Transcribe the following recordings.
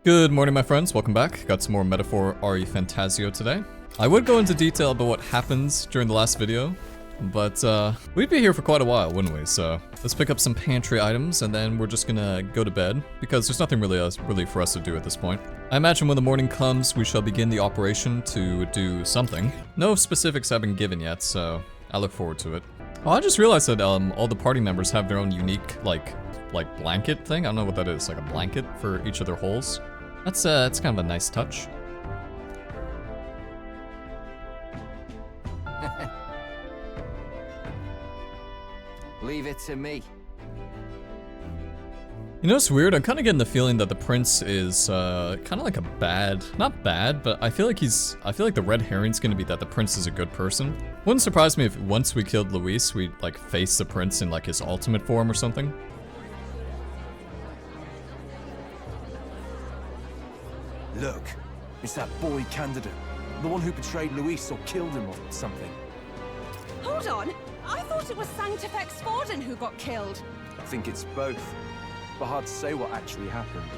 Good morning, my friends. Welcome back. Got some more Metaphor ReFantazio today. I would go into detail about what happens during the last video, but we'd be here for quite a while, wouldn't we? So let's pick up some pantry items, and then we're just gonna go to bed, because there's nothing really for us to do at this point. I imagine when the morning comes, we shall begin the operation to do something. No specifics have been given yet, so I look forward to it. Oh, I just realized that all the party members have their own unique, like blanket thing. I don't know what that is, like a blanket for each of their holes. That's kind of a nice touch. Leave it to me. You know, it's weird. I'm kind of getting the feeling that the prince is kind of like a not bad, but I feel like the red herring's gonna be that the prince is a good person. Wouldn't surprise me if once we killed Luis, we like face the prince in like his ultimate form or something. Look, it's that boy candidate. The one who betrayed Luis or killed him or something. Hold on! I thought it was Sanctifex Forden who got killed. I think it's both, but hard to say what actually happened.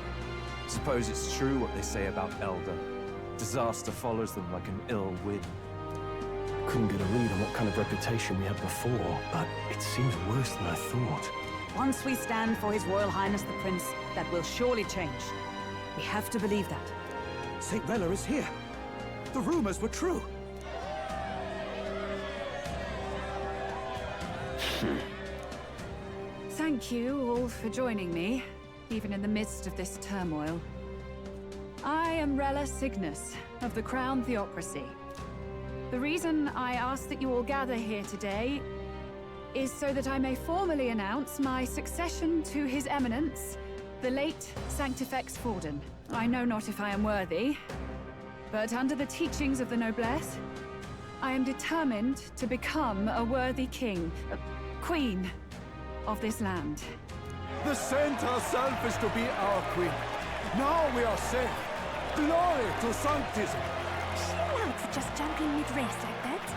Suppose it's true what they say about Elda. Disaster follows them like an ill wind. Couldn't get a read on what kind of reputation we had before, but it seems worse than I thought. Once we stand for His Royal Highness the Prince, that will surely change. We have to believe that. St. Rella is here. The rumors were true. Thank you all for joining me, even in the midst of this turmoil. I am Rella Cygnus of the Crown Theocracy. The reason I ask that you all gather here today is so that I may formally announce my succession to His Eminence, the late Sanctifex Forden. I know not if I am worthy, but under the teachings of the noblesse, I am determined to become a worthy king, queen of this land. The saint herself is to be our queen. Now we are safe. Glory to Sanctism. Is she allowed to just jump in mid-race like that?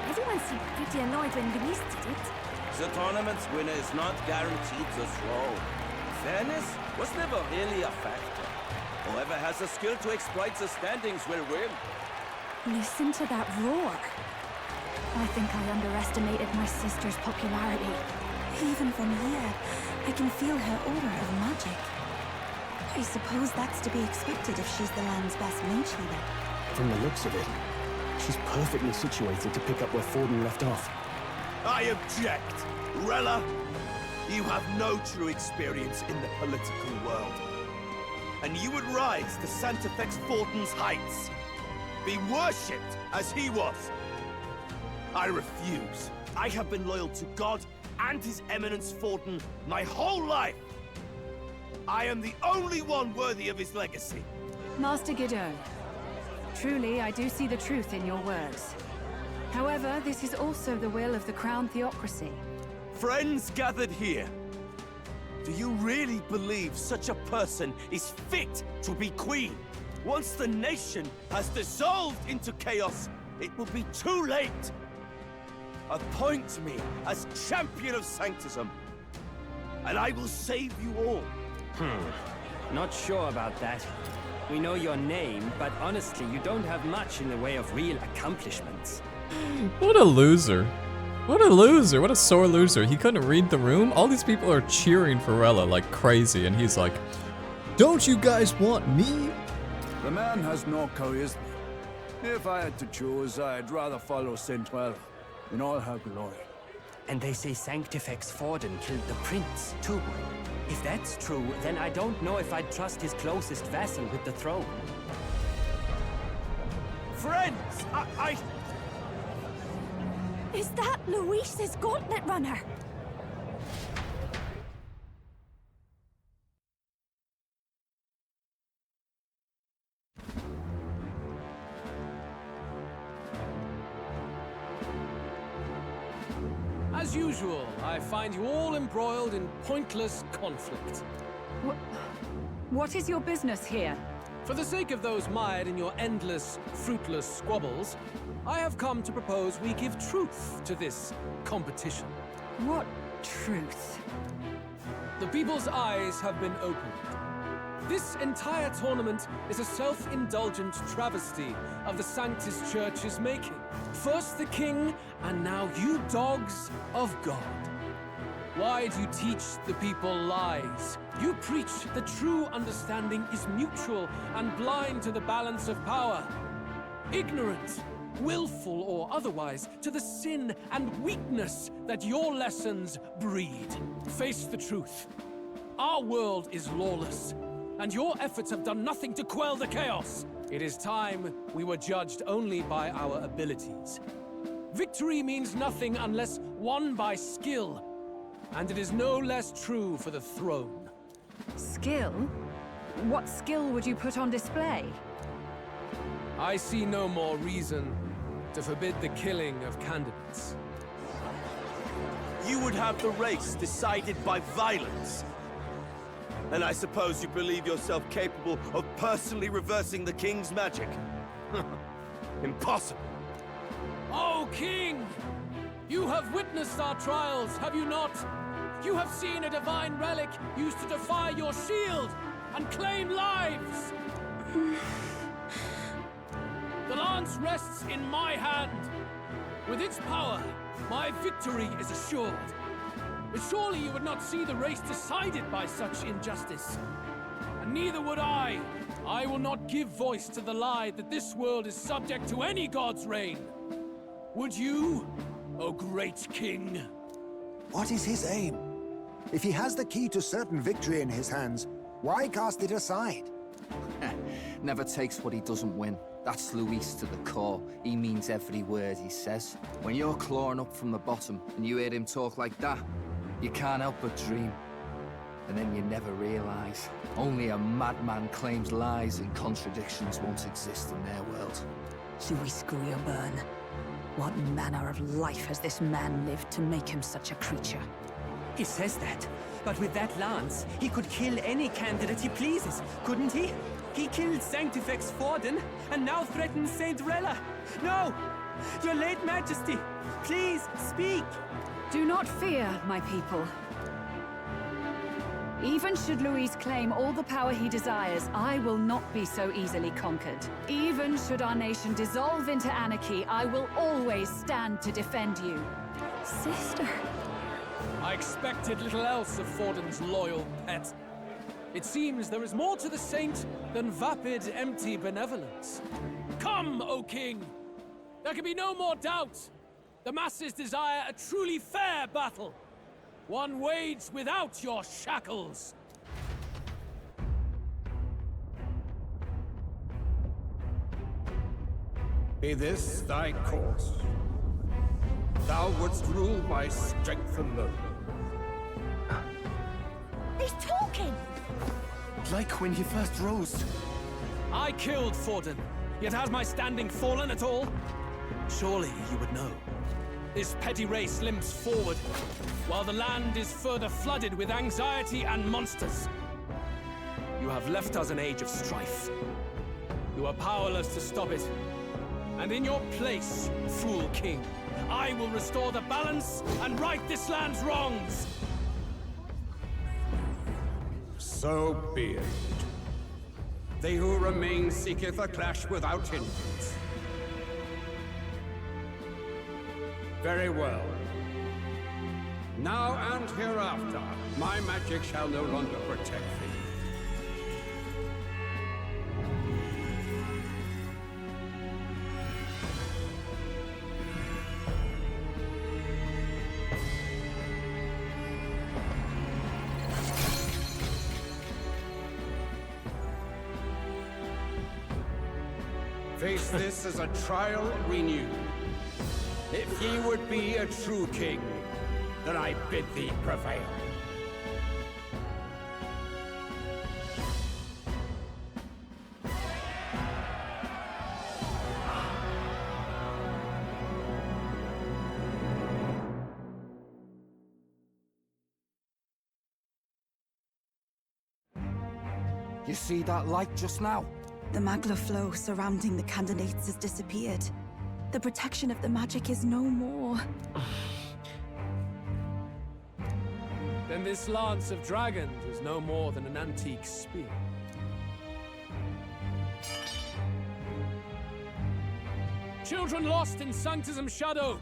Everyone seemed pretty annoyed when Luis did it. The tournament's winner is not guaranteed the throne. Fairness was never really a factor. Whoever has the skill to exploit the standings will win. Listen to that roar. I think I underestimated my sister's popularity. Even from here, I can feel her aura of magic. I suppose that's to be expected if she's the land's best mage healer. From the looks of it, she's perfectly situated to pick up where Forden left off. I object! Rella, you have no true experience in the political world. And you would rise to Sanctifex Forden's heights. Be worshipped as he was. I refuse. I have been loyal to God and His Eminence Forden my whole life. I am the only one worthy of his legacy. Master Guido, truly I do see the truth in your words. However, this is also the will of the Crown Theocracy. Friends gathered here, do you really believe such a person is fit to be queen? Once the nation has dissolved into chaos, it will be too late. Appoint me as champion of Sanctism, and I will save you all. Not sure about that. We know your name, but honestly, you don't have much in the way of real accomplishments. What a loser. What a loser. What a sore loser. He couldn't read the room. All these people are cheering for Rella like crazy, and he's like, don't you guys want me? The man has no charisma. If I had to choose, I'd rather follow St. Rella in all her glory. And they say Sanctifex Forden killed the prince, too. If that's true, then I don't know if I'd trust his closest vassal with the throne. Friends, Is that Luis's gauntlet runner? As usual, I find you all embroiled in pointless conflict. What is your business here? For the sake of those mired in your endless, fruitless squabbles, I have come to propose we give truth to this competition. What truth? The people's eyes have been opened. This entire tournament is a self-indulgent travesty of the Sanctus Church's making. First the king, and now you dogs of God. Why do you teach the people lies? You preach that true understanding is mutual and blind to the balance of power. Ignorant, willful or otherwise, to the sin and weakness that your lessons breed. Face the truth. Our world is lawless, and your efforts have done nothing to quell the chaos. It is time we were judged only by our abilities. Victory means nothing unless won by skill, and it is no less true for the throne. Skill? What skill would you put on display? I see no more reason to forbid the killing of candidates. You would have the race decided by violence. And I suppose you believe yourself capable of personally reversing the king's magic? Impossible. Oh, King! You have witnessed our trials, have you not? You have seen a divine relic used to defy your shield and claim lives! The lance rests in my hand. With its power, my victory is assured. But surely you would not see the race decided by such injustice. And neither would I. I will not give voice to the lie that this world is subject to any god's reign. Would you, O great king? What is his aim? If he has the key to certain victory in his hands, why cast it aside? Never takes what he doesn't win. That's Luis to the core. He means every word he says. When you're clawing up from the bottom and you hear him talk like that, you can't help but dream. And then you never realize. Only a madman claims lies and contradictions won't exist in their world. Luis Burn. What manner of life has this man lived to make him such a creature? He says that, but with that lance, he could kill any candidate he pleases, couldn't he? He killed Sanctifex Forden, and now threatens Saint Rella. No! Your late Majesty, please, speak! Do not fear, my people. Even should Luis claim all the power he desires, I will not be so easily conquered. Even should our nation dissolve into anarchy, I will always stand to defend you. Sister. I expected little else of Forden's loyal pet. It seems there is more to the saint than vapid, empty benevolence. Come, O king! There can be no more doubt. The masses desire a truly fair battle. One waged without your shackles. Be this thy course. Thou wouldst rule by strength alone. He's talking! Like when he first rose. I killed Forden, yet has my standing fallen at all? Surely you would know. This petty race limps forward, while the land is further flooded with anxiety and monsters. You have left us an age of strife. You are powerless to stop it. And in your place, fool king, I will restore the balance and right this land's wrongs! So be it. They who remain seeketh a clash without hindrance. Very well. Now and hereafter, my magic shall no longer protect thee. Face this as a trial renewed. If ye would be a true king, then I bid thee prevail. You see that light just now? The magla flow surrounding the candidates has disappeared. The protection of the magic is no more. Then this lance of dragons is no more than an antique spear. Children lost in Sanctism's shadow,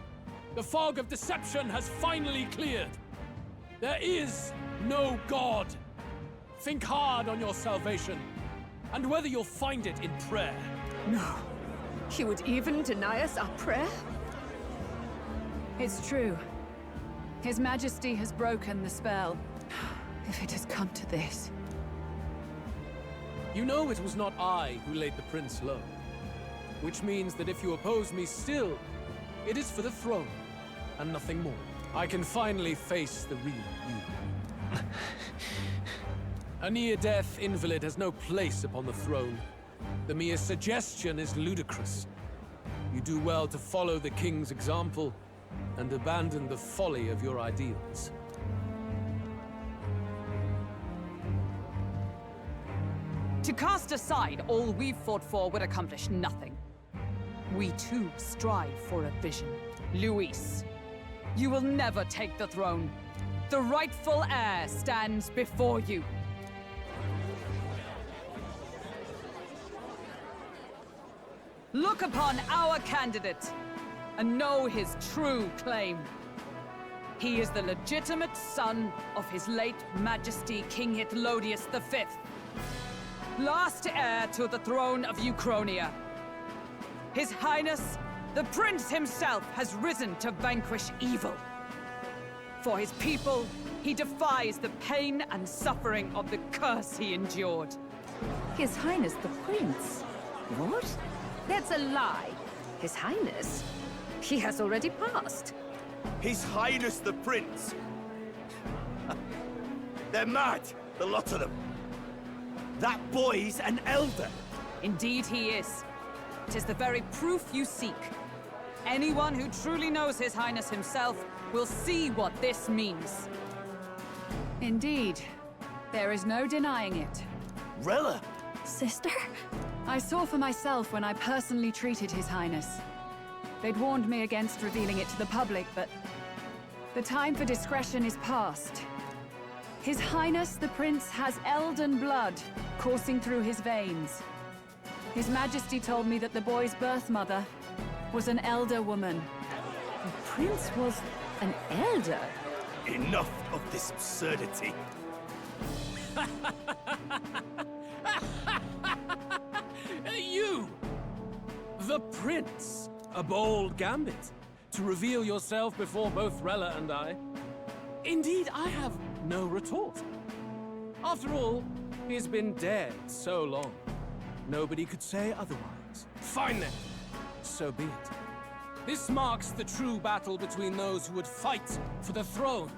the fog of deception has finally cleared. There is no God. Think hard on your salvation, and whether you'll find it in prayer. No. He would even deny us our prayer? It's true. His Majesty has broken the spell. If it has come to this. You know it was not I who laid the prince low. Which means that if you oppose me still, it is for the throne, and nothing more. I can finally face the real you. A near-death invalid has no place upon the throne. The mere suggestion is ludicrous. You do well to follow the king's example, and abandon the folly of your ideals. To cast aside all we've fought for would accomplish nothing. We too strive for a vision. Luis, you will never take the throne. The rightful heir stands before you. Look upon our candidate and know his true claim. He is the legitimate son of his late Majesty King Hythlodius V, last heir to the throne of Euchronia. His Highness, the Prince himself, has risen to vanquish evil. For his people, he defies the pain and suffering of the curse he endured. His Highness the Prince? What? That's a lie. His Highness? He has already passed. His Highness the Prince? They're mad, the lot of them. That boy's an Elder. Indeed he is. It is the very proof you seek. Anyone who truly knows His Highness himself will see what this means. Indeed. There is no denying it. Rella? Sister? I saw for myself when I personally treated His Highness. They'd warned me against revealing it to the public, but the time for discretion is past. His Highness the Prince has Elden blood coursing through his veins. His Majesty told me that the boy's birth mother was an Elder woman. The Prince was an Elder? Enough of this absurdity. You! The Prince! A bold gambit. To reveal yourself before both Rella and I. Indeed, I have no retort. After all, he's been dead so long. Nobody could say otherwise. Fine then. So be it. This marks the true battle between those who would fight for the throne.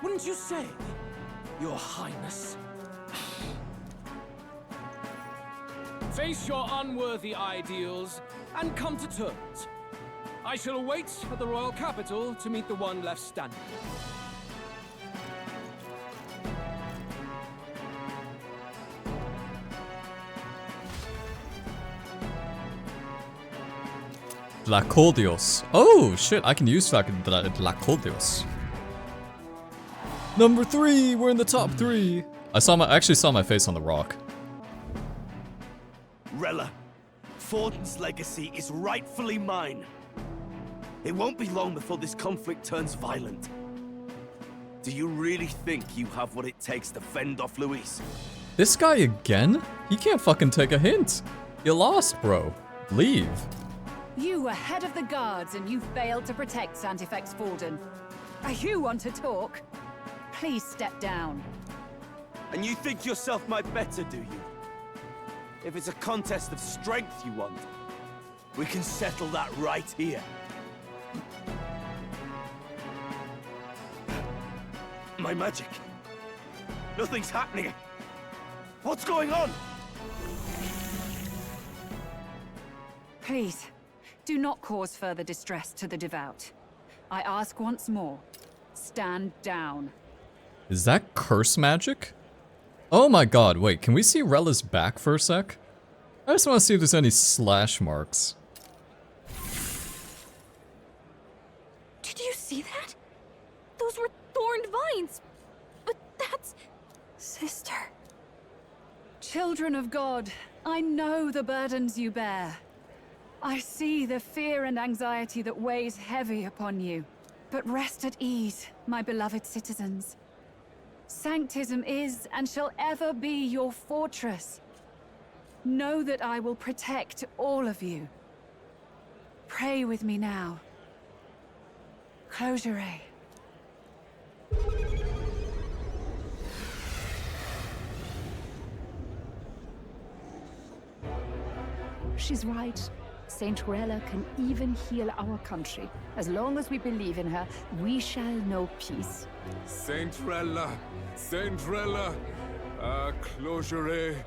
Wouldn't you say, Your Highness? Face your unworthy ideals and come to terms. I shall await at the royal capital to meet the one left standing. Lacordios. Oh shit, I can use Lacordios. Number 3, we're in the top 3. I actually saw my face on the rock. Rella, Forden's legacy is rightfully mine. It won't be long before this conflict turns violent. Do you really think you have what it takes to fend off Luis? This guy again? He can't fucking take a hint. You lost, bro. Leave. You were head of the guards and you failed to protect Santifex Forden. You want to talk? Please step down. And you think yourself my better, do you? If it's a contest of strength you want, we can settle that right here. My magic. Nothing's happening. What's going on? Please, do not cause further distress to the devout. I ask once more, stand down. Is that curse magic? Oh my god, wait, can we see Rella's back for a sec? I just want to see if there's any slash marks. Did you see that? Those were thorned vines. But that's... Sister. Children of God, I know the burdens you bear. I see the fear and anxiety that weighs heavy upon you. But rest at ease, my beloved citizens. Sanctism is and shall ever be your fortress. Know that I will protect all of you. Pray with me now. Close your eyes. She's right. Saint Rella can even heal our country. As long as we believe in her, we shall know peace. Saint Rella! Saint Rella! Closure.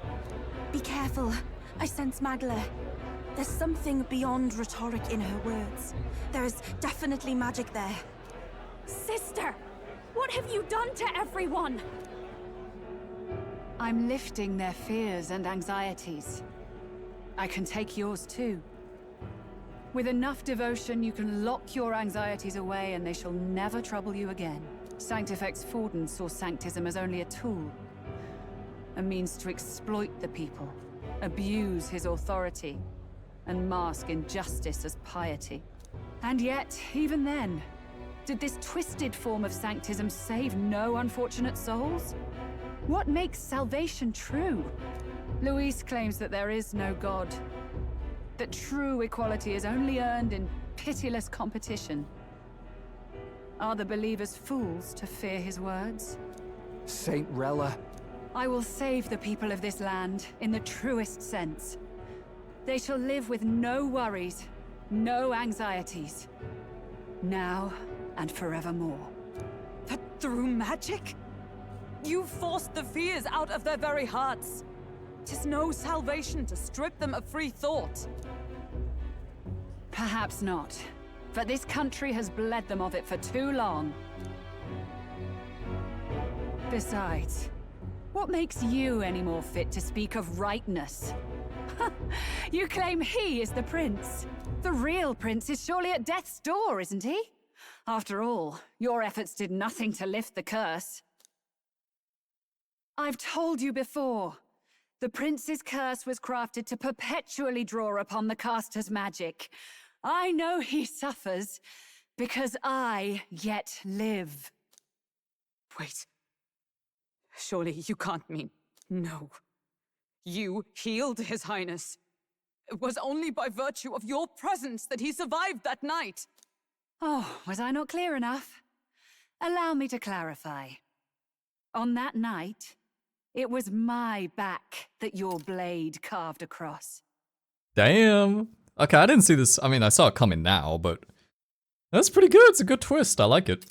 Be careful. I sense Magla. There's something beyond rhetoric in her words. There is definitely magic there. Sister! What have you done to everyone? I'm lifting their fears and anxieties. I can take yours too. With enough devotion, you can lock your anxieties away and they shall never trouble you again. Sanctifex Forden saw Sanctism as only a tool. A means to exploit the people, abuse his authority, and mask injustice as piety. And yet, even then, did this twisted form of Sanctism save no unfortunate souls? What makes salvation true? Luis claims that there is no God. That true equality is only earned in pitiless competition. Are the believers fools to fear his words? Saint Rella. I will save the people of this land in the truest sense. They shall live with no worries, no anxieties. Now and forevermore. But through magic? You forced the fears out of their very hearts. 'Tis no salvation to strip them of free thought. Perhaps not. But this country has bled them of it for too long. Besides, what makes you any more fit to speak of rightness? You claim he is the prince. The real prince is surely at death's door, isn't he? After all, your efforts did nothing to lift the curse. I've told you before. The prince's curse was crafted to perpetually draw upon the caster's magic. I know he suffers, because I yet live. Wait. Surely you can't mean... No. You healed His Highness. It was only by virtue of your presence that he survived that night. Oh, was I not clear enough? Allow me to clarify. On that night, it was my back that your blade carved across. Damn. Okay, I didn't see this. I mean, I saw it coming now, but that's pretty good. It's a good twist. I like it.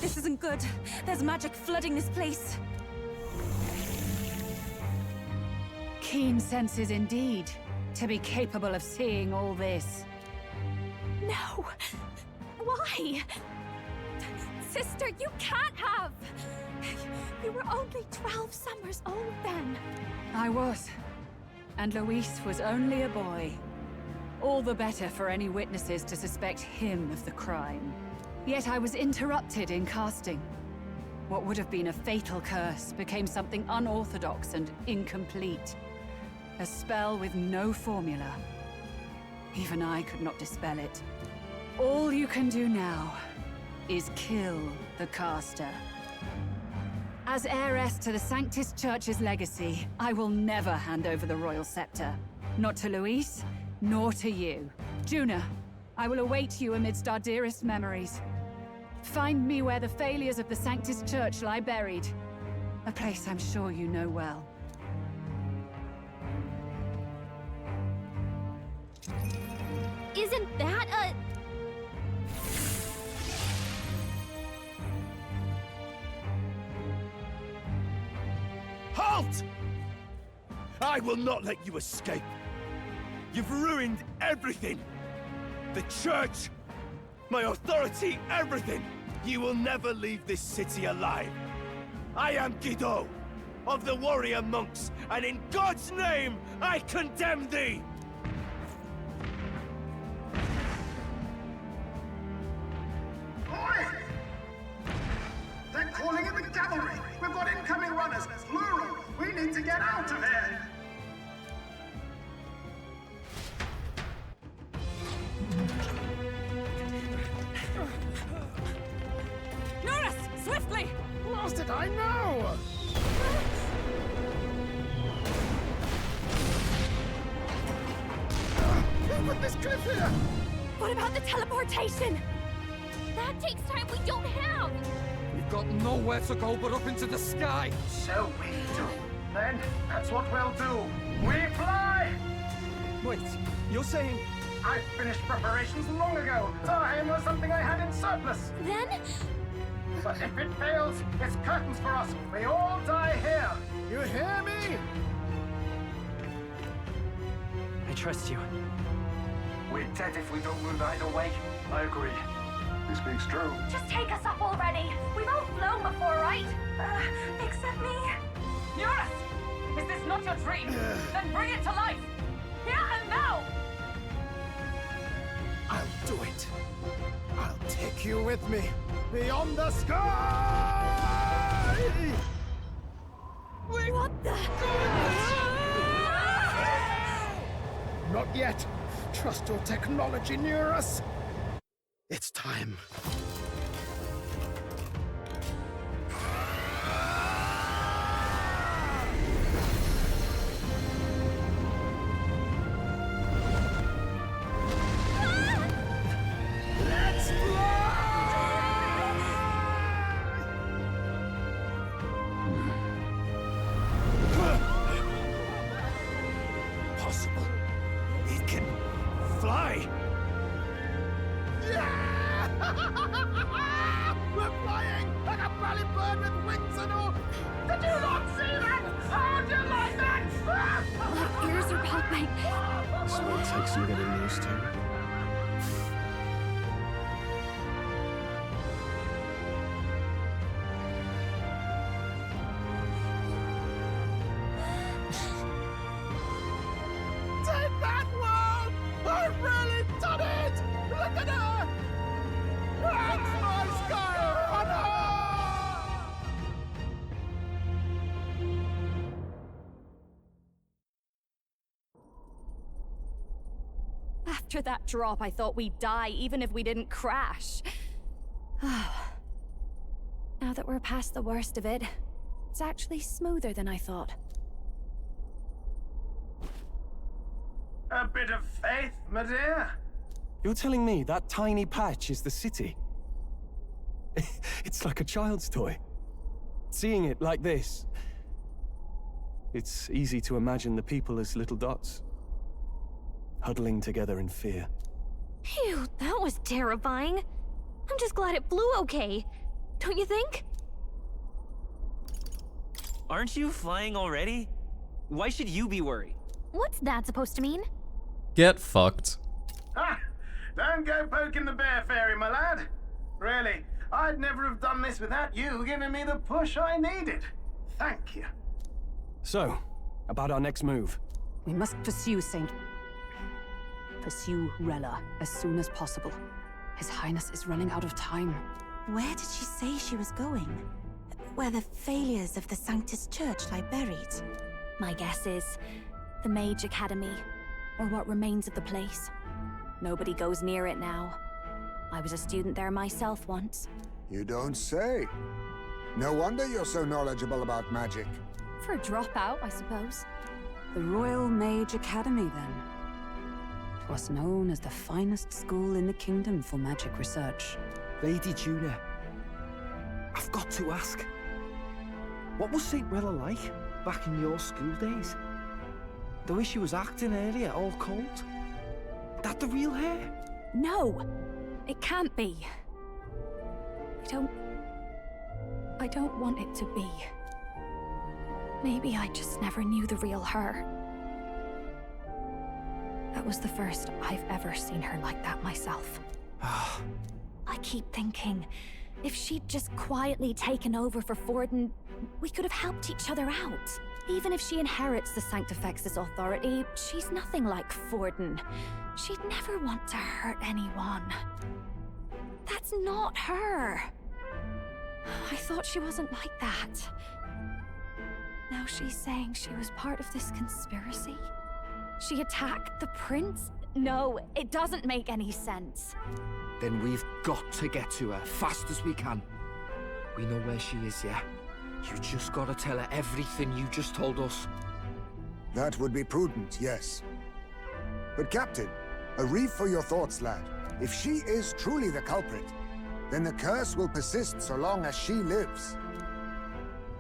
This isn't good. There's magic flooding this place. Keen senses indeed, to be capable of seeing all this. No! Why? Sister, you can't have! You were only 12 summers old then. I was. And Luis was only a boy. All the better for any witnesses to suspect him of the crime. Yet I was interrupted in casting. What would have been a fatal curse became something unorthodox and incomplete. A spell with no formula. Even I could not dispel it. All you can do now is kill the caster. As heiress to the Sanctis Church's legacy, I will never hand over the royal scepter. Not to Luis, nor to you. Junah, I will await you amidst our dearest memories. Find me where the failures of the Sanctis Church lie buried. A place I'm sure you know well. Isn't that a... Halt! I will not let you escape. You've ruined everything. The church, my authority, everything. You will never leave this city alive. I am Guido, of the warrior monks, and in God's name, I condemn thee! get out of here! Neuras, swiftly! Lost it, I know! Who put this cliff here? What about the teleportation? That takes time we don't have! We've got nowhere to go but up into the sky! So we do. Then, that's what we'll do. We fly! Wait, you're saying... I finished preparations long ago. Time was something I had in surplus. Then? But if it fails, it's curtains for us. We all die here. You hear me? I trust you. We're dead if we don't move either way. I agree. This speaks true. Just take us up already. We've all flown before, right? Except me. Neuras! Is this not your dream? Then bring it to life! Here and now! I'll do it. I'll take you with me. Beyond the sky! What the? Not yet. Trust your technology, Neuras. It's time. Let's fly! Possible. It can fly. We're flying like a bally bird with wings and all. Did you not see that? How do you like that? My ears are popping. So it takes some getting used to. Take that, world! I've really done it! Look at her! That's my sky runner! After that drop, I thought we'd die, even if we didn't crash. Now that we're past the worst of it, it's actually smoother than I thought. A bit of faith, my dear. You're telling me that tiny patch is the city? It's like a child's toy. Seeing it like this, it's easy to imagine the people as little dots, huddling together in fear. Phew, that was terrifying. I'm just glad it flew okay. Don't you think? Aren't you flying already? Why should you be worried? What's that supposed to mean? Get fucked. Ha! Don't go poking the bear fairy, my lad. Really, I'd never have done this without you giving me the push I needed. Thank you. So, about our next move. We must pursue Rella as soon as possible. His Highness is running out of time. Where did she say she was going? Where the failures of the Sanctus Church lie buried? My guess is the Mage Academy, or what remains of the place. Nobody goes near it now. I was a student there myself once. You don't say. No wonder you're so knowledgeable about magic. For a dropout, I suppose. The Royal Mage Academy, then. 'Twas known as the finest school in the kingdom for magic research. Lady Junah, I've got to ask. What was St. Rella like back in your school days? The way she was acting earlier, all cold? That the real hair? No! It can't be. I don't want it to be. Maybe I just never knew the real her. That was the first I've ever seen her like that myself. I keep thinking, if she'd just quietly taken over for Forden, we could have helped each other out. Even if she inherits the Sanctifex's authority, she's nothing like Forden. She'd never want to hurt anyone. That's not her. I thought she wasn't like that. Now she's saying she was part of this conspiracy? She attacked the prince? No, it doesn't make any sense. Then we've got to get to her fast as we can. We know where she is, yeah? You just gotta tell her everything you just told us. That would be prudent, yes. But Captain, a reef for your thoughts, lad. If she is truly the culprit, then the curse will persist so long as she lives.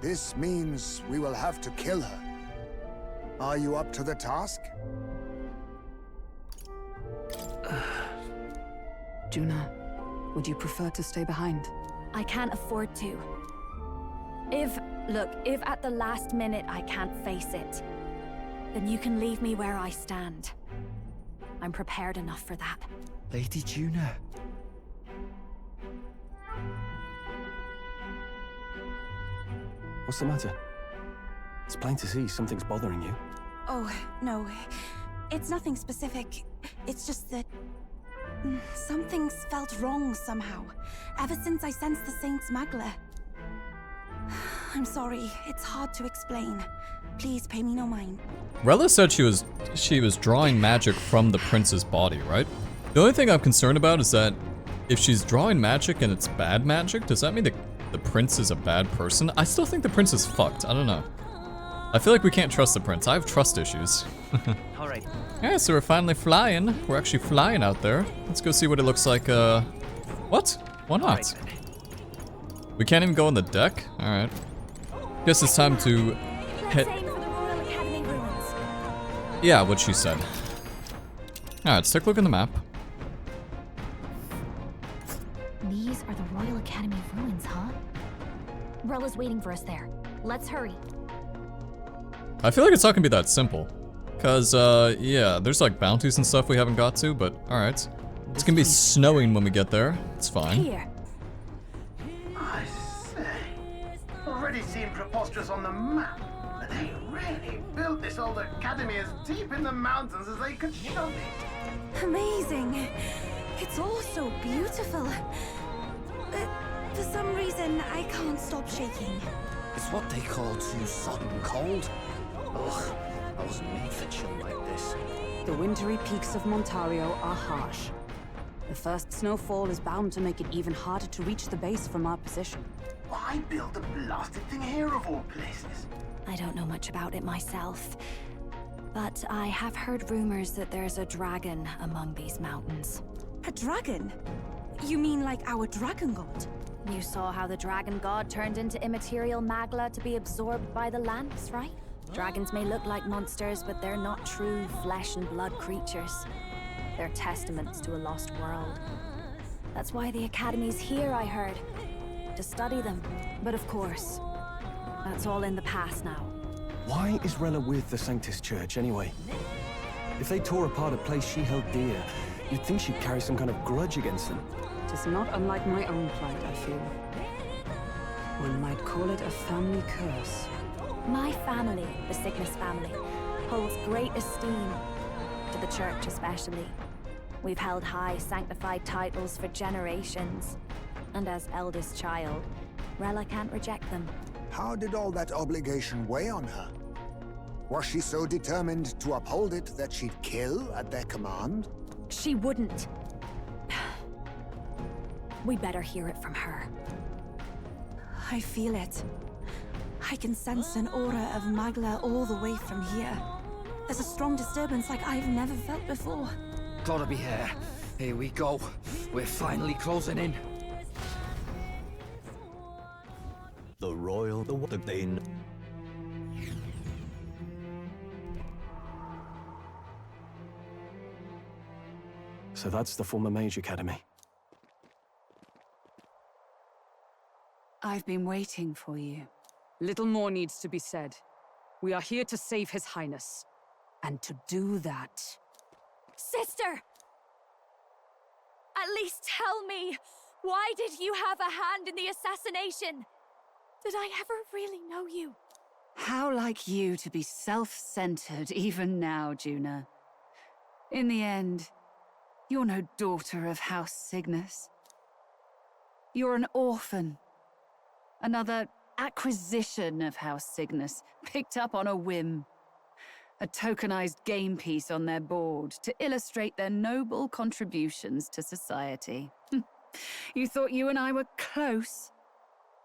This means we will have to kill her. Are you up to the task? Junah, would you prefer to stay behind? I can't afford to. If at the last minute I can't face it, then you can leave me where I stand. I'm prepared enough for that. Lady Junah. What's the matter? It's plain to see something's bothering you. Oh, no. It's nothing specific. It's just that... something's felt wrong somehow. Ever since I sensed the Saint's magla. I'm sorry, it's hard to explain. Please pay me no mind. Rella said she was drawing magic from the prince's body, right? The only thing I'm concerned about is that if she's drawing magic and it's bad magic, does that mean that the prince is a bad person? I still think the prince is fucked. I don't know. I feel like we can't trust the prince. I have trust issues. All right. Yeah, so we're finally flying. We're actually flying out there. Let's go see what it looks like. What? Why not? Right. We can't even go on the deck? All right. Guess it's time to head. Yeah, what she said. All right, let's take a look at the map. These are the Royal Academy ruins, huh? Rella's waiting for us there. Let's hurry. I feel like it's not gonna be that simple. Cause, yeah, there's like bounties and stuff we haven't got to, but alright. It's gonna be snowing when we get there. It's fine. Here. I say, already seem preposterous on the map, but they really built this old academy as deep in the mountains as they could shove it. Amazing. It's all so beautiful. But for some reason, I can't stop shaking. It's what they call too sudden cold. Ugh, I wasn't made for chill like this. The wintry peaks of Montario are harsh. The first snowfall is bound to make it even harder to reach the base from our position. Why build a blasted thing here of all places? I don't know much about it myself, but I have heard rumors that there's a dragon among these mountains. A dragon? You mean like our dragon god? You saw how the dragon god turned into immaterial magla to be absorbed by the lance, right? Dragons may look like monsters, but they're not true flesh and blood creatures. They're testaments to a lost world. That's why the Academy's here, I heard. To study them. But of course, that's all in the past now. Why is Rella with the Sanctus Church, anyway? If they tore apart a place she held dear, you'd think she'd carry some kind of grudge against them. It is not unlike my own plight, I feel. One might call it a family curse. My family, the Cygnus family, holds great esteem, to the church especially. We've held high sanctified titles for generations, and as eldest child, Rella can't reject them. How did all that obligation weigh on her? Was she so determined to uphold it that she'd kill at their command? She wouldn't. We'd better hear it from her. I feel it. I can sense an aura of magla all the way from here. There's a strong disturbance like I've never felt before. Gotta be here. Here we go. We're finally closing in. The Royal the Dane. So that's the former Mage Academy. I've been waiting for you. Little more needs to be said. We are here to save His Highness. And to do that... Sister! At least tell me, why did you have a hand in the assassination? Did I ever really know you? How like you to be self-centered even now, Junah. In the end, you're no daughter of House Cygnus. You're an orphan. Another acquisition of House Cygnus, picked up on a whim. A tokenized game piece on their board to illustrate their noble contributions to society. You thought you and I were close?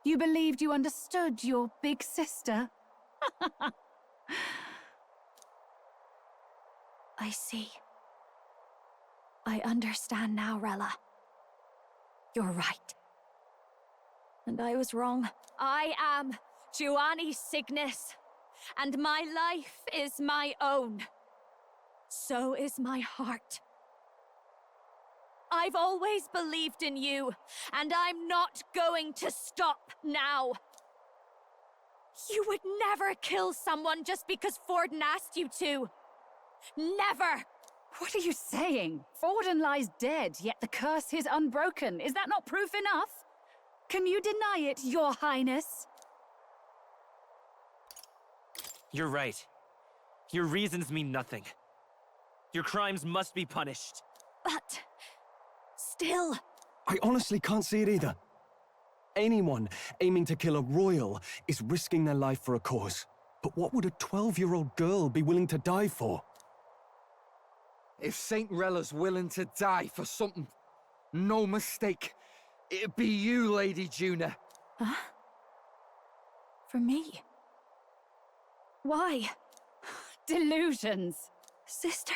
You believed you understood your big sister? I see. I understand now, Rella. You're right. And I was wrong. I am Junah Cygnus, and my life is my own. So is my heart. I've always believed in you, and I'm not going to stop now. You would never kill someone just because Forden asked you to. Never! What are you saying? Forden lies dead, yet the curse is unbroken. Is that not proof enough? Can you deny it, Your Highness? You're right. Your reasons mean nothing. Your crimes must be punished. But... still... I honestly can't see it either. Anyone aiming to kill a royal is risking their life for a cause. But what would a 12-year-old girl be willing to die for? If Saint Rella's willing to die for something, no mistake, it'd be you, Lady Junah. Huh? For me? Why? Delusions. Sister.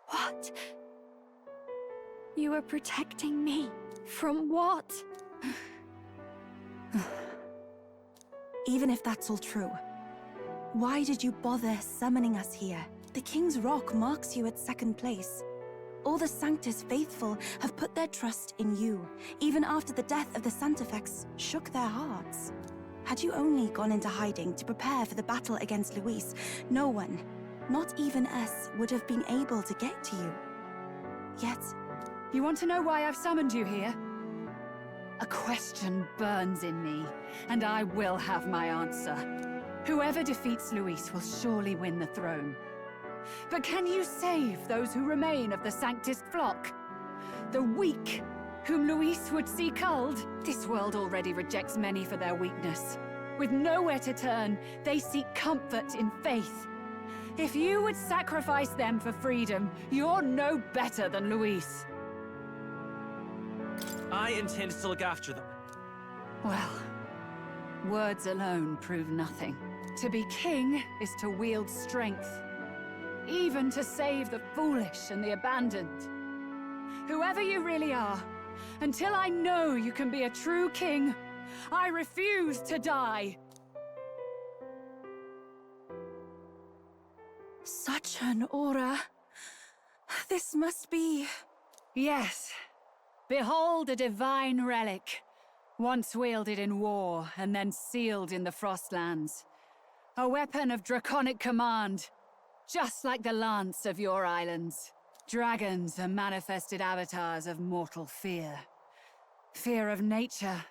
What? You were protecting me. From what? Even if that's all true, why did you bother summoning us here? The King's Rock marks you at second place. All the Sanctus faithful have put their trust in you, even after the death of the Santafex shook their hearts. Had you only gone into hiding to prepare for the battle against Luis, no one, not even us, would have been able to get to you. Yet... You want to know why I've summoned you here? A question burns in me, and I will have my answer. Whoever defeats Luis will surely win the throne. But can you save those who remain of the Sanctist flock? The weak, whom Luis would see culled? This world already rejects many for their weakness. With nowhere to turn, they seek comfort in faith. If you would sacrifice them for freedom, you're no better than Luis. I intend to look after them. Well, words alone prove nothing. To be king is to wield strength. Even to save the foolish and the abandoned. Whoever you really are, until I know you can be a true king, I refuse to die. Such an aura. This must be... Yes. Behold a divine relic, once wielded in war and then sealed in the Frostlands. A weapon of draconic command, just like the lance of your islands. Dragons are manifested avatars of mortal fear. Fear of nature,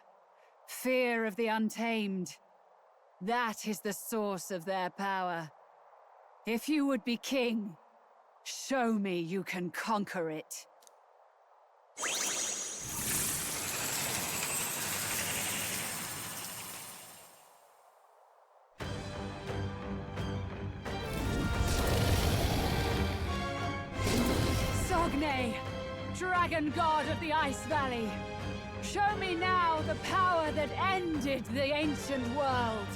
fear of the untamed. That is the source of their power. If you would be king, show me you can conquer it. Dragon God of the Ice Valley, show me now the power that ended the ancient world.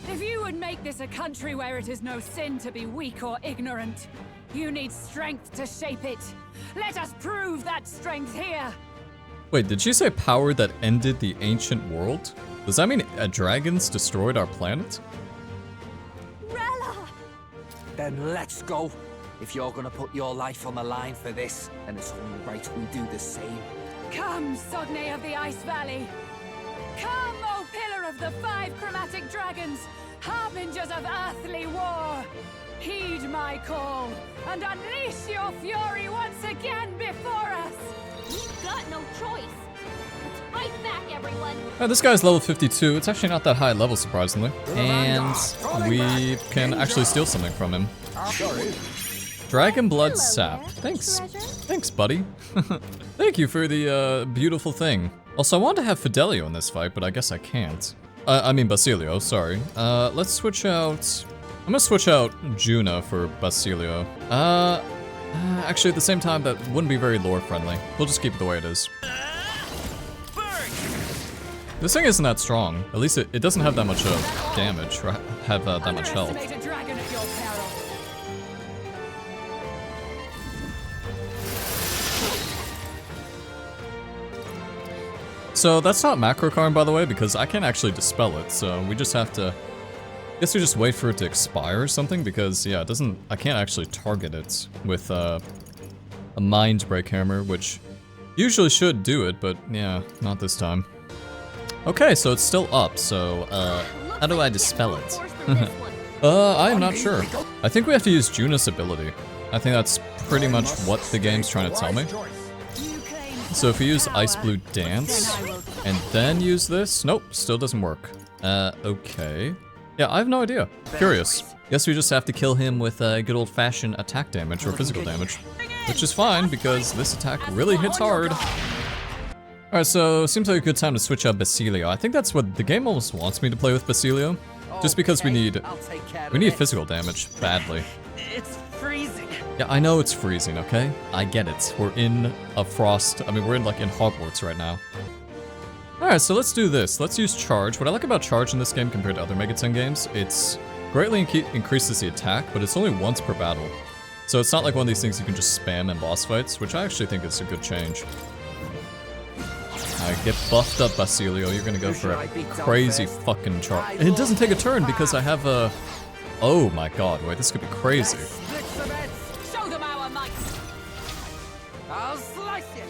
If you would make this a country where it is no sin to be weak or ignorant, you need strength to shape it. Let us prove that strength here. Wait, did she say power that ended the ancient world? Does that mean dragons destroyed our planet? Then let's go. If you're gonna put your life on the line for this, then it's only right we do the same. Come, Sogne of the Ice Valley. Come, O Pillar of the 5 chromatic dragons, harbingers of earthly war. Heed my call, and unleash your fury once again before us. We've got no choice. Let's fight back, everyone. This guy's level 52. It's actually not that high level, surprisingly. And we can actually steal something from him. Dragon Blood Sap. Thanks. Thanks, buddy. Thank you for the beautiful thing. Also, I wanted to have Fidelio in this fight, but I guess I can't. I mean Basilio, sorry. Let's switch out... I'm gonna switch out Junah for Basilio. Actually, at the same time, that wouldn't be very lore-friendly. We'll just keep it the way it is. This thing isn't that strong. At least it doesn't have that much damage, or have that much health. So that's not macro karn, by the way, because I can't actually dispel it, so we just have to... I guess we just wait for it to expire or something, because, yeah, it doesn't... I can't actually target it with a Mind Break Hammer, which usually should do it, but, yeah, not this time. Okay, so it's still up, so, how do I dispel it? I am not sure. I think we have to use Junah's ability. I think that's pretty much what the game's trying to tell me. So if we use Ice Blue Dance, and then use this, nope, still doesn't work. Okay. Yeah, I have no idea. Curious. Guess we just have to kill him with good old-fashioned attack damage or physical damage. Which is fine, because this attack really hits hard. Alright, so seems like a good time to switch out Basilio. I think that's what the game almost wants me to play with Basilio. Just because we need physical damage badly. It's freezing. Yeah, I know it's freezing, okay? I get it. We're in a frost. I mean, we're in Hogwarts right now. Alright, so let's do this. Let's use Charge. What I like about Charge in this game compared to other Mega 10 games, it's greatly increases the attack, but it's only once per battle. So it's not like one of these things you can just spam in boss fights, which I actually think is a good change. Alright, get buffed up, Basilio. You're gonna go for a crazy fucking charge. And it doesn't take a turn because I have a... Oh my god, wait, this could be crazy. Show them our might. I'll slice you.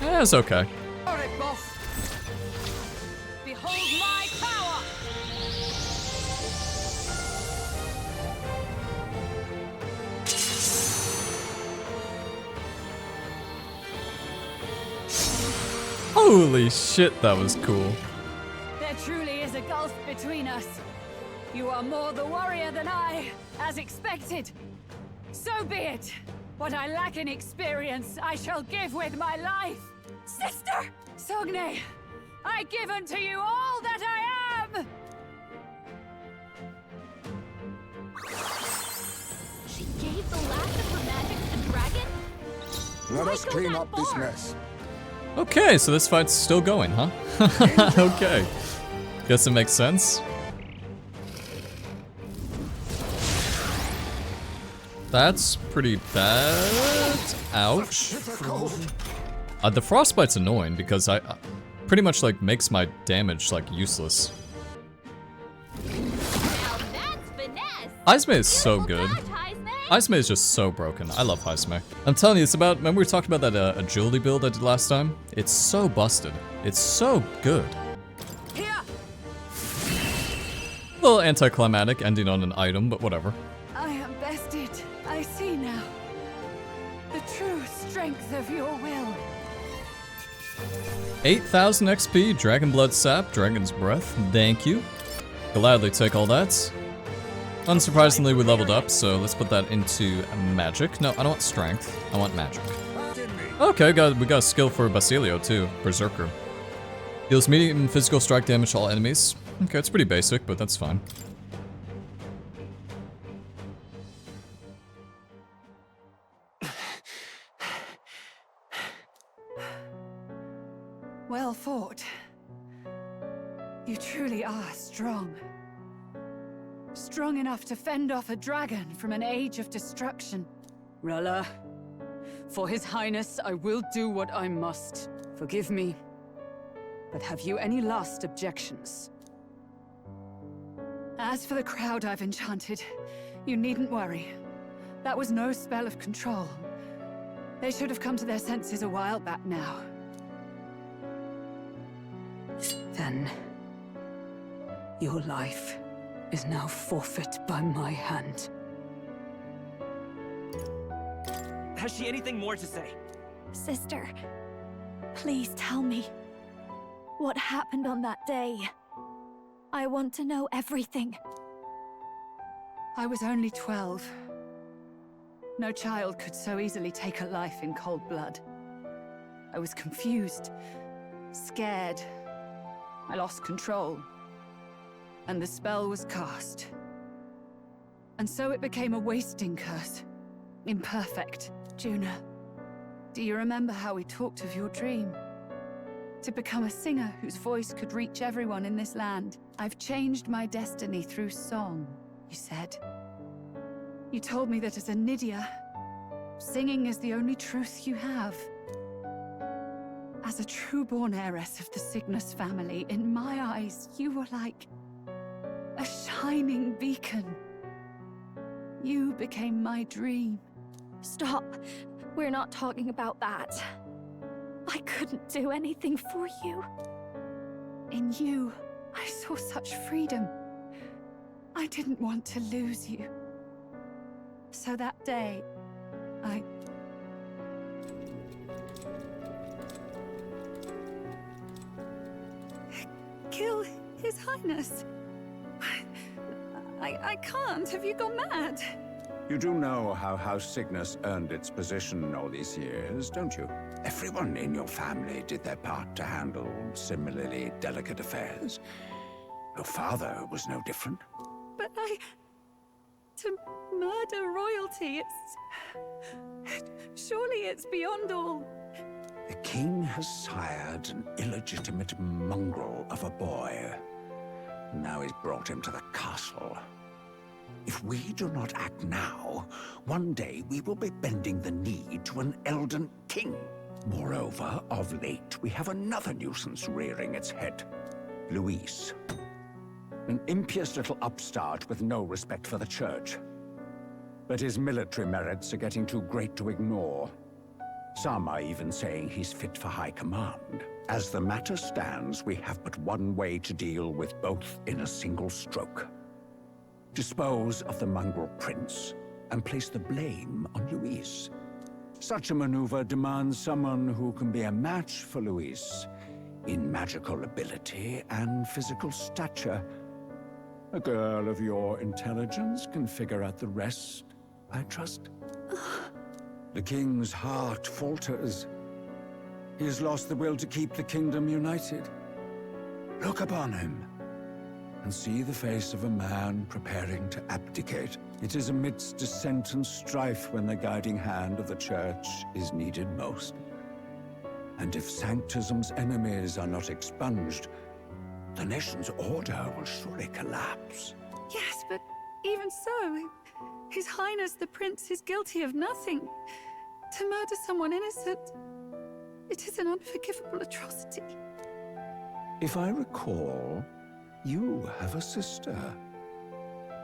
Yeah, it's okay. All right, boss. Behold my power. Holy shit, that was cool. There truly is a gulf between us. You are more the warrior than I, as expected. So be it. What I lack in experience, I shall give with my life. Sister! Sogne, I give unto you all that I am! She gave the last of her magic to the dragon? Let us clean up this mess. Okay, so this fight's still going, huh? Okay. Guess it makes sense. That's pretty bad. Ouch. The frostbite's annoying because I pretty much makes my damage useless. Heismay is so good. Heismay is just so broken. I love Heismay. I'm telling you, it's about, remember we talked about that agility build I did last time? It's so busted. It's so good. Here. A little anticlimactic ending on an item, but whatever. I am bested. I see now. The true strength of your will. 8,000 XP, Dragon Blood Sap, Dragon's Breath. Thank you. Gladly take all that. Unsurprisingly, we leveled up, so let's put that into magic. No, I don't want strength. I want magic. Okay, we got a skill for Basilio too, Berserker. Deals medium physical strike damage to all enemies. Okay, it's pretty basic, but that's fine. Well fought. You truly are strong. Strong enough to fend off a dragon from an age of destruction. Rella, for His Highness, I will do what I must. Forgive me. But have you any last objections? As for the crowd I've enchanted, you needn't worry. That was no spell of control. They should have come to their senses a while back now. Then, your life is now forfeit by my hand. Has she anything more to say? Sister, please tell me. What happened on that day? I want to know everything. I was only 12. No child could so easily take a life in cold blood. I was confused, scared. I lost control. And the spell was cast. And so it became a wasting curse. Imperfect. Junah, do you remember how we talked of your dream? To become a singer whose voice could reach everyone in this land. I've changed my destiny through song, you said. You told me that as a Nydia, singing is the only truth you have. As a true-born heiress of the Cygnus family, in my eyes, you were like a shining beacon. You became my dream. Stop. We're not talking about that. I couldn't do anything for you. In you, I saw such freedom. I didn't want to lose you. So that day, I... kill His Highness. I can't. Have you gone mad? You do know how House Cygnus earned its position all these years, don't you? Everyone in your family did their part to handle similarly delicate affairs. Your father was no different. But to murder royalty, surely it's beyond all. The king has sired an illegitimate mongrel of a boy. Now he's brought him to the castle. If we do not act now, one day we will be bending the knee to an Elden king. Moreover, of late, we have another nuisance rearing its head. Luis. An impious little upstart with no respect for the church. But his military merits are getting too great to ignore. Some are even saying he's fit for high command. As the matter stands, we have but one way to deal with both in a single stroke. Dispose of the mongrel prince and place the blame on Luis. Such a maneuver demands someone who can be a match for Luis in magical ability and physical stature. A girl of your intelligence can figure out the rest, I trust. The king's heart falters. He has lost the will to keep the kingdom united. Look upon him and see the face of a man preparing to abdicate. It is amidst dissent and strife when the guiding hand of the church is needed most. And if Sanctism's enemies are not expunged, the nation's order will surely collapse. Yes, but even so, His Highness the Prince is guilty of nothing. To murder someone innocent, it is an unforgivable atrocity. If I recall, you have a sister.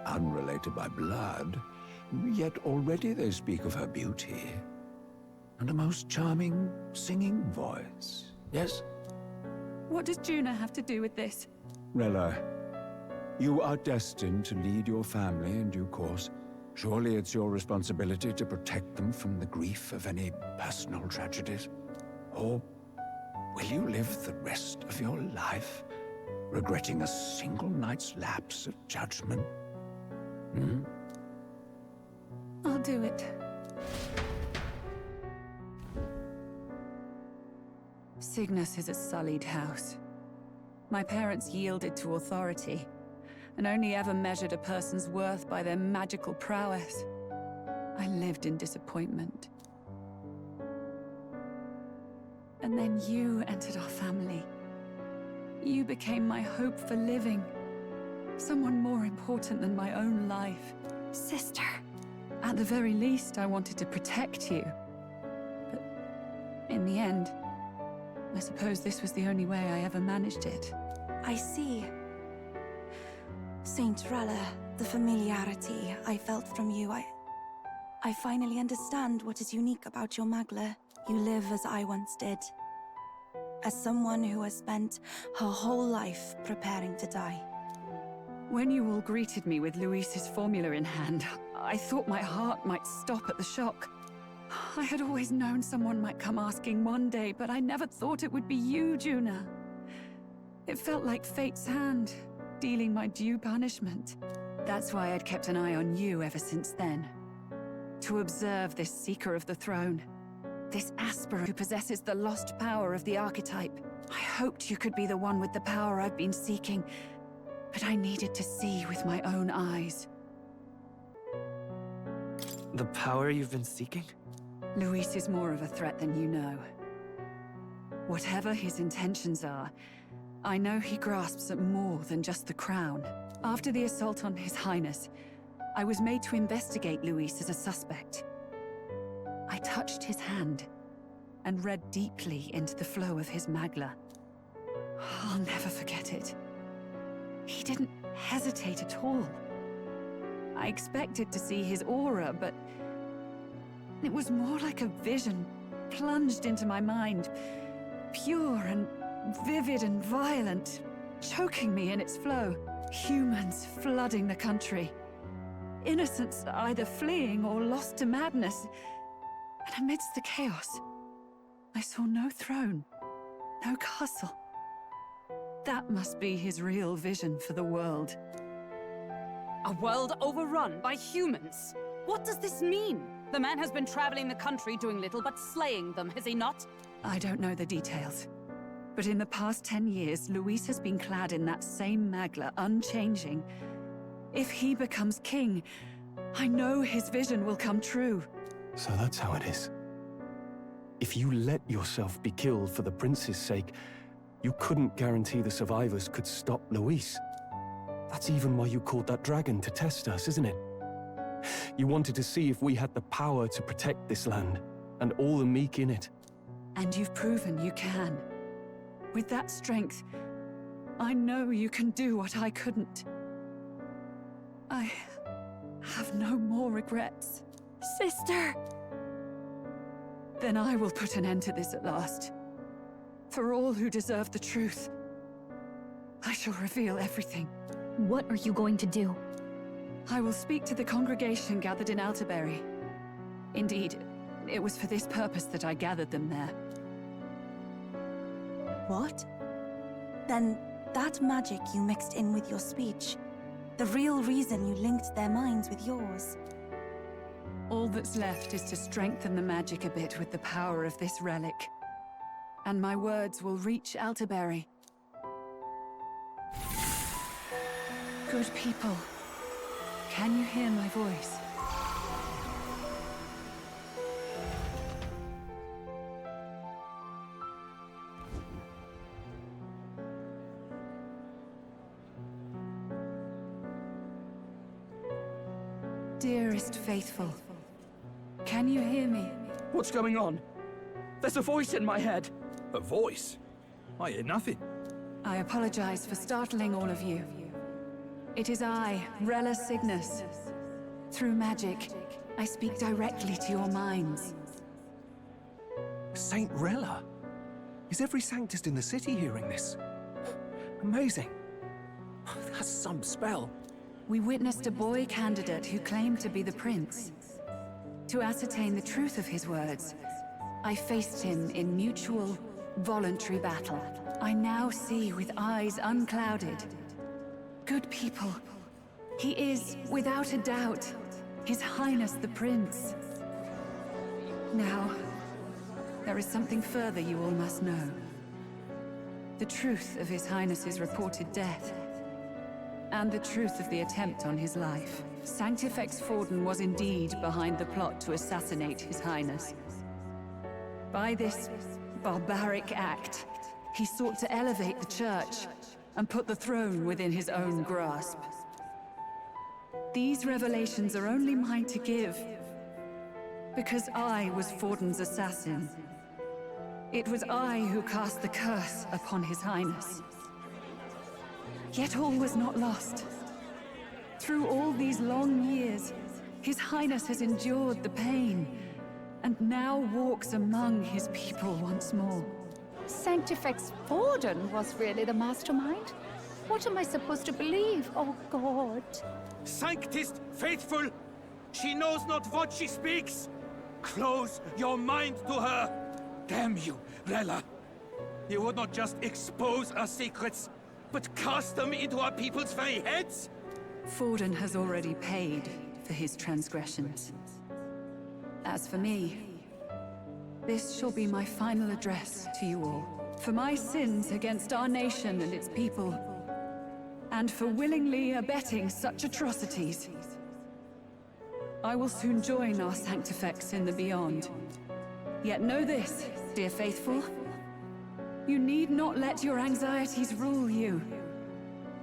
Unrelated by blood, yet already they speak of her beauty. And a most charming singing voice, yes? What does Junah have to do with this? Rella, you are destined to lead your family in due course. Surely it's your responsibility to protect them from the grief of any personal tragedies. Or will you live the rest of your life regretting a single night's lapse of judgment? I'll do it. Cygnus is a sullied house. My parents yielded to authority, and only ever measured a person's worth by their magical prowess. I lived in disappointment. And then you entered our family. You became my hope for living. Someone more important than my own life. Sister. At the very least, I wanted to protect you. But in the end, I suppose this was the only way I ever managed it. I see. Saint Rella, the familiarity I felt from you, I finally understand what is unique about your magla. You live as I once did. As someone who has spent her whole life preparing to die. When you all greeted me with Luis's formula in hand, I thought my heart might stop at the shock. I had always known someone might come asking one day, but I never thought it would be you, Junah. It felt like fate's hand, dealing my due punishment. That's why I'd kept an eye on you ever since then. to observe this seeker of the throne. This aspirant who possesses the lost power of the archetype. I hoped you could be the one with the power I've been seeking, but I needed to see with my own eyes. The power you've been seeking? Luis is more of a threat than you know. Whatever his intentions are, I know he grasps at more than just the crown. After the assault on His Highness, I was made to investigate Luis as a suspect. I touched his hand and read deeply into the flow of his magla. I'll never forget it. He didn't hesitate at all. I expected to see his aura, but it was more like a vision plunged into my mind, pure and vivid and violent, choking me in its flow. Humans flooding the country. Innocents either fleeing or lost to madness. And amidst the chaos, I saw no throne, no castle. That must be his real vision for the world. A world overrun by humans? What does this mean? The man has been traveling the country doing little but slaying them, has he not? I don't know the details. But in the past 10 years, Luis has been clad in that same magla, unchanging. If he becomes king, I know his vision will come true. So that's how it is. If you let yourself be killed for the prince's sake, you couldn't guarantee the survivors could stop Luis. That's even why you called that dragon to test us, isn't it? You wanted to see if we had the power to protect this land, and all the meek in it. And you've proven you can. With that strength, I know you can do what I couldn't. I have no more regrets. Sister! Then I will put an end to this at last. For all who deserve the truth, I shall reveal everything. What are you going to do? I will speak to the congregation gathered in Altaberry. Indeed, it was for this purpose that I gathered them there. What? Then that magic you mixed in with your speech, the real reason you linked their minds with yours. All that's left is to strengthen the magic a bit with the power of this relic. And my words will reach Altaberry. Good people, can you hear my voice? Dearest faithful, can you hear me? What's going on? There's a voice in my head. A voice? I hear nothing. I apologize for startling all of you. It is I, Rella Cygnus. Through magic, I speak directly to your minds. Saint Rella? Is every Sanctist in the city hearing this? Amazing. That's some spell. We witnessed a boy candidate who claimed to be the prince. To ascertain the truth of his words, I faced him in mutual, voluntary battle. I now see with eyes unclouded. Good people, he is, without a doubt, His Highness the Prince. Now, there is something further you all must know. The truth of His Highness's reported death, and the truth of the attempt on his life. Sanctifex Forden was indeed behind the plot to assassinate His Highness. By this barbaric act, he sought to elevate the church and put the throne within his own grasp. These revelations are only mine to give, because I was Forden's assassin. It was I who cast the curse upon His Highness. Yet all was not lost. Through all these long years, His Highness has endured the pain, and now walks among his people once more. Sanctifex Forden was really the mastermind? What am I supposed to believe? Oh, God. Sanctist faithful! She knows not what she speaks! Close your mind to her! Damn you, Rella! You would not just expose our secrets, but cast them into our people's very heads? Forden has already paid for his transgressions. As for me, this shall be my final address to you all. For my sins against our nation and its people, and for willingly abetting such atrocities, I will soon join our Sanctifex in the beyond. Yet know this, dear faithful, you need not let your anxieties rule you.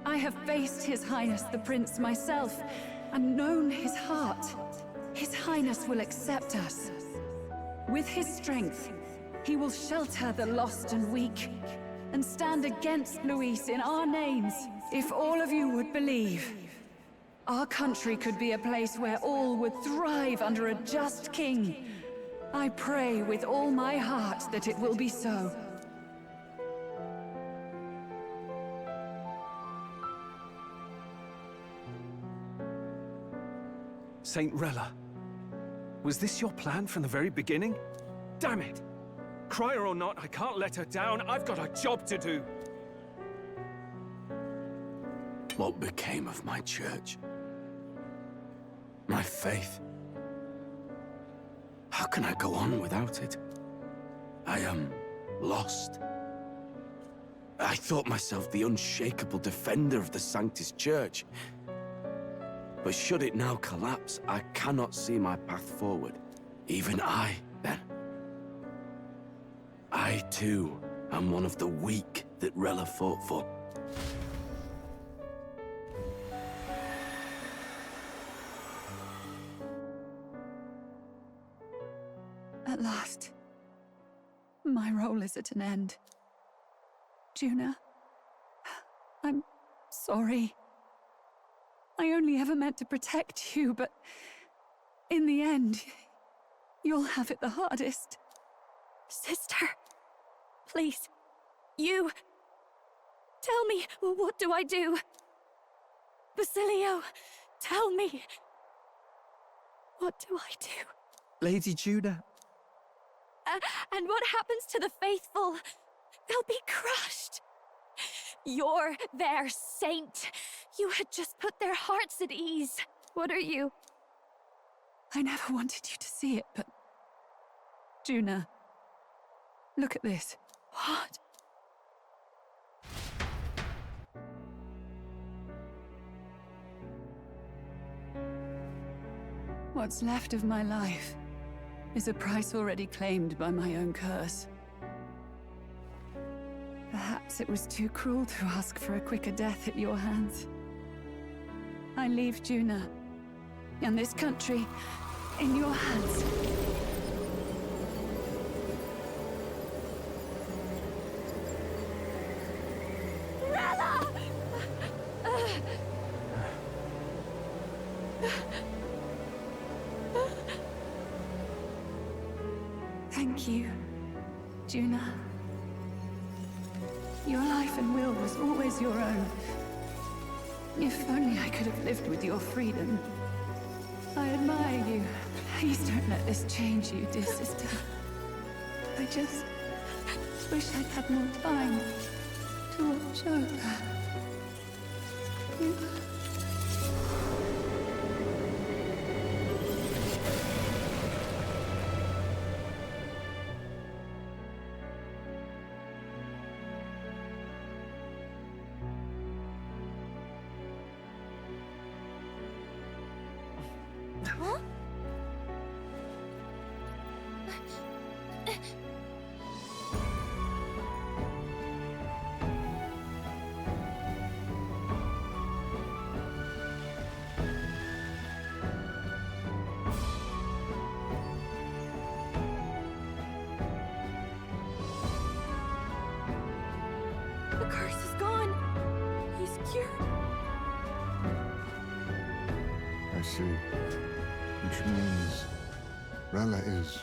I have faced His Highness the Prince myself, and known his heart. His Highness will accept us. With his strength, he will shelter the lost and weak, and stand against Luis in our names. If all of you would believe, our country could be a place where all would thrive under a just king. I pray with all my heart that it will be so. Saint Rella, was this your plan from the very beginning? Damn it! Crier or not, I can't let her down. I've got a job to do. What became of my church? My faith? How can I go on without it? I am lost. I thought myself the unshakable defender of the Sanctus Church. But should it now collapse, I cannot see my path forward. Even I, then. I, too, am one of the weak that Rella fought for. At last, my role is at an end. Junah, I'm sorry. I only ever meant to protect you, but in the end, you'll have it the hardest. Sister, please, you... Tell me, what do I do? Basilio, tell me. What do I do? Lady Junah. And what happens to the faithful? They'll be crushed. You're their saint. You had just put their hearts at ease. What are you? I never wanted you to see it, but... Junah, look at this. What? What's left of my life is a price already claimed by my own curse. Perhaps it was too cruel to ask for a quicker death at your hands. I leave Junah and this country in your hands. Rella! Thank you, Junah. Your life and will was always your own. If only I could have lived with your freedom. I admire you. Please don't let this change you, dear sister. I just wish I'd had more time to watch over you. Huh? The curse is gone. He's cured. I see. Which means Rella is...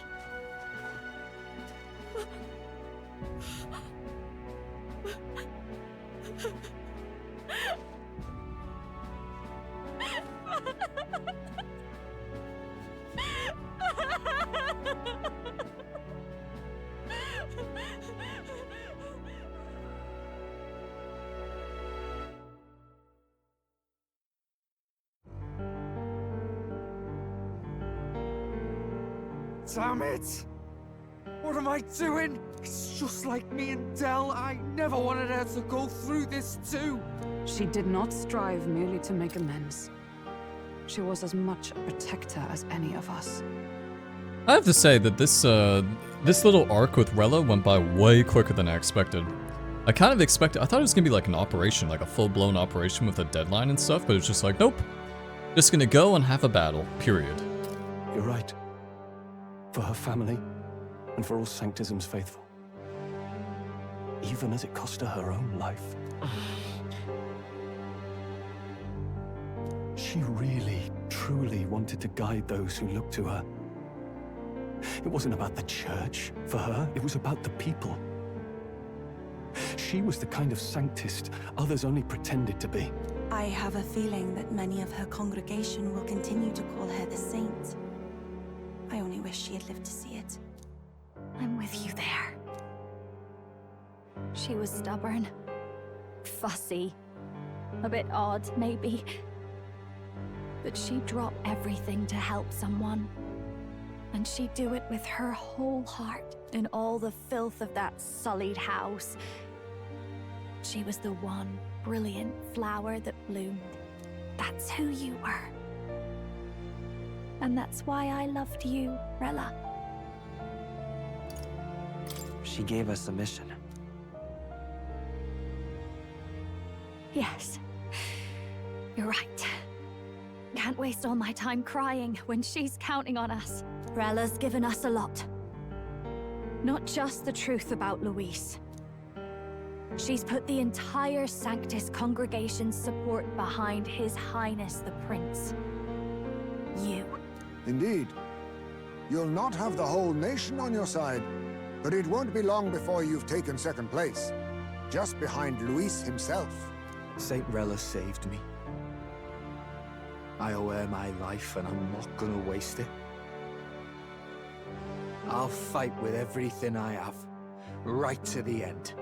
Damn it! What am I doing? It's just like me and Del. I never wanted her to go through this too. She did not strive merely to make amends. She was as much a protector as any of us. I have to say that this little arc with Rella went by way quicker than I expected. I kind of expected, I thought it was gonna be like an operation, like a full-blown operation with a deadline and stuff, but it's just like, nope. Just gonna go and have a battle, period. You're right. For her family, and for all Sanctism's faithful. Even as it cost her own life. She really, truly wanted to guide those who looked to her. It wasn't about the church for her, it was about the people. She was the kind of Sanctist others only pretended to be. I have a feeling that many of her congregation will continue to call her the saint. I only wish she had lived to see it. I'm with you there. She was stubborn, fussy, a bit odd, maybe. But she'd drop everything to help someone. And she'd do it with her whole heart, in all the filth of that sullied house. She was the one brilliant flower that bloomed. That's who you were. And that's why I loved you, Rella. She gave us a mission. Yes. You're right. Can't waste all my time crying when she's counting on us. Rella's given us a lot. Not just the truth about Luis. She's put the entire Sanctus congregation's support behind His Highness the Prince. You. Indeed. You'll not have the whole nation on your side, but it won't be long before you've taken second place. Just behind Luis himself. Saint Rella saved me. I owe her my life and I'm not gonna waste it. I'll fight with everything I have, right to the end.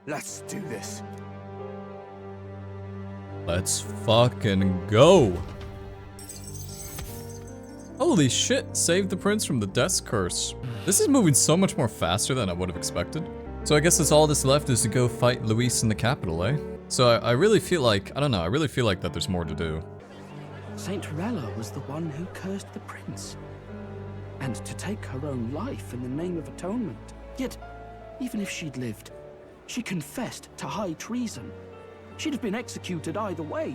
Let's do this. Let's fucking go. Holy shit, saved the prince from the death curse. This is moving so much more faster than I would have expected. So I guess that's all that's left is to go fight Luis in the capital, eh? So I really feel like, I don't know, I really feel like that there's more to do. Saint Rella was the one who cursed the prince. And to take her own life in the name of atonement. Yet, even if she'd lived, she confessed to high treason. She'd have been executed either way.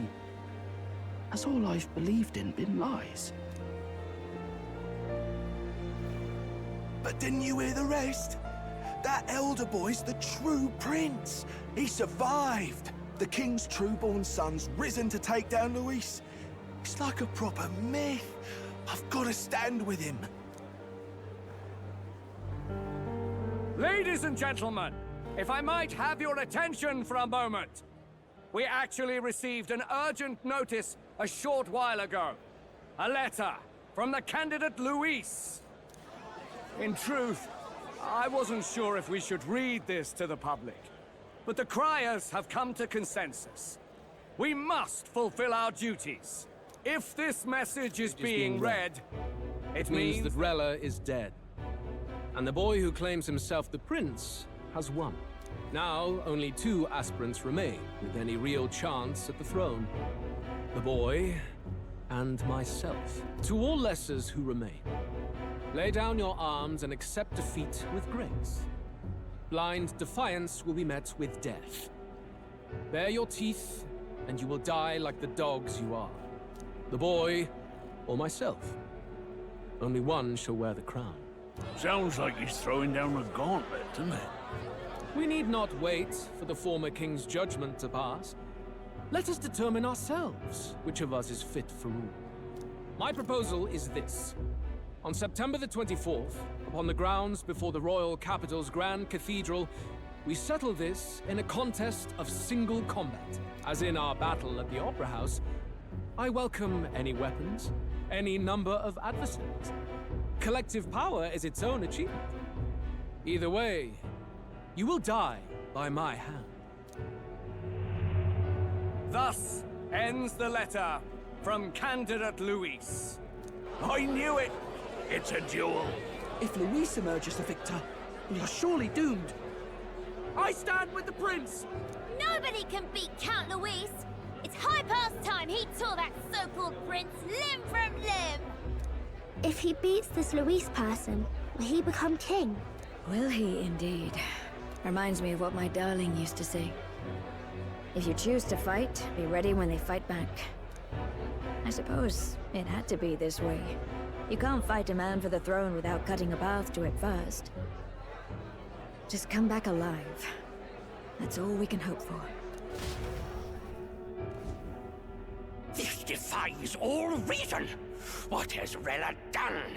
Has all I've believed in been lies? But didn't you hear the rest? That Elda boy's the true prince. He survived. The king's true-born son's risen to take down Luis. It's like a proper myth. I've got to stand with him. Ladies and gentlemen, if I might have your attention for a moment. We actually received an urgent notice a short while ago. A letter from the candidate Luis. In truth, I wasn't sure if we should read this to the public, but the criers have come to consensus. We must fulfill our duties. If this message is being read, it means that Rella is dead. And the boy who claims himself the prince has won. Now, only 2 aspirants remain, with any real chance at the throne. The boy and myself. To all lessers who remain, lay down your arms and accept defeat with grace. Blind defiance will be met with death. Bare your teeth, and you will die like the dogs you are. The boy, or myself. Only one shall wear the crown. Sounds like he's throwing down a gauntlet, doesn't it? We need not wait for the former king's judgment to pass. Let us determine ourselves which of us is fit for rule. My proposal is this. On September the 24th, upon the grounds before the royal capital's Grand Cathedral, we settle this in a contest of single combat. As in our battle at the Opera House, I welcome any weapons, any number of adversaries. Collective power is its own achievement. Either way, you will die by my hand. Thus ends the letter from candidate Luis. I knew it! It's a duel. If Luis emerges the victor, we are surely doomed. I stand with the prince! Nobody can beat Count Luis! It's high past time he tore that so-called prince limb from limb! If he beats this Luis person, will he become king? Will he indeed? Reminds me of what my darling used to say. If you choose to fight, be ready when they fight back. I suppose it had to be this way. You can't fight a man for the throne without cutting a path to it first. Just come back alive. That's all we can hope for. This defies all reason. What has Rella done?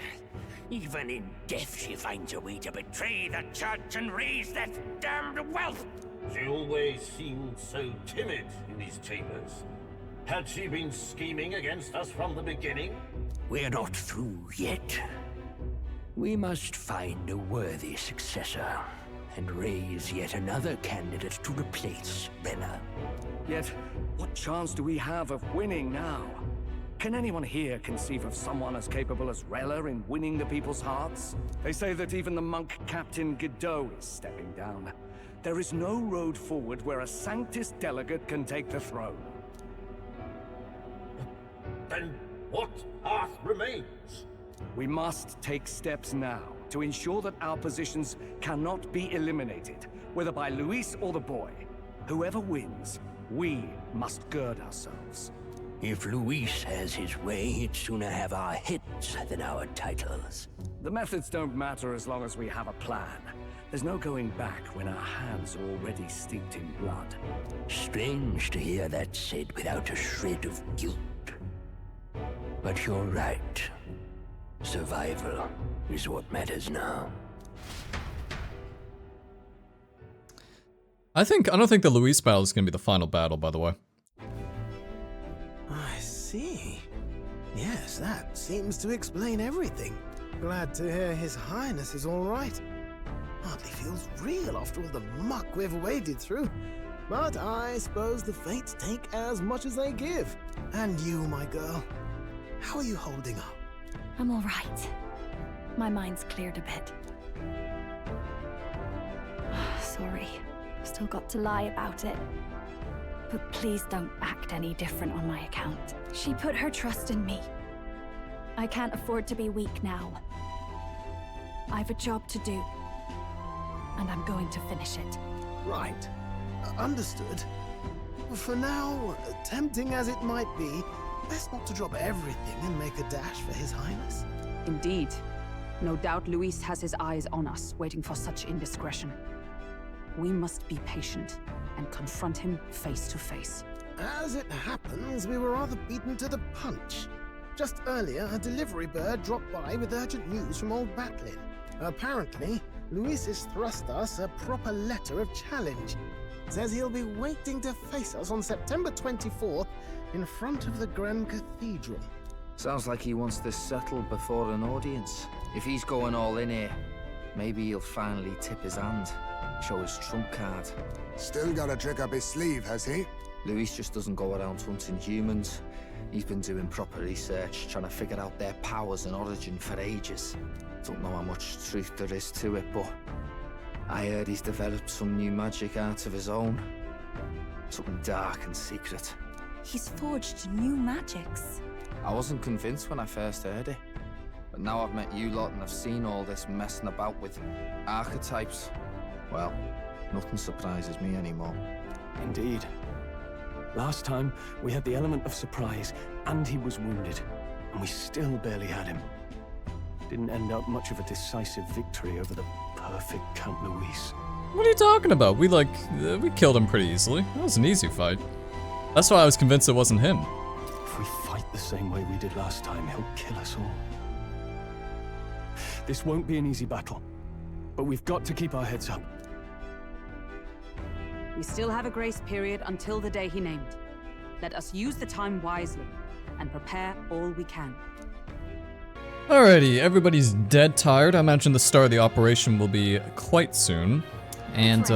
Even in death she finds a way to betray the church and raise that damned wealth. She always seemed so timid in these chambers. Had she been scheming against us from the beginning? We're not through yet. We must find a worthy successor and raise yet another candidate to replace Rella. Yet, what chance do we have of winning now? Can anyone here conceive of someone as capable as Rella in winning the people's hearts? They say that even the monk Captain Godot is stepping down. There is no road forward where a Sanctus delegate can take the throne. Then what path remains? We must take steps now to ensure that our positions cannot be eliminated, whether by Luis or the boy. Whoever wins, we must gird ourselves. If Luis has his way, he'd sooner have our heads than our titles. The methods don't matter as long as we have a plan. There's no going back when our hands are already steeped in blood. Strange to hear that said without a shred of guilt. But you're right. Survival is what matters now. I don't think the Luis battle is going to be the final battle, by the way. I see. Yes, that seems to explain everything. Glad to hear His Highness is all right. Hardly feels real after all the muck we've waded through. But I suppose the fates take as much as they give. And you, my girl, how are you holding up? I'm all right. My mind's cleared a bit. Sorry. Still got to lie about it. But please don't act any different on my account. She put her trust in me. I can't afford to be weak now. I've a job to do. And I'm going to finish it. Right. Understood. For now, tempting as it might be, best not to drop everything and make a dash for His Highness. Indeed. No doubt Luis has his eyes on us, waiting for such indiscretion. We must be patient and confront him face to face. As it happens, we were rather beaten to the punch. Just earlier, a delivery bird dropped by with urgent news from old Batlin. Apparently, Luis has thrust us a proper letter of challenge. Says he'll be waiting to face us on September 24th in front of the Grand Cathedral. Sounds like he wants this settled before an audience. If he's going all in here, maybe he'll finally tip his hand, show his trump card. Still got a trick up his sleeve, has he? Luis just doesn't go around hunting humans. He's been doing proper research, trying to figure out their powers and origin for ages. Don't know how much truth there is to it, but I heard he's developed some new magic art of his own. Something dark and secret. He's forged new magics. I wasn't convinced when I first heard it. But now I've met you lot and I've seen all this messing about with archetypes. Well, nothing surprises me anymore. Indeed. Last time, we had the element of surprise, and he was wounded. And we still barely had him. Didn't end up much of a decisive victory over the perfect Count Luis. What are you talking about? We killed him pretty easily. That was an easy fight. That's why I was convinced it wasn't him. If we fight the same way we did last time, he'll kill us all. This won't be an easy battle, but we've got to keep our heads up. We still have a grace period until the day he named. Let us use the time wisely and prepare all we can. Alrighty, everybody's dead tired. I imagine the start of the operation will be quite soon. And,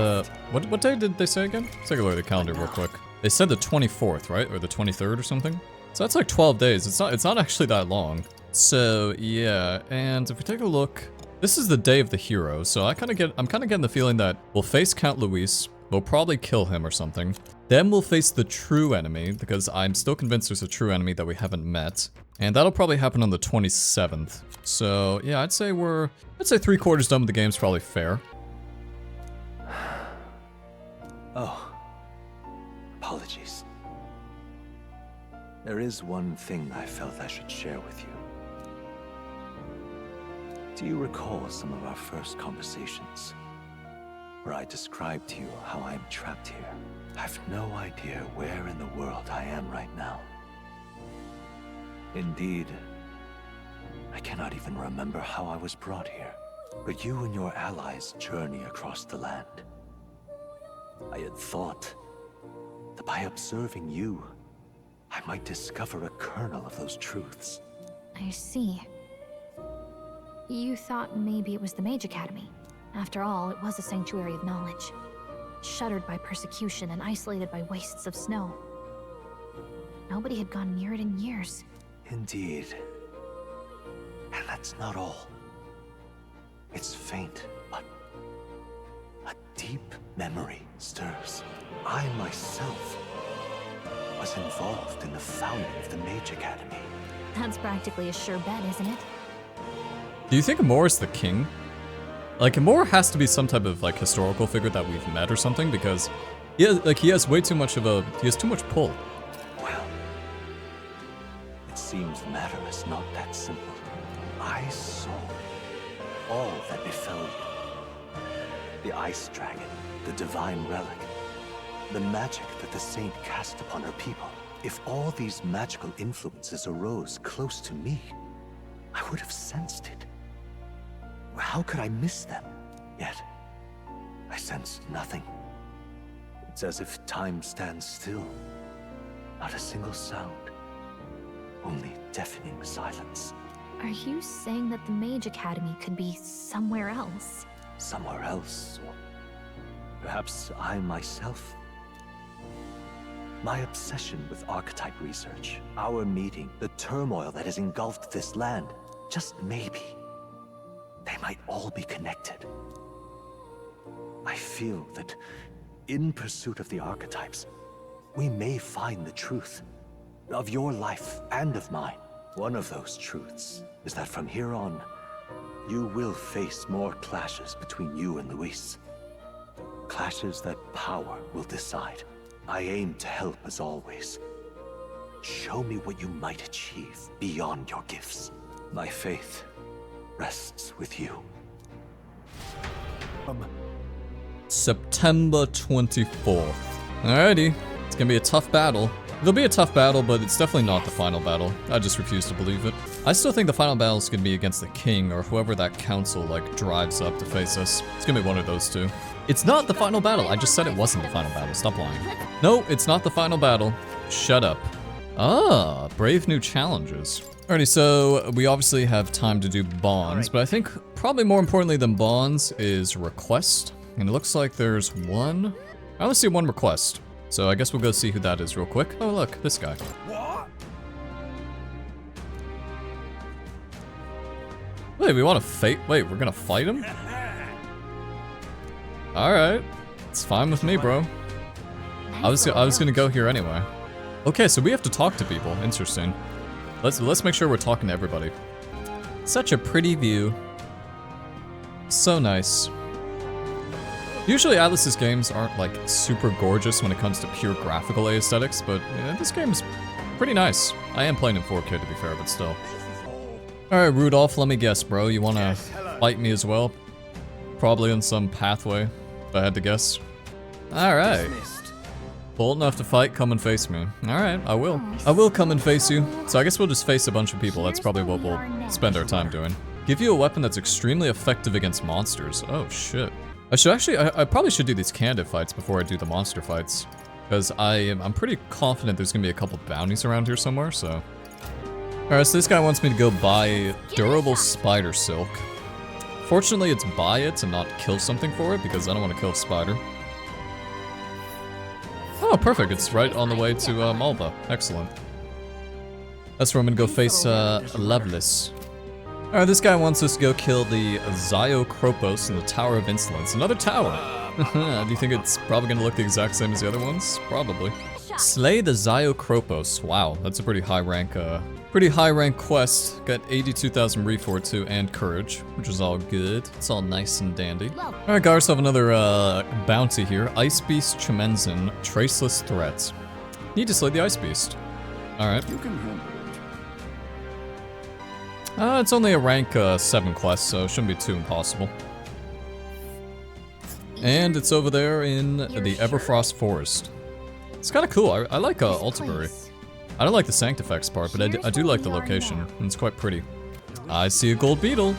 what day did they say again? Let's take a look at the calendar real quick. They said the 24th, right? Or the 23rd or something? So that's like 12 days. It's not actually that long. So, yeah, and if we take a look, this is the day of the hero, so I'm kind of getting the feeling that we'll face Count Luis, we'll probably kill him or something. Then we'll face the true enemy, because I'm still convinced there's a true enemy that we haven't met. And that'll probably happen on the 27th. So, yeah, I'd say 3/4 done with the game's probably fair. Oh. Apologies. There is one thing I felt I should share with you. Do you recall some of our first conversations? Where I described to you how I am trapped here. I've no idea where in the world I am right now. Indeed, I cannot even remember how I was brought here. But you and your allies journey across the land. I had thought that by observing you, I might discover a kernel of those truths. I see. You thought maybe it was the Mage Academy. After all, it was a sanctuary of knowledge. Shuttered by persecution and isolated by wastes of snow. Nobody had gone near it in years. Indeed. And that's not all. It's faint, but a deep memory stirs. I myself was involved in the founding of the Mage Academy. That's practically a sure bet, isn't it? Do you think Amor is the king? Like, Amor has to be some type of, like, historical figure that we've met or something, because he has way too much of a... he has too much pull. Well, it seems the matter is not that simple. I saw all that befell you. The ice dragon, the divine relic, the magic that the saint cast upon her people. If all these magical influences arose close to me, I would have sensed it. How could I miss them? Yet, I sensed nothing. It's as if time stands still. Not a single sound. Only deafening silence. Are you saying that the Mage Academy could be somewhere else? Somewhere else, or perhaps I myself. My obsession with archetype research, our meeting, the turmoil that has engulfed this land, just maybe, they might all be connected. I feel that in pursuit of the archetypes, we may find the truth of your life and of mine. One of those truths is that from here on, you will face more clashes between you and Luis. Clashes that power will decide. I aim to help as always. Show me what you might achieve beyond your gifts. My faith rests with you. September 24th. Alrighty. It's gonna be a tough battle. It'll be a tough battle, but it's definitely not the final battle. I just refuse to believe it. I still think the final battle is gonna be against the king or whoever that council, like, drives up to face us. It's gonna be one of those two. It's not the final battle. I just said it wasn't the final battle. Stop lying. No, it's not the final battle. Shut up. Ah, brave new challenges. Alrighty, so we obviously have time to do bonds, but I think probably more importantly than bonds is request. And it looks like there's one. I only see one request. So I guess we'll go see who that is real quick. Oh, look, this guy. What? Wait, we want to fight? Wait, we're gonna fight him? Alright. It's fine with me, bro. I was gonna go here anyway. Okay, so we have to talk to people. Interesting. Let's make sure we're talking to everybody. Such a pretty view. So nice. Usually Atlus's games aren't like super gorgeous when it comes to pure graphical aesthetics, but yeah, this game's pretty nice. I am playing in 4K to be fair, but still. Alright, Rudolf, let me guess, bro. You wanna fight me as well? Probably on some pathway, if I had to guess. Alright. Bold enough to fight, come and face me. Alright, I will. I will come and face you. So I guess we'll just face a bunch of people. That's probably what we'll spend our time doing. Give you a weapon that's extremely effective against monsters. Oh, shit. I probably should do these candid fights before I do the monster fights. Because I'm pretty confident there's gonna be a couple bounties around here somewhere, so. Alright, so this guy wants me to go buy durable spider silk. Fortunately, it's buy it and not kill something for it, because I don't want to kill a spider. Oh, perfect. It's right on the way to Malva. Excellent. That's where I'm gonna go face Loveless. Alright, this guy wants us to go kill the Kropos in the Tower of Insolence. Another tower! Do you think it's probably gonna look the exact same as the other ones? Probably. Slay the Kropos. Wow, that's a pretty high rank quest. Got 82,000 refor too, and courage, which is all good. It's all nice and dandy. Alright, got ourselves another bounty here. Ice Beast Chimenzin, Traceless Threat. Need to slay the Ice Beast. Alright. You can handle it. It's only a rank 7 quest, so it shouldn't be too impossible. And it's over there in the Everfrost Forest. It's kind of cool. I like Altabury. I don't like the Sanctifex part, but I do like the location. And it's quite pretty. I see a gold beetle.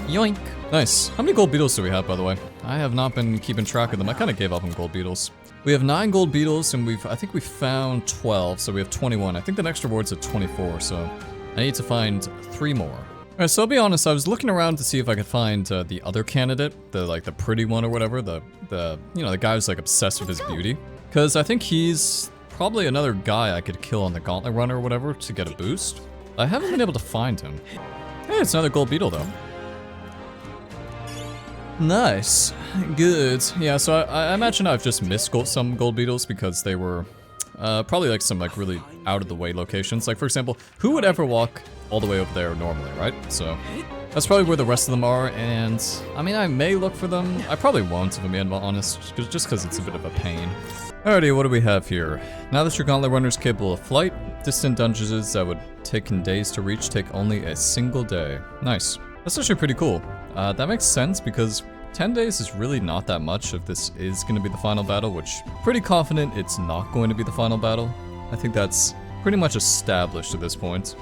Yoink. Nice. How many gold beetles do we have, by the way? I have not been keeping track of them. I kind of gave up on gold beetles. We have 9 gold beetles, and I think we found 12, so we have 21. I think the next reward's at 24, so I need to find 3 more. Alright, so I'll be honest, I was looking around to see if I could find the other candidate, the pretty one or whatever, the guy who's like obsessed with his beauty. Because I think he's probably another guy I could kill on the Gauntlet Run or whatever to get a boost. I haven't been able to find him. Hey, it's another gold beetle though. Nice. Good. Yeah, so I imagine I've just missed some gold beetles because they were probably like some like really out of the way locations. Like for example, who would ever walk all the way over there normally, right? So that's probably where the rest of them are, and I mean, I may look for them. I probably won't, if I'm being honest, just because it's a bit of a pain. Alrighty, what do we have here? Now that your Gauntlet Runner is capable of flight, distant dungeons that would take days to reach take only a single day. Nice. That's actually pretty cool. That makes sense because 10 days is really not that much if this is going to be the final battle, which pretty confident it's not going to be the final battle. I think that's pretty much established at this point.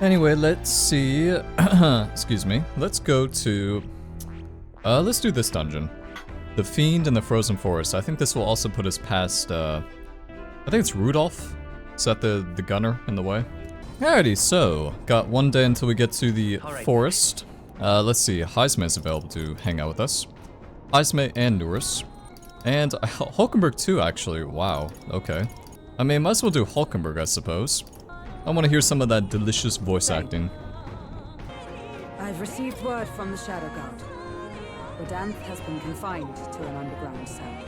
Anyway, let's see. Excuse me. Let's go to... let's do this dungeon. The Fiend in the Frozen Forest. I think this will also put us past, I think it's Rudolf. Is that the gunner in the way? Alrighty, so, got 1 day until we get to the forest. Let's see, Heismay is available to hang out with us. Heismay and Neuras. And Hulkenberg too, actually. Wow, okay. I mean, might as well do Hulkenberg, I suppose. I want to hear some of that delicious voice acting. I've received word from the Shadow Guard. Rudolf has been confined to an underground cell.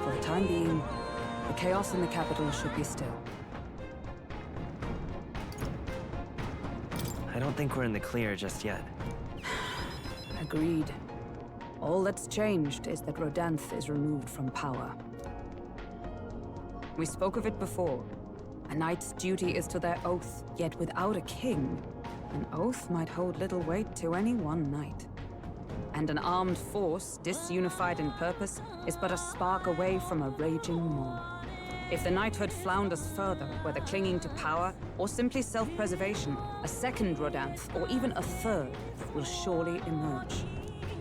For the time being, the chaos in the capital should be still. I don't think we're in the clear just yet. Agreed. All that's changed is that Rudolf is removed from power. We spoke of it before. A knight's duty is to their oath, yet without a king, an oath might hold little weight to any one knight. And an armed force, disunified in purpose, is but a spark away from a raging mob. If the knighthood flounders further, whether clinging to power or simply self-preservation, a second Rudolf, or even a third, will surely emerge.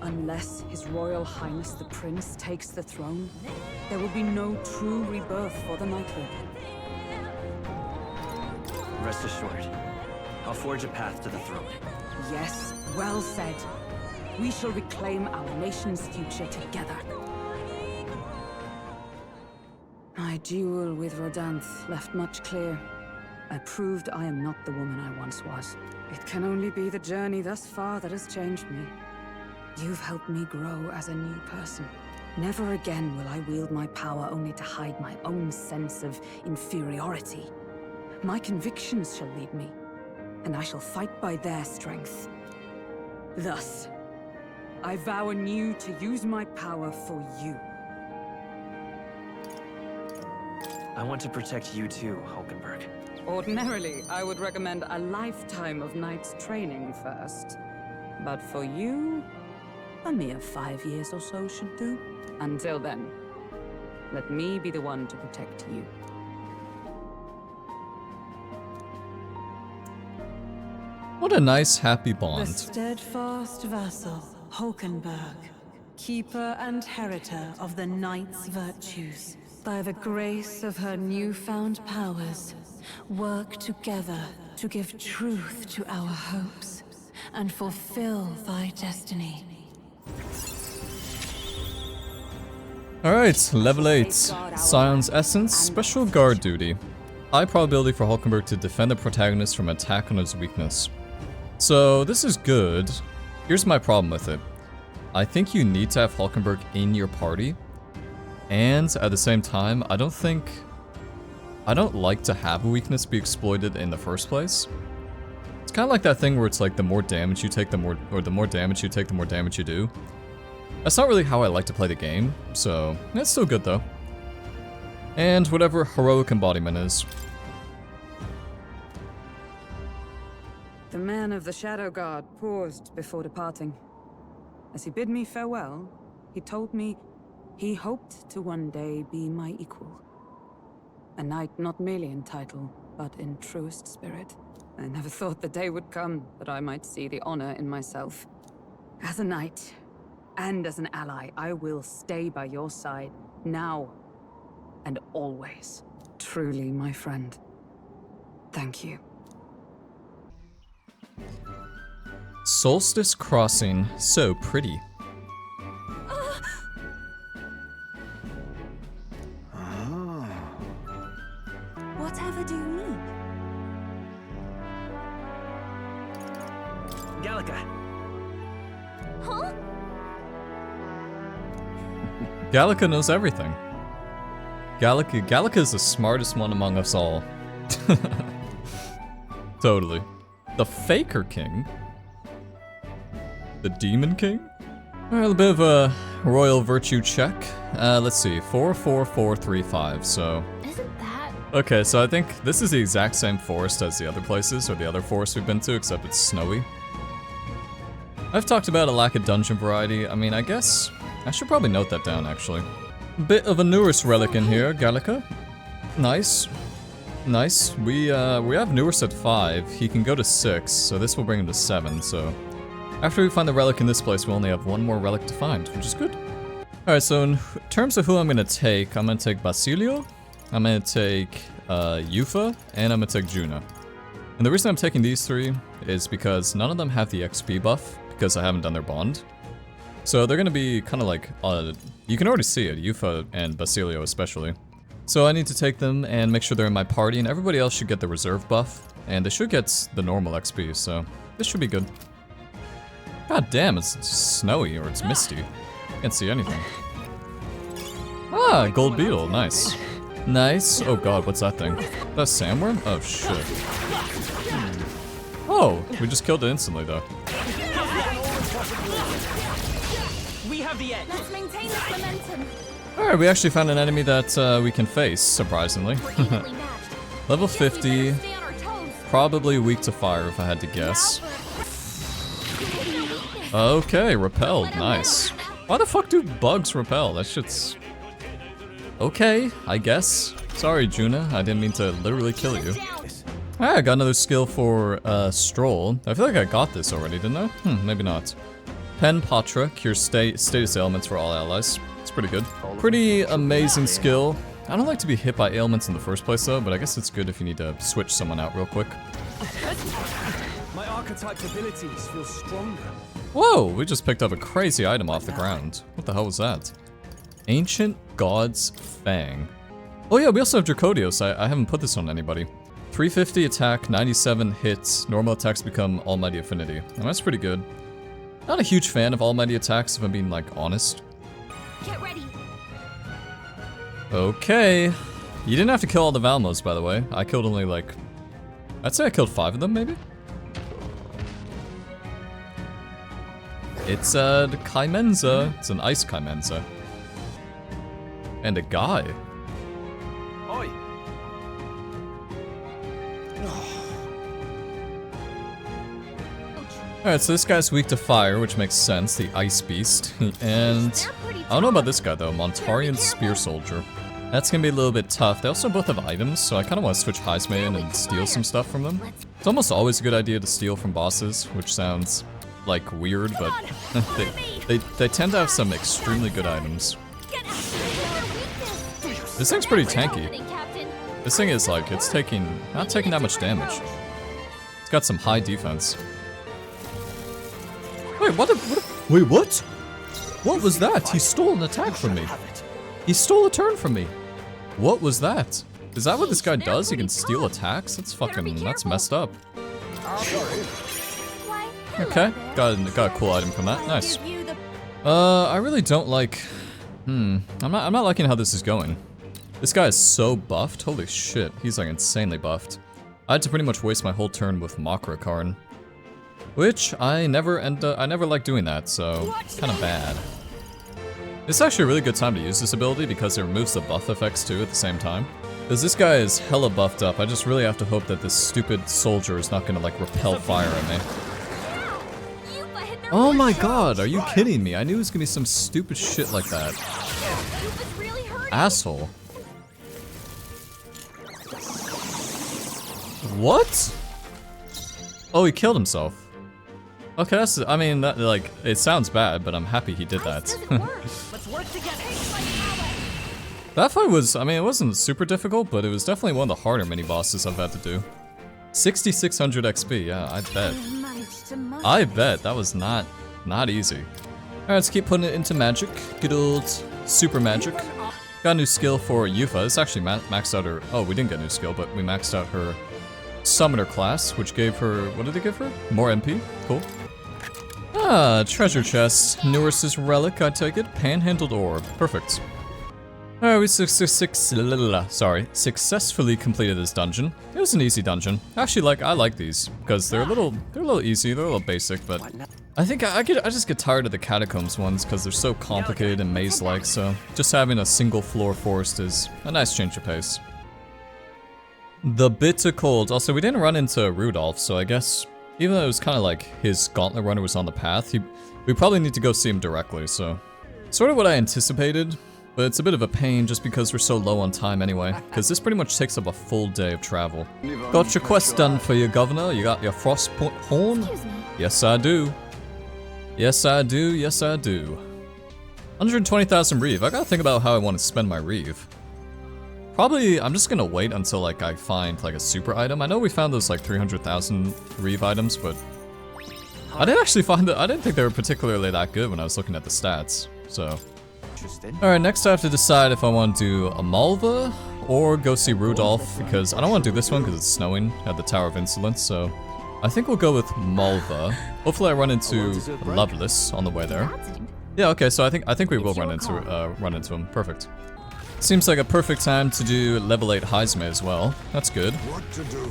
Unless His Royal Highness the Prince takes the throne, there will be no true rebirth for the knighthood. Rest assured, I'll forge a path to the throne. Yes, well said. We shall reclaim our nation's future together. My duel with Rudolf left much clear. I proved I am not the woman I once was. It can only be the journey thus far that has changed me. You've helped me grow as a new person. Never again will I wield my power only to hide my own sense of inferiority. My convictions shall lead me, and I shall fight by their strength. Thus, I vow anew to use my power for you. I want to protect you too, Hulkenberg. Ordinarily, I would recommend a lifetime of knight's training first. But for you, a mere 5 years or so should do. Until then, let me be the one to protect you. What a nice, happy bond. The steadfast vassal, Hulkenberg, keeper and heritor of the knight's virtues. By the grace of her newfound powers, work together to give truth to our hopes and fulfill thy destiny. Alright, level 8. Scion's Essence, Special Guard Duty. high probability for Hulkenberg to defend the protagonist from attack on his weakness. So this is good. Here's my problem with it. I think you need to have Hulkenberg in your party, and at the same time, I don't like to have a weakness be exploited in the first place. It's kind of like that thing where it's like the more damage you take, the more damage you take, the more damage you do. That's not really how I like to play the game, so it's still good though. And whatever heroic embodiment is. The man of the Shadow Guard paused before departing. As he bid me farewell, he told me he hoped to one day be my equal. A knight not merely in title, but in truest spirit. I never thought the day would come that I might see the honor in myself. As a knight, and as an ally, I will stay by your side, now and always. Truly, my friend. Thank you. Solstice Crossing, so pretty. Whatever do you mean? Gallica. Huh? Gallica knows everything. Gallica is the smartest one among us all. Totally. The Faker King? The Demon King? Alright, a bit of a royal virtue check. Let's see, 44435, so... Isn't that... Okay, so I think this is the exact same forest as the other places, or the other forests we've been to, except it's snowy. I've talked about a lack of dungeon variety. I mean, I guess I should probably note that down, actually. Bit of a Neuras relic in here, Gallica. Nice. Nice. We have Neuras at 5. He can go to 6, so this will bring him to 7, so... After we find the relic in this place, we only have one more relic to find, which is good. Alright, so in terms of who I'm gonna take Basilio, I'm gonna take Eupha, and I'm gonna take Junah. And the reason I'm taking these 3 is because none of them have the XP buff, because I haven't done their bond. So they're gonna be kind of like, you can already see it, Eupha and Basilio especially. So I need to take them and make sure they're in my party, and everybody else should get the reserve buff, and they should get the normal XP, so this should be good. God damn, it's snowy, or it's misty. Can't see anything. Ah, gold beetle, nice. Nice. Oh god, what's that thing? That's sandworm? Oh shit. Oh, we just killed it instantly though. We have the edge. Let's maintain this momentum. Alright, we actually found an enemy that we can face, surprisingly. Level 50. Probably weak to fire if I had to guess. Okay, repelled, nice. Why the fuck do bugs repel? That shit's... Okay, I guess. Sorry, Junah, I didn't mean to literally kill you. Ah, I got another skill for Stroll. I feel like I got this already, didn't I? Maybe not. Pen Patra, cures status ailments for all allies. It's pretty good. Pretty amazing skill. I don't like to be hit by ailments in the first place though, but I guess it's good if you need to switch someone out real quick. My archetype's abilities feel stronger. Whoa, we just picked up a crazy item off the ground. What the hell was that? Ancient God's Fang. Oh yeah, we also have Dracodios. I haven't put this on anybody. 350 attack, 97 hits. Normal attacks become Almighty Affinity. And that's pretty good. Not a huge fan of Almighty attacks, if I'm being, like, honest. Get ready. Okay. You didn't have to kill all the Valmos, by the way. I killed only, like... I'd say I killed 5 of them, maybe? It's a Kaimenza. It's an ice Kaimenza. And a guy. Oi. Alright, so this guy's weak to fire, which makes sense, the Ice Beast. And I don't know about this guy though, Montarian Spear Soldier. That's gonna be a little bit tough. They also both have items, so I kind of want to switch Heismay in and steal some stuff from them. It's almost always a good idea to steal from bosses, which sounds like weird, but they tend to have some extremely good items. This thing's pretty tanky. This thing is like, it's not taking that much damage. It's got some high defense. Wait, wait, what? What was that? He stole an attack from me. He stole a turn from me. What was that? Is that what this guy does? He can steal attacks? That's messed up. Okay, got a cool item from that. Nice. I really don't like... I'm not liking how this is going. This guy is so buffed. Holy shit, he's like insanely buffed. I had to pretty much waste my whole turn with Makra Karn, which I never like doing that, so kind of bad. It's actually a really good time to use this ability because it removes the buff effects too at the same time. Because this guy is hella buffed up, I just really have to hope that this stupid soldier is not gonna like repel fire at me. Oh my god, are you kidding me? I knew it was gonna be some stupid shit like that. Asshole. What? Oh, he killed himself. Okay, that's, I mean, that, like, it sounds bad, but I'm happy he did that. That fight was, I mean, it wasn't super difficult, but it was definitely one of the harder mini-bosses I've had to do. 6600 XP, yeah, I bet. I bet, that was not easy. Alright, let's keep putting it into magic. Good old super magic. Got a new skill for Eupha. This actually maxed out her, oh, we didn't get a new skill, but we maxed out her Summoner class, which gave her, what did it give her? More MP, cool. Ah, treasure chest. Neuras' relic, I take it. Panhandled orb, perfect. Alright, we successfully completed this dungeon. It was an easy dungeon. Actually, I like these, because they're a little easy, they're a little basic, but I think I just get tired of the catacombs ones, because they're so complicated and maze-like, so just having a single floor forest is a nice change of pace. The Bitter Cold. Also, we didn't run into Rudolf, so I guess, even though it was kind of like his gauntlet runner was on the path, we probably need to go see him directly, so. Sort of what I anticipated, but it's a bit of a pain just because we're so low on time anyway, because this pretty much takes up a full day of travel. Got your quest done for you, Governor. You got your frost horn? Yes, I do. Yes, I do. Yes, I do. 120,000 Reeve. I gotta think about how I want to spend my Reeve. Probably, I'm just gonna wait until like I find like a super item. I know we found those like 300,000 Reeve items, but I didn't actually find that. I didn't think they were particularly that good when I was looking at the stats. So, all right, next I have to decide if I want to do a Malva or go see Rudolf, because I don't want to do this one because it's snowing at the Tower of Insolence. So, I think we'll go with Malva. Hopefully, I run into Loveless on the way there. Yeah, okay. So I think we will run into him. Perfect. Seems like a perfect time to do level 8 Heismay as well. That's good. What to do?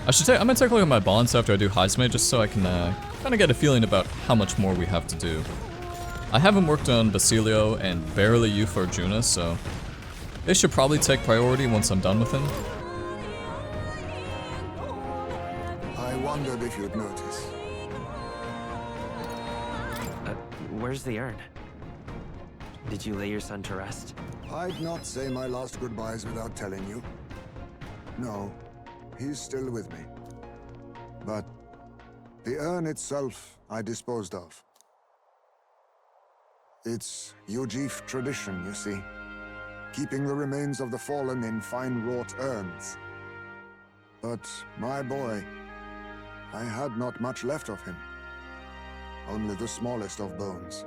I'm gonna take a look at my bonds after I do Heismay, just so I can kind of get a feeling about how much more we have to do. I haven't worked on Basilio and barely Eupha or Junah, so they should probably take priority once I'm done with him. I wondered if you'd notice. Where's the urn? Did you lay your son to rest? I'd not say my last goodbyes without telling you. No, he's still with me. But the urn itself I disposed of. It's Ujif tradition, you see. Keeping the remains of the fallen in fine-wrought urns. But my boy, I had not much left of him. Only the smallest of bones.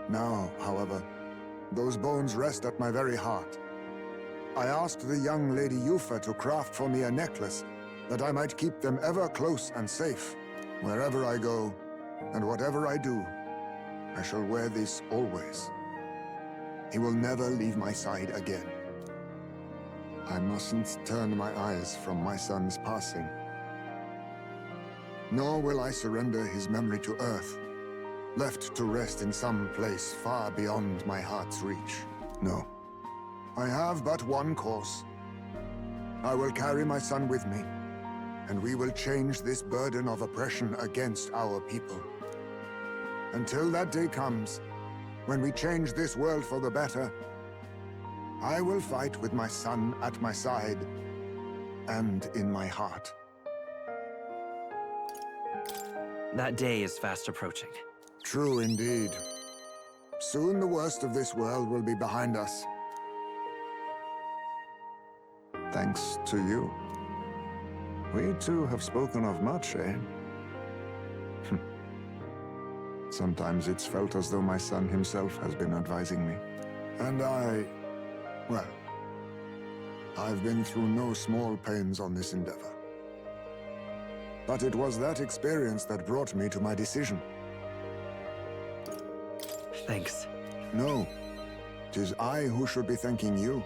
Now, however, those bones rest at my very heart. I asked the young Lady Eupha to craft for me a necklace, that I might keep them ever close and safe. Wherever I go, and whatever I do, I shall wear this always. He will never leave my side again. I mustn't turn my eyes from my son's passing. Nor will I surrender his memory to Earth, left to rest in some place far beyond my heart's reach. No. I have but one course. I will carry my son with me, and we will change this burden of oppression against our people. Until that day comes, when we change this world for the better, I will fight with my son at my side, and in my heart. That day is fast approaching. True indeed. Soon the worst of this world will be behind us. Thanks to you. We two have spoken of much, eh? Sometimes it's felt as though my son himself has been advising me. And I've been through no small pains on this endeavor. But it was that experience that brought me to my decision. Thanks. No, 'tis I who should be thanking you.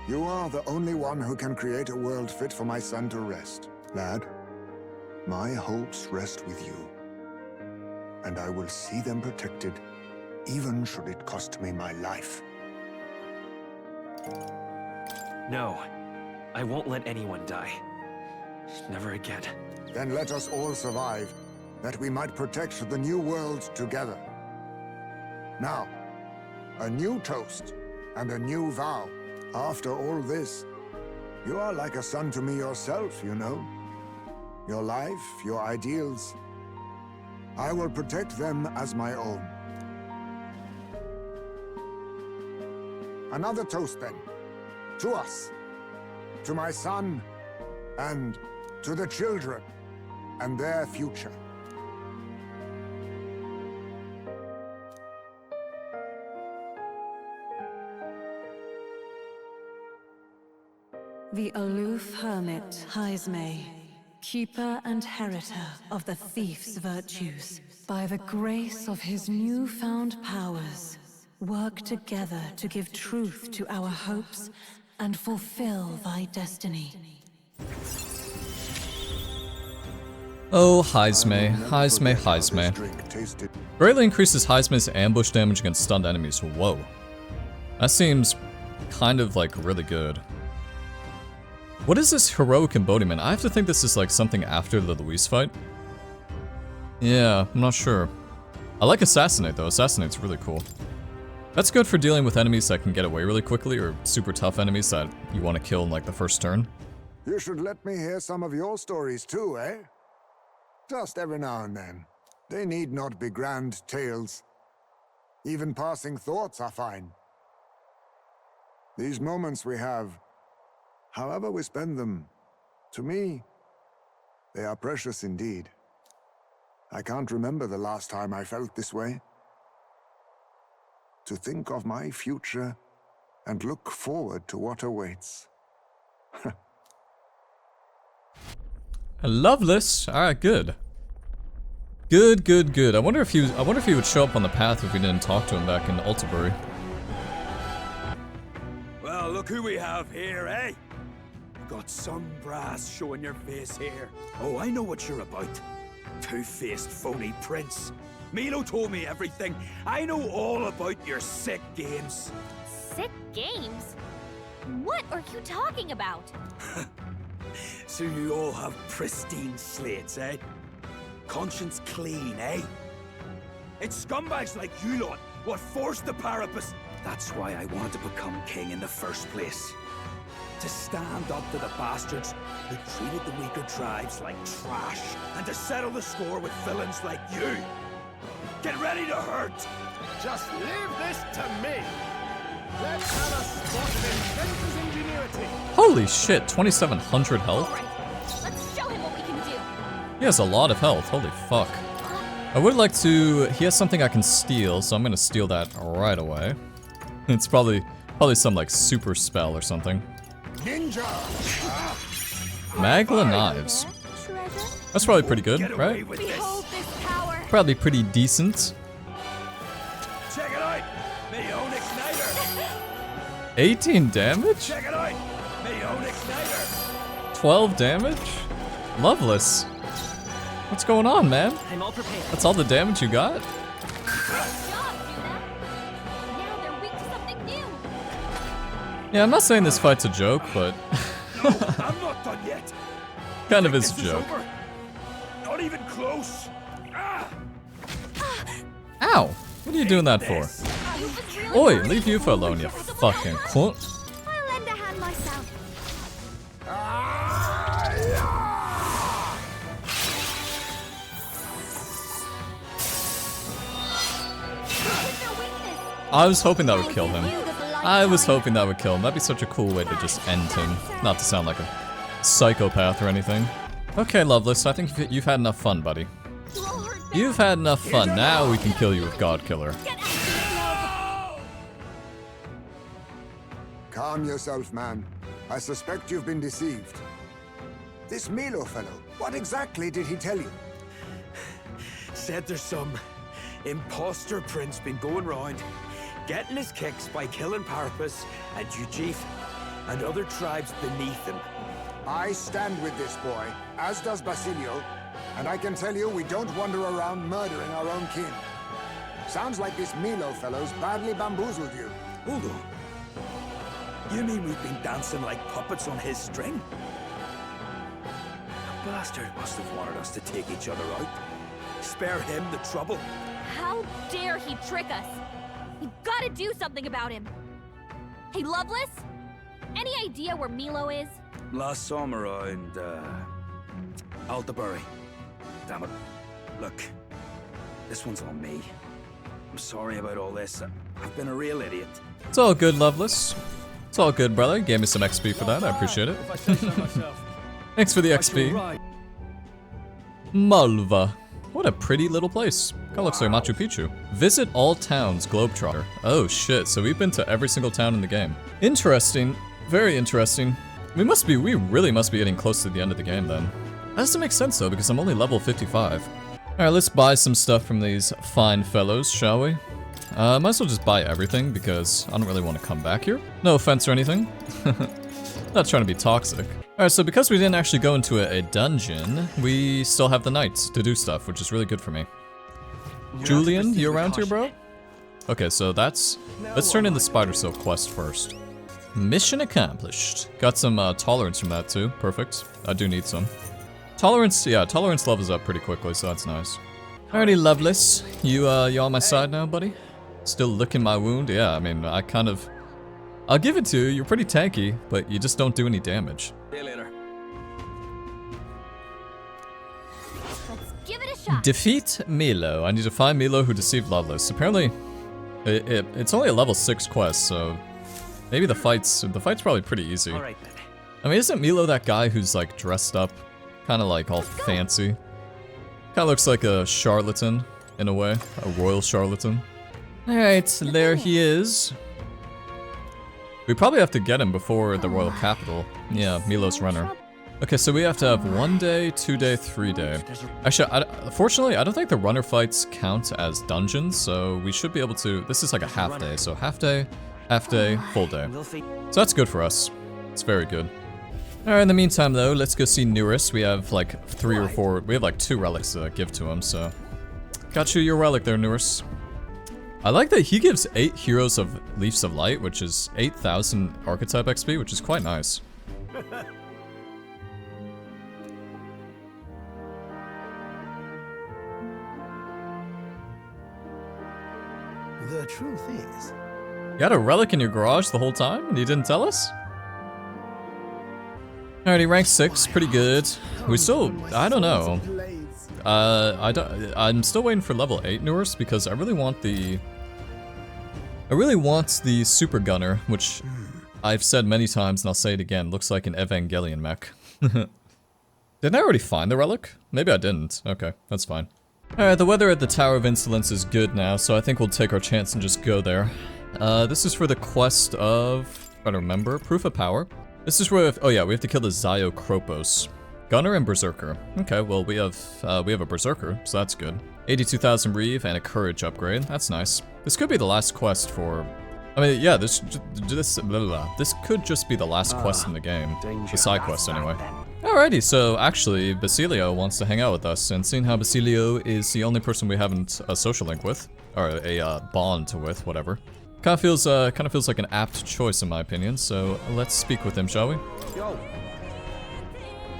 You are the only one who can create a world fit for my son to rest. Lad, my hopes rest with you. And I will see them protected, even should it cost me my life. No, I won't let anyone die. Never again. Then let us all survive, that we might protect the new world together. Now, a new toast and a new vow. After all this, you are like a son to me yourself, you know. Your life, your ideals, I will protect them as my own. Another toast then, to us, to my son, and to the children, and their future. The aloof hermit Heismay, keeper and heritor of the thief's virtues, by the grace of his newfound powers, work together to give truth to our hopes and fulfill thy destiny. Oh, Heismay, Heismay, Heismay. Greatly increases Heismay's ambush damage against stunned enemies. Whoa. That seems kind of like really good. What is this heroic embodiment? I have to think this is like something after the Luis fight. Yeah, I'm not sure. I like Assassinate though. Assassinate's really cool. That's good for dealing with enemies that can get away really quickly, or super tough enemies that you want to kill in like the first turn. You should let me hear some of your stories too, eh? Just every now and then. They need not be grand tales. Even passing thoughts are fine. These moments we have, however we spend them, to me, they are precious indeed. I can't remember the last time I felt this way. To think of my future and look forward to what awaits. Loveless. Alright, good. Good, good, good. I wonder if he would show up on the path if we didn't talk to him back in Altabury. Well, look who we have here, eh? Got some brass showing your face here. Oh, I know what you're about. Two-faced phony prince. Milo told me everything. I know all about your sick games. Sick games? What are you talking about? So you all have pristine slates, eh? Conscience clean, eh? It's scumbags like you lot what forced the Parapus. That's why I wanted to become king in the first place. To stand up to the bastards who treated the weaker tribes like trash, and to settle the score with villains like you. Get ready to hurt! Just leave this to me. Let's have a spot of inventor's ingenuity. Holy shit, 2700 health? Let's show him what we can do. He has a lot of health, holy fuck. I would like to, he has something I can steal, so I'm gonna steal that right away. It's probably some like super spell or something. Ninja! Magla knives. That's probably pretty good, right? Behold this power. Probably pretty decent. Check it out! Me own igniter! 18 damage? Check it out! Me own igniter! 12 damage? Loveless. What's going on, man? I'm all prepared. That's all the damage you got? Yeah, I'm not saying this fight's a joke, but No, I'm not done yet. kind of is a This joke. over. Not even close. Ah. Ow! What are you doing that for? Oi, leave Eupha alone, you fucking cunt. I'll lend a hand myself. I was hoping that would kill him. I was hoping that would kill him. That'd be such a cool way to just end him. Not to sound like a psychopath or anything. Okay, Loveless, I think you've had enough fun, buddy. You've had enough fun. Now we can kill you with God Killer. Calm yourself, man. I suspect you've been deceived. This Milo fellow, what exactly did he tell you? Said there's some imposter prince been going round, getting his kicks by killing Parapus and Ujif and other tribes beneath him. I stand with this boy, as does Basilio, and I can tell you we don't wander around murdering our own kin. Sounds like this Milo fellow's badly bamboozled you. Hold on. You mean we've been dancing like puppets on his string? The bastard must have wanted us to take each other out. Spare him the trouble. How dare he trick us? You've got to do something about him. Hey, Loveless? Any idea where Milo is? Last summer around, Aldebury. Damn it. Look, this one's on me. I'm sorry about all this. I've been a real idiot. It's all good, Loveless. It's all good, brother. Gave me some XP for that. I appreciate it. Thanks for the XP. Malva. What a pretty little place. Kinda looks like Machu Picchu. Visit all towns, Globetrotter. Oh shit, so we've been to every single town in the game. Interesting. Very interesting. We really must be getting close to the end of the game then. That doesn't make sense though, because I'm only level 55. Alright, let's buy some stuff from these fine fellows, shall we? Might as well just buy everything, because I don't really want to come back here. No offense or anything. Not trying to be toxic. Alright, so because we didn't actually go into a dungeon, we still have the knights to do stuff, which is really good for me. Julian, you around here, bro? Okay, so let's turn in the Spider Silk quest first. Mission accomplished. Got some tolerance from that too. Perfect. I do need some. Tolerance, yeah, tolerance levels up pretty quickly, so that's nice. Alrighty, Loveless. You on my side now, buddy? Still licking my wound? Yeah, I mean, I'll give it to you. You're pretty tanky, but you just don't do any damage. See you later. Let's give it a shot. Defeat Milo. I need to find Milo who deceived Loveless. Apparently, it's only a level 6 quest, so maybe the fight's probably pretty easy. All right, then. I mean, isn't Milo that guy who's like dressed up, kind of like all fancy? Kind of looks like a charlatan in a way, a royal charlatan. All right, there he is. We probably have to get him before the royal capital. Yeah, Milo's runner. Okay, so we have to have 1 day, 2 day, 3 day. Actually, fortunately, I don't think the runner fights count as dungeons, so we should be able to. This is like a half day, so half day, full day. So that's good for us. It's very good. Alright, in the meantime though, let's go see Neuras. We have like 3 or 4, we have like 2 relics to give to him, so. Got you your relic there, Neuras. I like that he gives 8 Heroes of Leaves of Light, which is 8,000 Archetype XP, which is quite nice. The truth is... You had a relic in your garage the whole time and you didn't tell us? Alrighty, rank 6, pretty good. We still, I don't know. I'm still waiting for level 8 Neuras because I really want the Super Gunner, which I've said many times and I'll say it again, looks like an Evangelion mech. Didn't I already find the relic? Maybe I didn't. Okay, that's fine. Alright, the weather at the Tower of Insolence is good now, so I think we'll take our chance and just go there. This is for the quest of, if I remember, Proof of Power. This is where, oh yeah, we have to kill the Zio Kropos. Gunner and Berserker. Okay, well we have a Berserker, so that's good. 82,000 Reeve and a Courage upgrade. That's nice. This could be the last quest for. I mean, yeah, this could just be the last quest in the game. The side quest, anyway. Alrighty, so actually, Basilio wants to hang out with us, and seeing how Basilio is the only person we haven't a social link with, or a bond with, whatever, kind of feels like an apt choice in my opinion. So let's speak with him, shall we? Yo.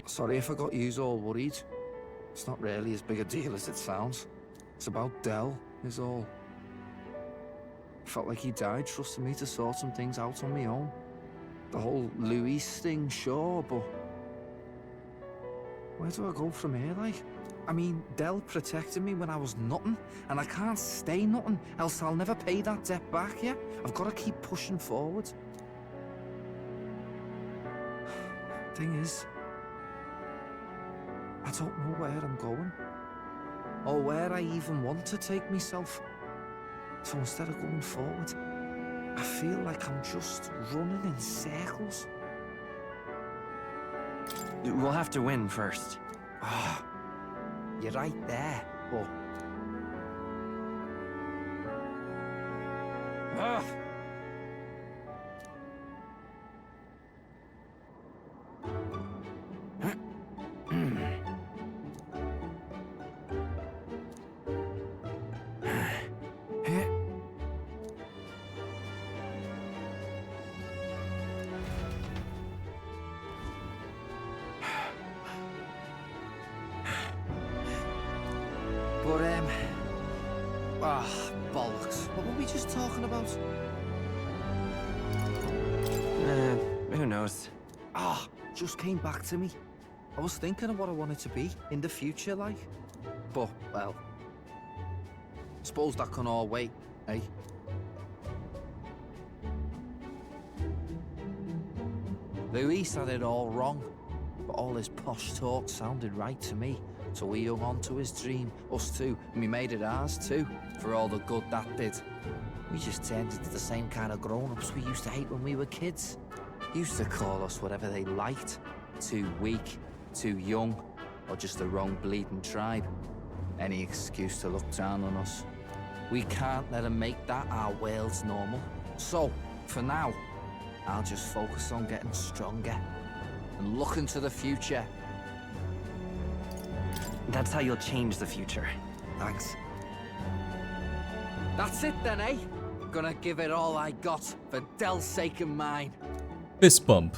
Sorry if I got yous all worried. It's not really as big a deal as it sounds. It's about Del, is all. Felt like he died trusting me to sort some things out on my own. The whole Luis thing, sure, but where do I go from here, like? I mean, Del protected me when I was nothing, and I can't stay nothing, else I'll never pay that debt back, yeah? I've got to keep pushing forward. Thing is, I don't know where I'm going, or where I even want to take myself. So instead of going forward, I feel like I'm just running in circles. We'll have to win first. Ah, you're right there, but... Ugh. Bollocks. What were we just talking about? Who knows? Just came back to me. I was thinking of what I wanted to be in the future, like. But, well... suppose that can all wait, eh? Luis had it all wrong, but all his posh talk sounded right to me. So we hung on to his dream, us two, and we made it ours too, for all the good that did. We just turned into the same kind of grown-ups we used to hate when we were kids. Used to call us whatever they liked. Too weak, too young, or just the wrong bleeding tribe. Any excuse to look down on us. We can't let them make that our world's normal. So, for now, I'll just focus on getting stronger and look into the future. That's how you'll change the future. Thanks. That's it then, eh? Gonna give it all I got for Del's sake and mine. Fist bump.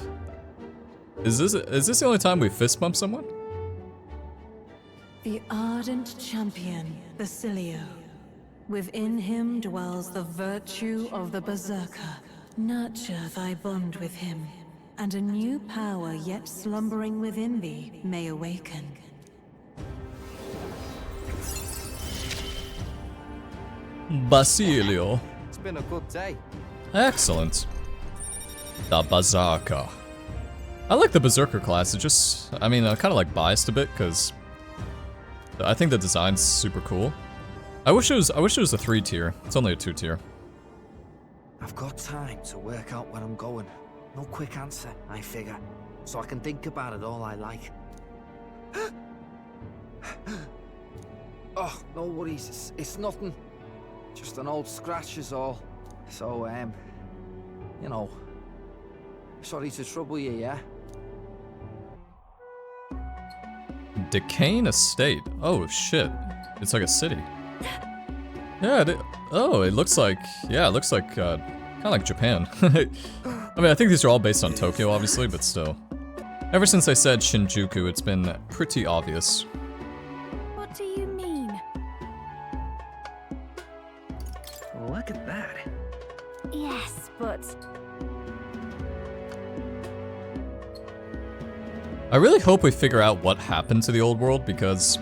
Is this the only time we fist bump someone? The ardent champion, Basilio. Within him dwells the virtue of the berserker. Nurture thy bond with him, and a new power yet slumbering within thee may awaken. Basilio. It's been a good day. Excellent. The Berserker. I like the Berserker class. It just, I mean, I'm kind of like biased a bit because I think the design's super cool. I wish it was a 3 tier. It's only a 2 tier. I've got time to work out where I'm going. No quick answer, I figure. So I can think about it all I like. Oh, no worries. It's nothing. Just an old scratch is all. So, you know, sorry to trouble you, yeah? Decaying Estate. Oh, shit. It's like a city. Yeah, it looks like, yeah, it looks like, kind of like Japan. I mean, I think these are all based on Tokyo, obviously, but still. Ever since I said Shinjuku, it's been pretty obvious. What do you mean? Look at that. Yes, but... I really hope we figure out what happened to the old world because,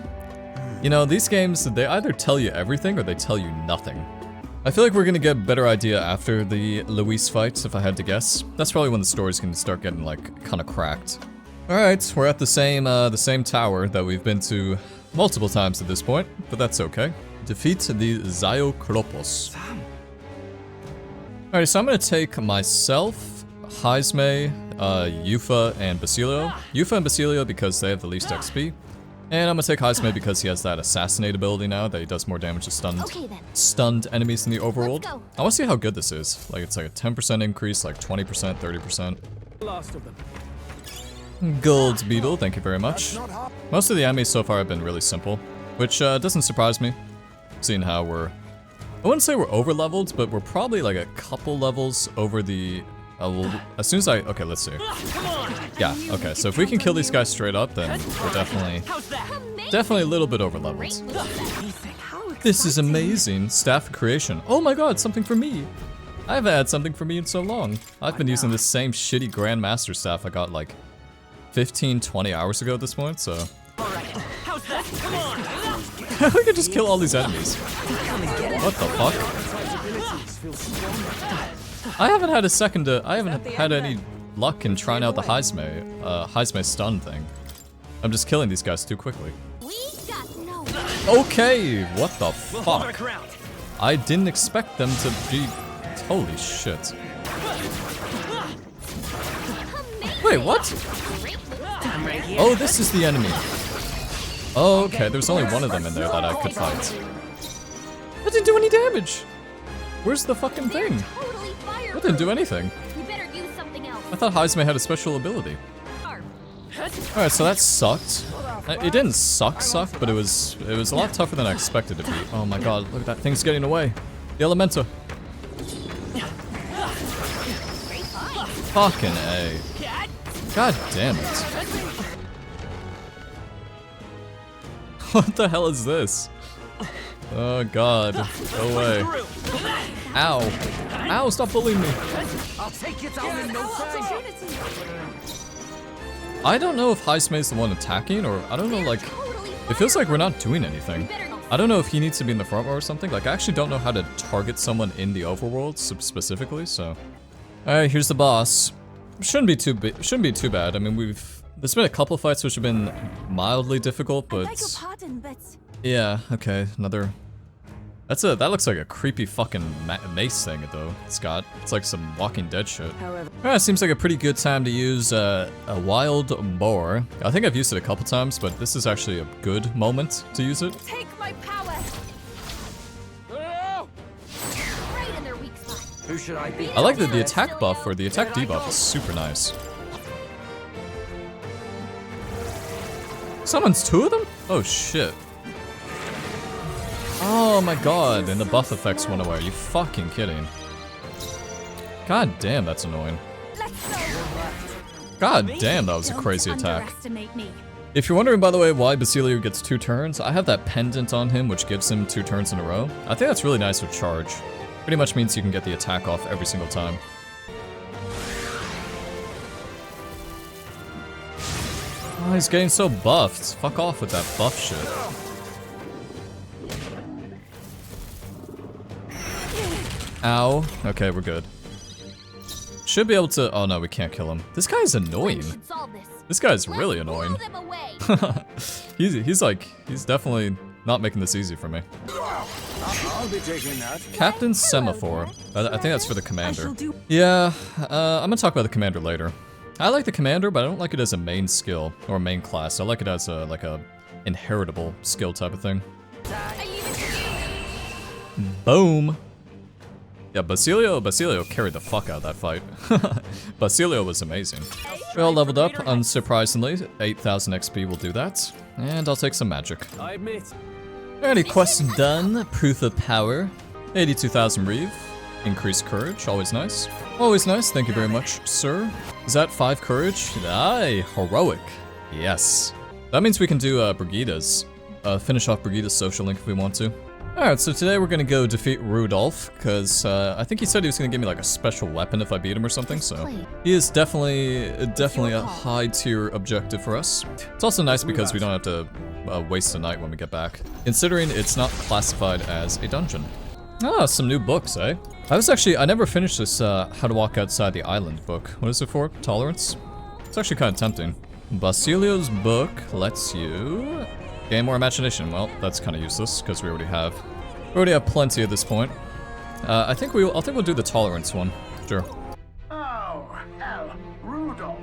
you know, these games, they either tell you everything or they tell you nothing. I feel like we're gonna get a better idea after the Luis fight, if I had to guess. That's probably when the story's gonna start getting, like, kinda cracked. Alright, we're at the same tower that we've been to multiple times at this point, but that's okay. Defeat the Zyokropos. Alright, so I'm gonna take myself, Heismay, Eupha, and Basilio. Eupha and Basilio because they have the least XP. And I'm gonna take Heismay because he has that assassinate ability now that he does more damage to stunned enemies in the overworld. I wanna see how good this is. Like, it's like a 10% increase, like 20%, 30%. Last of them. Gold Beetle, thank you very much. Most of the enemies so far have been really simple, which doesn't surprise me, seeing how I wouldn't say we're over leveled, but we're probably like a couple levels over the, as soon as okay, let's see. Yeah, okay, so if we can kill these guys straight up, then we're definitely a little bit over leveled. This is amazing, Staff Creation. Oh my god, something for me. I haven't had something for me in so long. I've been using this same shitty Grandmaster staff I got like 15, 20 hours ago at this point, so. We could just kill all these enemies. What the fuck? I haven't had I haven't had any luck in trying out the Heismay stun thing. I'm just killing these guys too quickly. Okay, what the fuck? I didn't expect them to be, holy shit. Wait, what? Oh, this is the enemy. Oh, okay, there's only one of them in there that I could fight. That didn't do any damage. Where's the fucking thing? That didn't do anything. I thought Heismay had a special ability. Alright, so that sucked. It didn't suck, but it was a lot tougher than I expected it to be. Oh my god, look at that thing's getting away. The Elementor. Fucking A. God damn it. What the hell is this? Oh god, go away. Ow. Ow, stop bullying me. I'll take you down in no time. I don't know if Heismay's the one attacking, or I don't know, like, it feels like we're not doing anything. I don't know if he needs to be in the front row or something. Like, I actually don't know how to target someone in the overworld specifically, so. Alright, here's the boss. Shouldn't be too bad. I mean, there's been a couple fights which have been mildly difficult, but yeah, okay, another. That looks like a creepy fucking mace thing though. It's like some Walking Dead shit. Alright, seems like a pretty good time to use a wild boar. I think I've used it a couple times, but this is actually a good moment to use it. Take my power. Right in their weak spot. Who should I be? I like that the attack buff or the attack debuff is super nice. Summons two of them? Oh shit. Oh my god, and the buff effects went away. Are you fucking kidding? God damn, that's annoying. God damn, that was a crazy attack. If you're wondering, by the way, why Basilio gets 2 turns, I have that pendant on him, which gives him 2 turns in a row. I think that's really nice with charge. Pretty much means you can get the attack off every single time. Oh, he's getting so buffed. Fuck off with that buff shit. Ow. Okay, we're good. Should be able to. Oh no, we can't kill him. This guy's annoying. This guy's really annoying. He's definitely not making this easy for me. I'll be taking that. Captain Semaphore. I think that's for the commander. Yeah, I'm gonna talk about the commander later. I like the commander, but I don't like it as a main skill or main class. I like it as a inheritable skill type of thing. Boom. Yeah, Basilio carried the fuck out of that fight. Basilio was amazing. We all leveled up, unsurprisingly. 8,000 XP will do that. And I'll take some magic. I admit. Alrighty, quest done. Proof of power. 82,000 Reeve. Increased courage, always nice. Always nice, thank you very much, sir. Is that 5 courage? Aye, heroic. Yes. That means we can do Brigida's. Finish off Brigida's social link if we want to. Alright, so today we're gonna go defeat Rudolf, because I think he said he was gonna give me like a special weapon if I beat him or something, so he is definitely a high tier objective for us. It's also nice because we don't have to waste the night when we get back, considering it's not classified as a dungeon. Ah, some new books, eh? I never finished this How to Walk Outside the Island book. What is it for? Tolerance? It's actually kind of tempting. Basilio's book lets you gain more imagination. Well, that's kind of useless because we already have plenty at this point. I think we'll do the tolerance one. Sure. Oh, hell, Rudolf.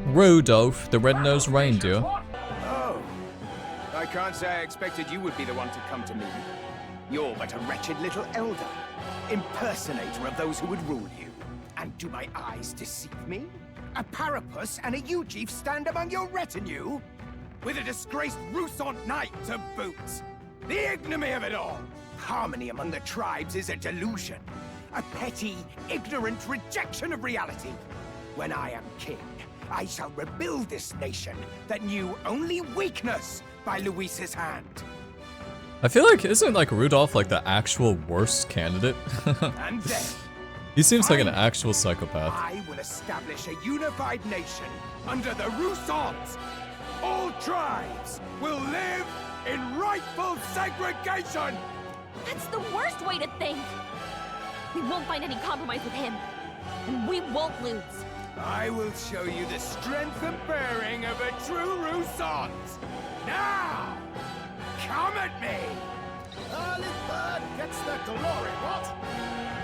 Rudolf, the red-nosed reindeer. Oh, I can't say I expected you would be the one to come to me. You're but a wretched little elder, impersonator of those who would rule you. And do my eyes deceive me? A Parapus and a Eugif stand among your retinue? With a disgraced Rusant knight to boot. The ignominy of it all. Harmony among the tribes is a delusion. A petty, ignorant rejection of reality. When I am king, I shall rebuild this nation that knew only weakness by Luis's hand. I feel like, isn't like Rudolf like the actual worst candidate? And then, he seems like an actual psychopath. I will establish a unified nation under the Rusants. All tribes will live in rightful segregation! That's the worst way to think! We won't find any compromise with him, and we won't lose. I will show you the strength and bearing of a true Rusant! Now! Come at me! Early bird gets the glory, what?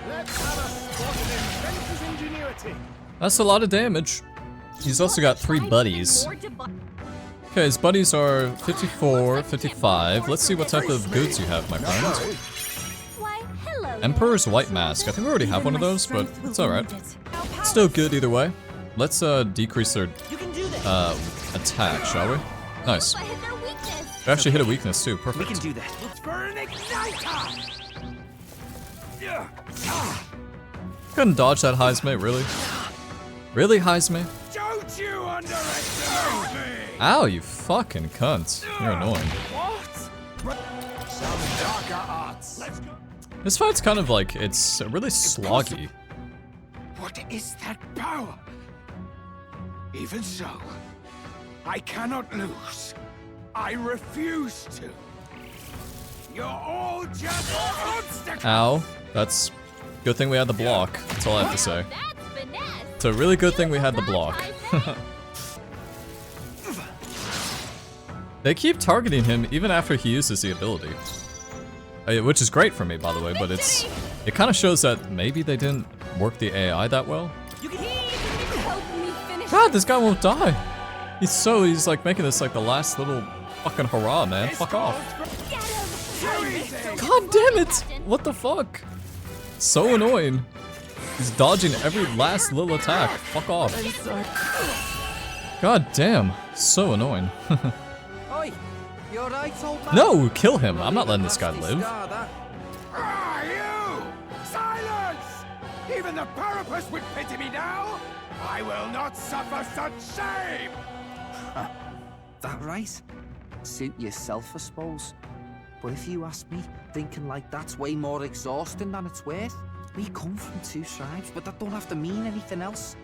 Let's have a spot of inventor's ingenuity. That's a lot of damage. He's also got 3 buddies. Okay, his buddies are 54, 55. Let's see what type of goods you have, my friend. Emperor's White Mask. I think we already have one of those, but it's alright. Still good either way. Let's decrease their attack, shall we? Nice. We actually hit a weakness too. Perfect. We can do that. Look for an igniter! Couldn't dodge that Heismay, really? Really, Heismay? Don't you underestimate me! Ow, you fucking cunt. You're annoying. What? Some darker arts. Let's go. This fight's kind of like, it's really sloggy. What is that power? Even so, I cannot lose. I refuse to. You're all just obstacles. Ow. That's good thing we had the block. That's all I have to say. It's a really good thing we had the block. They keep targeting him even after he uses the ability. Which is great for me, by the way, but it kind of shows that maybe they didn't work the AI that well. God, this guy won't die. He's like making this like the last little fucking hurrah, man. Fuck off. God damn it! What the fuck? So annoying. He's dodging every last little attack. Fuck off. God damn. So annoying. No, kill him. I'm not letting this guy live. Ah, you! Silence! Even the parapus would pity me now. I will not suffer such shame. That right? Suit yourself, I suppose. But if you ask me, thinking like that's way more exhausting than it's worth. We come from 2 tribes, but that don't have to mean anything else.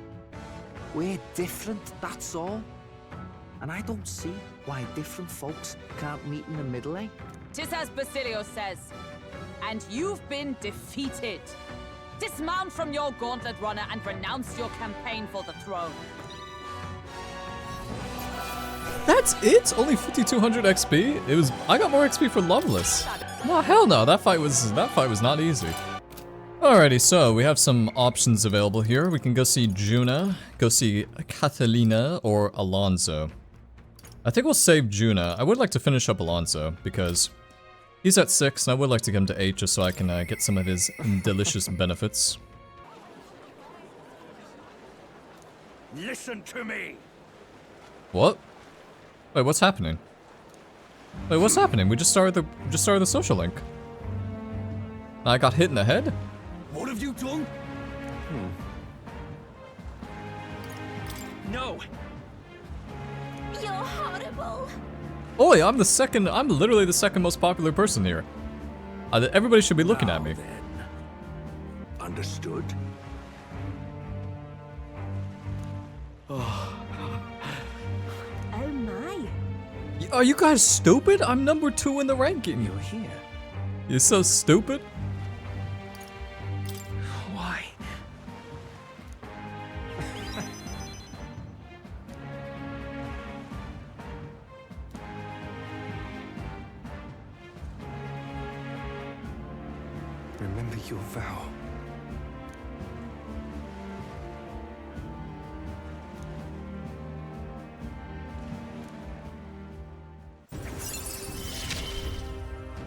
We're different, that's all. And I don't see why different folks can't meet in the middle, eh? 'Tis as Basilio says, and you've been defeated. Dismount from your gauntlet runner and renounce your campaign for the throne. That's it? Only 5200 XP? I got more XP for Loveless. No, hell no, that fight was not easy. Alrighty, so we have some options available here. We can go see Junah, go see Catherina, or Alonzo. I think we'll save Junah. I would like to finish up Alonzo, because he's at 6, and I would like to get him to 8 just so I can get some of his delicious benefits. Listen to me. What? Wait, what's happening? Wait, what's happening? We just started the social link. I got hit in the head? What have you done? No. You're horrible. Oi, I'm literally the second most popular person here. Everybody should be looking at me. Understood? Oh my. Are you guys stupid? I'm number 2 in the ranking. You're here. You're so stupid. Why? Remember your vow.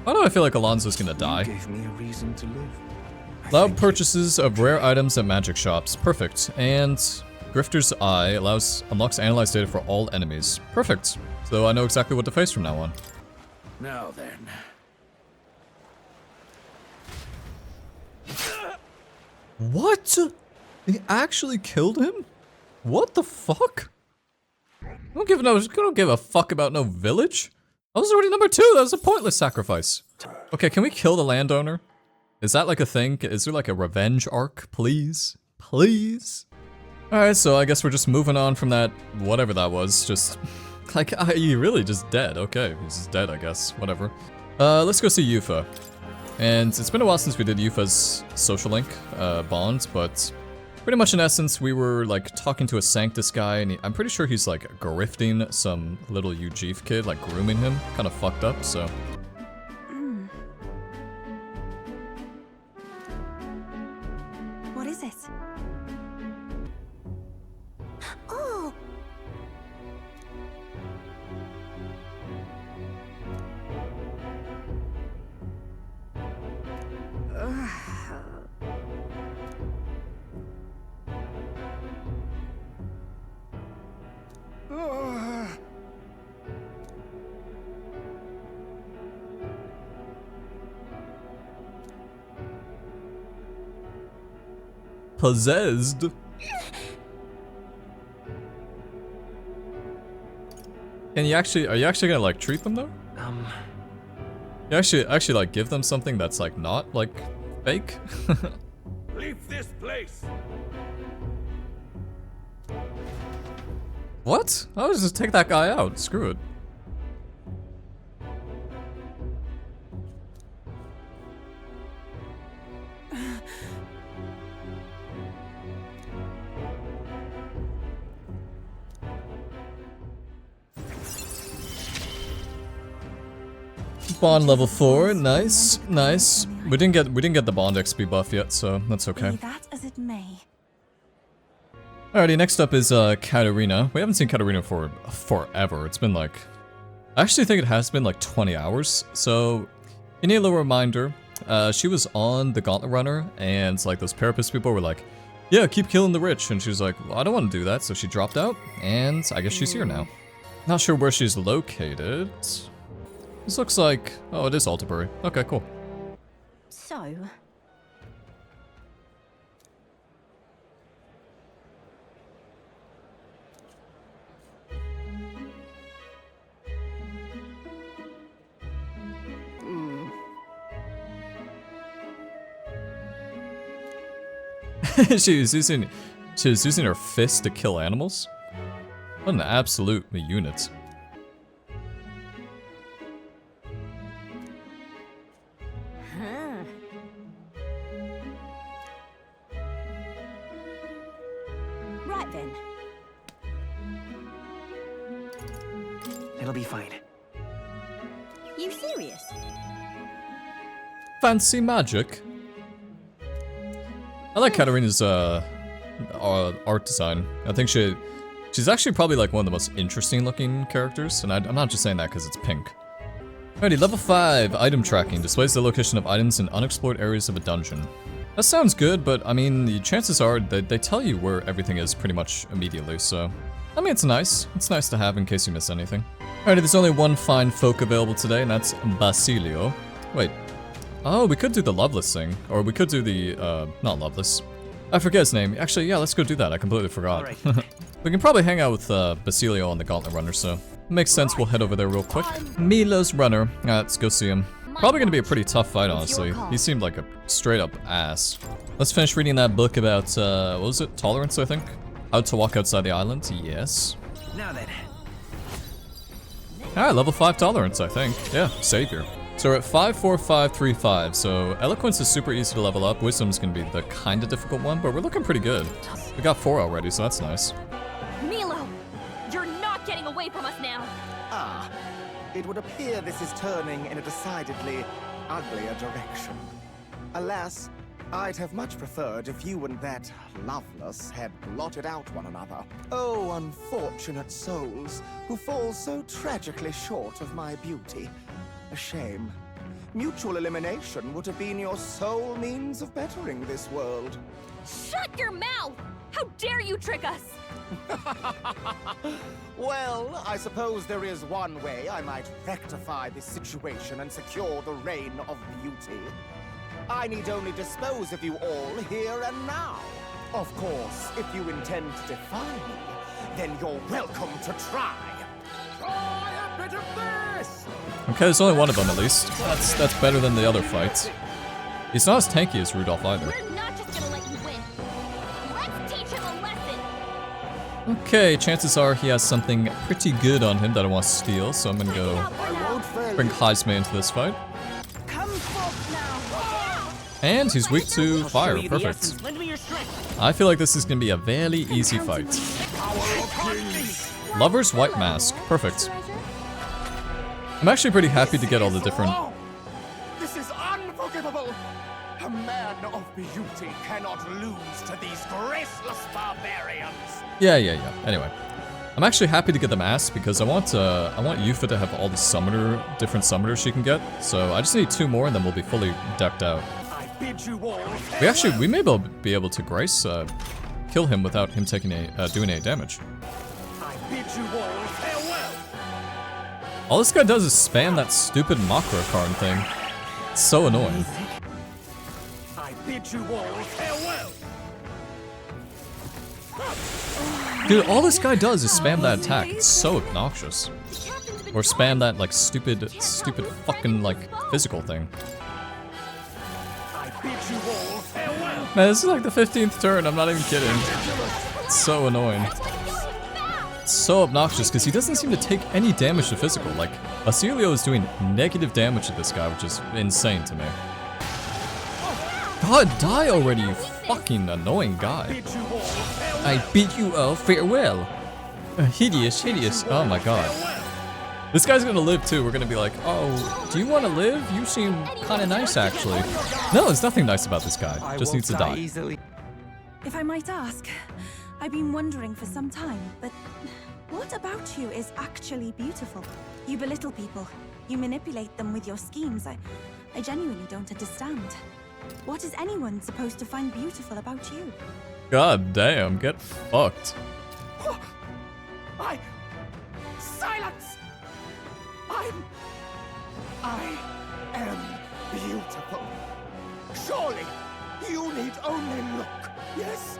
Why do I feel like Alonzo's gonna die? Gave me a reason to live. Allow purchases of rare items at magic shops. Perfect. And Grifter's Eye unlocks analyzed data for all enemies. Perfect. So I know exactly what to face from now on. Now then. What? He actually killed him? What the fuck? I don't give a fuck about no village. I was already number 2. That was a pointless sacrifice. Okay, can we kill the landowner? Is that like a thing? Is there like a revenge arc? Please? Please? Alright, so I guess we're just moving on from that, whatever that was. Just, like, he really just dead. Okay, he's just dead, I guess. Whatever. Let's go see Eupha. And it's been a while since we did Eupha's social link, bond, but pretty much in essence, we were like talking to a Sanctus guy, and I'm pretty sure he's like grifting some little Ujif kid, like grooming him. Kind of fucked up, so. What is it? Oh, possessed. Can you actually, are you actually gonna like treat them though? You actually like give them something that's like not like fake? Leave this place. What? I was just take that guy out. Screw it. Bond level 4, nice, nice. We didn't get the Bond XP buff yet, so that's okay. Be that as it may. Alrighty, next up is Catherina. We haven't seen Catherina for forever. It's been like, I actually think it has been like 20 hours. So, you need a little reminder. She was on the Gauntlet Runner, and like those Parapus people were like, yeah, keep killing the rich. And she was like, well, I don't want to do that. So she dropped out, and I guess she's here now. Not sure where she's located. This looks like, oh, it is Altabury. Okay, cool. So, she was using her fist to kill animals. What an absolute unit. right then. It'll be fine. You serious? Fancy magic. I like Catherina's art design. I think she's actually probably like one of the most interesting looking characters, and I'm not just saying that because it's pink. Alrighty, level 5, item tracking. Displays the location of items in unexplored areas of a dungeon. That sounds good, but I mean, the chances are that they tell you where everything is pretty much immediately, so... I mean, it's nice. It's nice to have in case you miss anything. Alrighty, there's only one fine folk available today, and that's Basilio. Wait. Oh, we could do the Loveless thing. Or we could do the, not Loveless. I forget his name. Actually, yeah, let's go do that. I completely forgot. Right. We can probably hang out with Basilio on the Gauntlet Runner, so... Makes sense, we'll head over there real quick. Milo's Runner. Let's go see him. Probably gonna be a pretty tough fight, honestly. He seemed like a straight-up ass. Let's finish reading that book about, what was it? Tolerance, I think? How to walk outside the island? Yes. Now then. Alright, level 5 Tolerance, I think. Yeah, Savior. So we're at 54535, so Eloquence is super easy to level up. Wisdom's gonna be the kinda difficult one, but we're looking pretty good. We got 4 already, so that's nice. Milo! You're not getting away from us now! Ah, it would appear this is turning in a decidedly uglier direction. Alas, I'd have much preferred if you and that Loveless had blotted out one another. Oh, unfortunate souls who fall so tragically short of my beauty. A shame. Mutual elimination would have been your sole means of bettering this world. Shut your mouth! How dare you trick us! Well, I suppose there is one way I might rectify this situation and secure the reign of beauty. I need only dispose of you all here and now. Of course, if you intend to defy me, then you're welcome to try. Try a bit of this! Okay, there's only one of them at least. That's better than the other fights. He's not as tanky as Rudolf either. We're not just gonna let you win. Let's teach him a lesson! Okay, chances are he has something pretty good on him that I want to steal, so I'm gonna go bring Heismay into this fight. And he's weak to fire, perfect. I feel like this is gonna be a very easy fight. Lover's White Mask, perfect. I'm actually pretty happy to get all the different... This is unforgivable! A man of beauty cannot lose to these graceless barbarians! Yeah. Anyway. I'm actually happy to get the mask because I want Eupha to have all the different summoners she can get. So I just need 2 more and then we'll be fully decked out. We may be able to Grace kill him without him taking doing any damage. All this guy does is spam that stupid Makra card thing. It's so annoying. I bid you all farewell. Dude, all this guy does is spam that attack. It's so obnoxious. Or spam that, like, stupid fucking, like, physical thing. Man, this is like the 15th turn, I'm not even kidding. It's so annoying. It's so obnoxious, because he doesn't seem to take any damage to physical. Like, Basilio is doing negative damage to this guy, which is insane to me. God, die already, you fucking annoying guy. I bid you all farewell. Hideous, hideous. Oh my god. This guy's gonna live too. We're gonna be like, oh, do you want to live? You seem kind of nice, actually. No, there's nothing nice about this guy. Just needs to die. If I might ask, I've been wondering for some time, but what about you is actually beautiful? You belittle people. You manipulate them with your schemes. I genuinely don't understand. What is anyone supposed to find beautiful about you? God damn, get fucked. Silence! I am beautiful. Surely, you need only look, yes?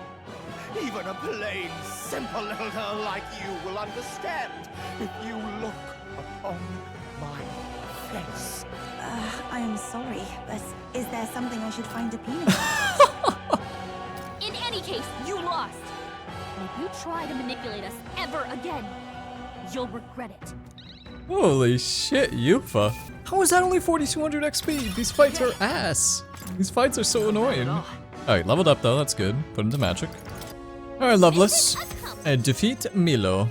Even a plain, simple elder like you will understand if you look upon my face. I am sorry, but is there something I should find appealing? In any case, you lost. And if you try to manipulate us ever again, you'll regret it. Holy shit, Eupha. How is that only 4200 XP? These fights are ass. These fights are so annoying. Alright, leveled up though, that's good. Put into magic. Alright, Loveless. And defeat Milo.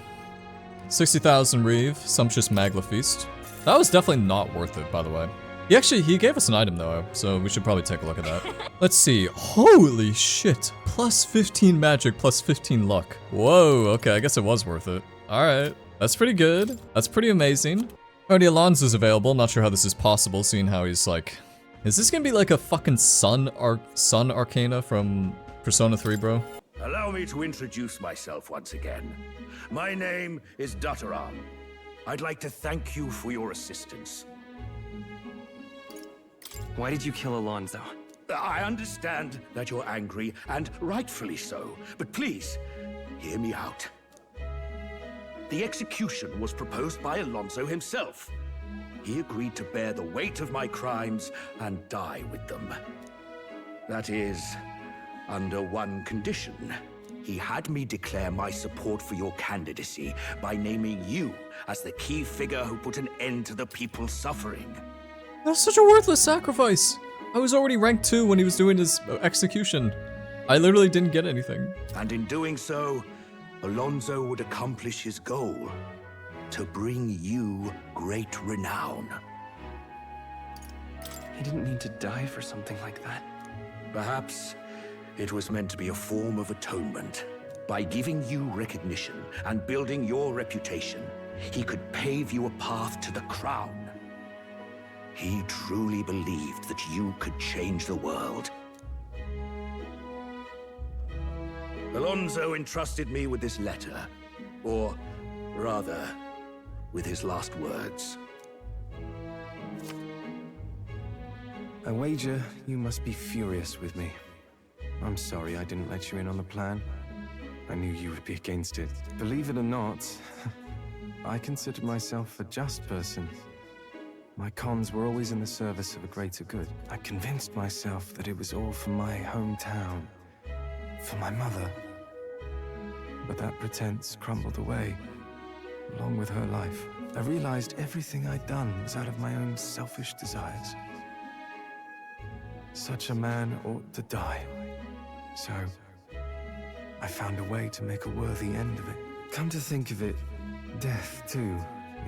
60,000 Reeve, Sumptuous Magla Feast. That was definitely not worth it, by the way. He gave us an item though, so we should probably take a look at that. Let's see. Holy shit. Plus 15 magic, plus 15 luck. Whoa, okay, I guess it was worth it. Alright, that's pretty good. That's pretty amazing. Already Alonzo's available. Not sure how this is possible, seeing how he's like... Is this gonna be like a fucking sun arcana from Persona 3, bro? Allow me to introduce myself once again. My name is Dataram. I'd like to thank you for your assistance. Why did you kill Alonzo? I understand that you're angry, and rightfully so, but please, hear me out. The execution was proposed by Alonzo himself. He agreed to bear the weight of my crimes and die with them. That is, under one condition. He had me declare my support for your candidacy by naming you as the key figure who put an end to the people's suffering. That's such a worthless sacrifice. I was already rank 2 when he was doing his execution. I literally didn't get anything. And in doing so, Alonzo would accomplish his goal, to bring you great renown. He didn't need to die for something like that. Perhaps it was meant to be a form of atonement. By giving you recognition and building your reputation, he could pave you a path to the crown. He truly believed that you could change the world. Alonzo entrusted me with this letter, or rather, with his last words. I wager you must be furious with me. I'm sorry I didn't let you in on the plan. I knew you would be against it. Believe it or not, I considered myself a just person. My cons were always in the service of a greater good. I convinced myself that it was all for my hometown, for my mother. But that pretense crumbled away, along with her life. I realized everything I'd done was out of my own selfish desires. Such a man ought to die. So, I found a way to make a worthy end of it. Come to think of it, death, too,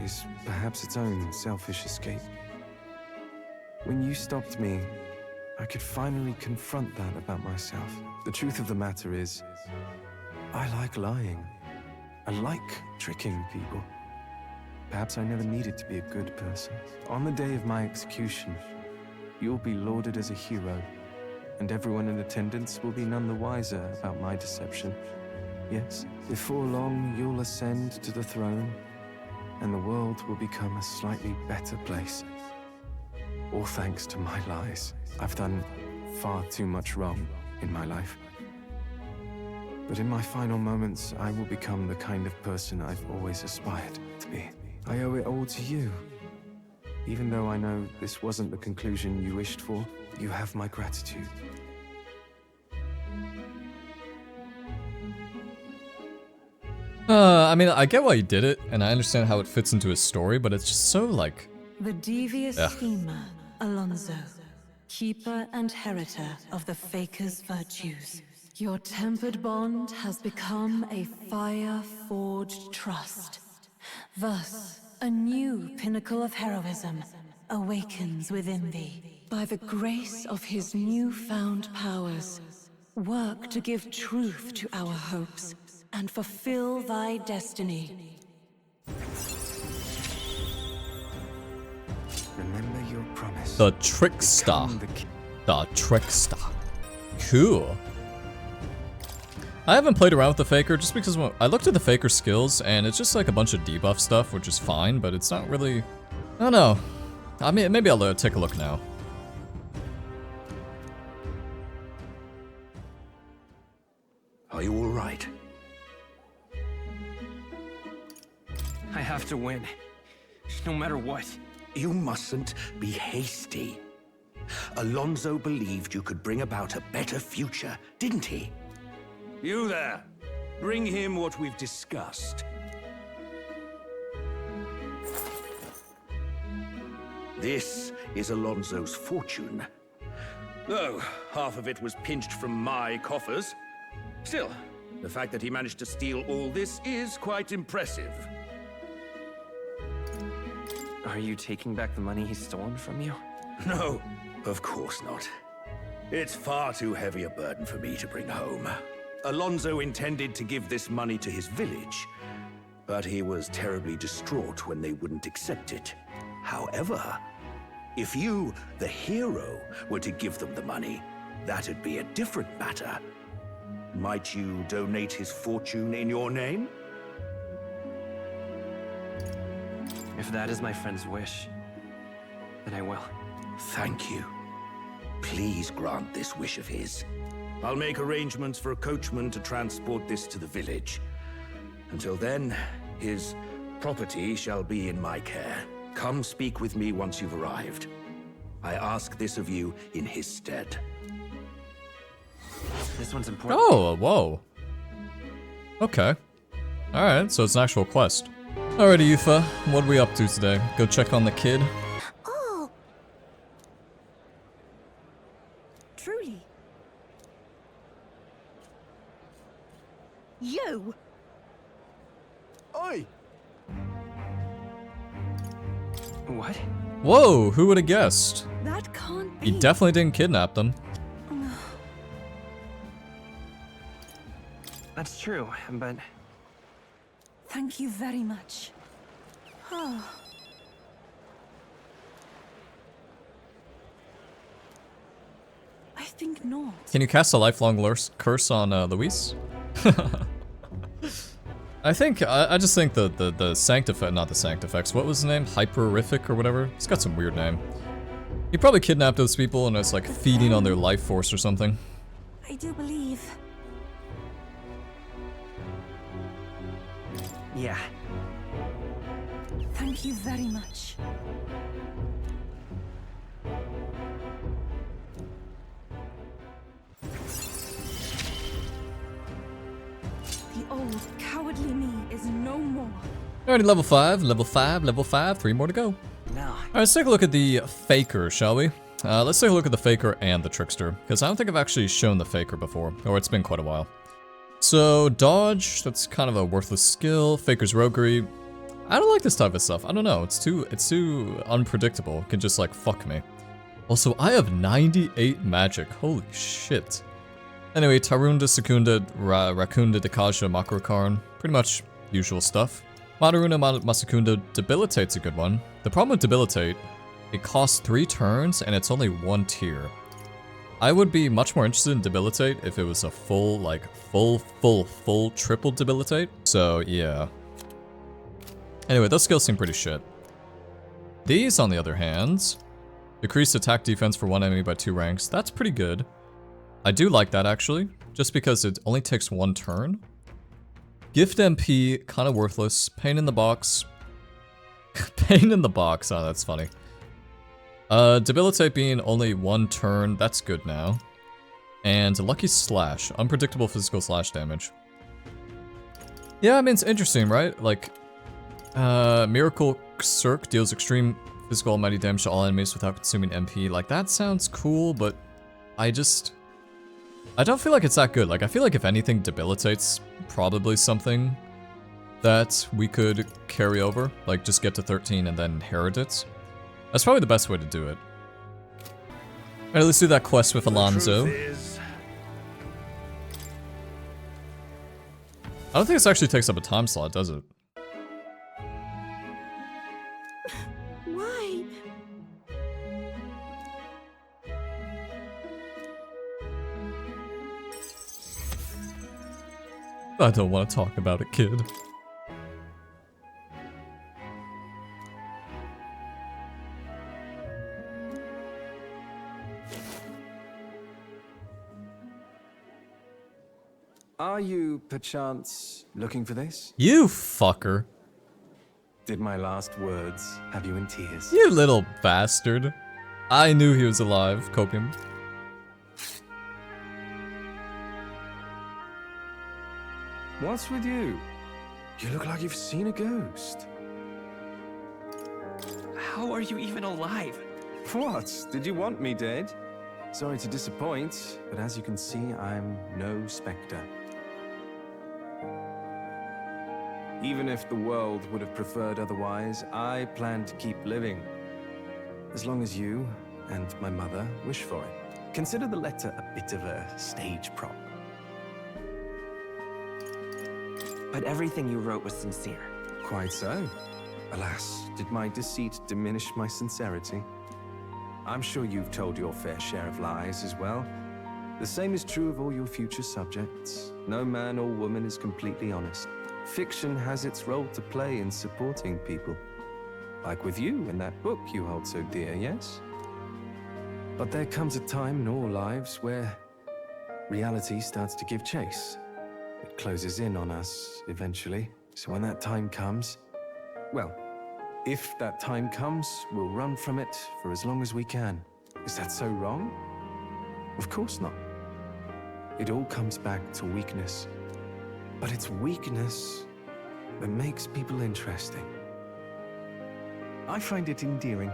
is perhaps its own selfish escape. When you stopped me, I could finally confront that about myself. The truth of the matter is, I like lying. I like tricking people. Perhaps I never needed to be a good person. On the day of my execution, you'll be lauded as a hero, and everyone in attendance will be none the wiser about my deception. Yes, before long, you'll ascend to the throne, and the world will become a slightly better place. All thanks to my lies. I've done far too much wrong in my life. But in my final moments, I will become the kind of person I've always aspired to be. I owe it all to you. Even though I know this wasn't the conclusion you wished for, you have my gratitude. I mean, I get why he did it, and I understand how it fits into his story, but it's just so, like... The devious Ugh. schemer, Alonzo, keeper and heritor of the Faker's virtues. Your tempered bond has become a fire-forged trust. Thus, a new pinnacle of heroism awakens within thee. By the grace of his newfound powers, work to give truth to our hopes and fulfill thy destiny. Remember your promise. The Trickster. The Trickster. Cool. I haven't played around with the Faker just because I looked at the Faker skills and it's just like a bunch of debuff stuff, which is fine, but it's not really... I don't know. I mean, maybe I'll take a look now. Are you all right? I have to win. No matter what. You mustn't be hasty. Alonzo believed you could bring about a better future, didn't he? You there. Bring him what we've discussed. This is Alonzo's fortune. Though half of it was pinched from my coffers. Still, the fact that he managed to steal all this is quite impressive. Are you taking back the money he's stolen from you? No, of course not. It's far too heavy a burden for me to bring home. Alonzo intended to give this money to his village, but he was terribly distraught when they wouldn't accept it. However, if you, the hero, were to give them the money, that'd be a different matter. Might you donate his fortune in your name? If that is my friend's wish, then I will. Thank you. Please grant this wish of his. I'll make arrangements for a coachman to transport this to the village. Until then, his property shall be in my care. Come speak with me once you've arrived. I ask this of you in his stead. This one's important. Oh, whoa. Okay. Alright, so it's an actual quest. Alrighty, Eupha, what are we up to today? Go check on the kid? Oh! Truly? You? Oi! What? Whoa, who would have guessed? That can't be. He definitely didn't kidnap them. That's true, but... Thank you very much. Oh. I think not. Can you cast a lifelong curse on Luis? I just think the Sanctifex, not the Sanctifex, what was his name? Hyperific or whatever? He's got some weird name. He probably kidnapped those people and is like feeding on their life force or something. I do believe. Yeah. Thank you very much. The old, cowardly me is no more. Alrighty, level 5, level 5, level 5, 3 more to go. No. Alright, let's take a look at the Faker, shall we? Let's take a look at the Faker and the Trickster, because I don't think I've actually shown the Faker before, or it's been quite a while. So, Dodge, that's kind of a worthless skill. Faker's Roguery. I don't like this type of stuff. I don't know, it's too unpredictable. It can just like fuck me. Also, I have 98 magic. Holy shit. Anyway, Tarunda, Secunda, Rakunda, Dekaja, Makrokarn. Pretty much usual stuff. Madaruna, Masakunda, Debilitate's a good one. The problem with Debilitate, it costs 3 turns and it's only 1 tier. I would be much more interested in Debilitate if it was a full, like, full triple Debilitate. So, yeah. Anyway, those skills seem pretty shit. These, on the other hand, decrease attack defense for 1 enemy by 2 ranks. That's pretty good. I do like that, actually. just because it only takes 1 turn. Gift MP, kind of worthless. Pain in the box. Pain in the box, oh that's funny. Debilitate being only 1 turn, that's good now. And Lucky Slash, unpredictable physical slash damage. Yeah, I mean, it's interesting, right? Like, Miracle Cirque deals extreme physical almighty damage to all enemies without consuming MP. Like, that sounds cool, but I don't feel like it's that good. Like, I feel like if anything, Debilitate's probably something that we could carry over. Like, just get to 13 and then inherit it. That's probably the best way to do it. Alright, let's do that quest with Alonzo. I don't think this actually takes up a time slot, does it? Why? I don't want to talk about it, kid. Are you, perchance, looking for this? You fucker. Did my last words have you in tears? You little bastard. I knew he was alive, Copium. What's with you? You look like you've seen a ghost. How are you even alive? What? Did you want me dead? Sorry to disappoint, but as you can see, I'm no spectre. Even if the world would have preferred otherwise, I plan to keep living. As long as you and my mother wish for it. Consider the letter a bit of a stage prop. But everything you wrote was sincere. Quite so. Alas, did my deceit diminish my sincerity? I'm sure you've told your fair share of lies as well. The same is true of all your future subjects. No man or woman is completely honest. Fiction has its role to play in supporting people. Like with you in that book you hold so dear, yes? But there comes a time in all lives where reality starts to give chase. It closes in on us eventually. So when that time comes, well, if that time comes, we'll run from it for as long as we can. Is that so wrong? Of course not. It all comes back to weakness. But it's weakness that makes people interesting. I find it endearing.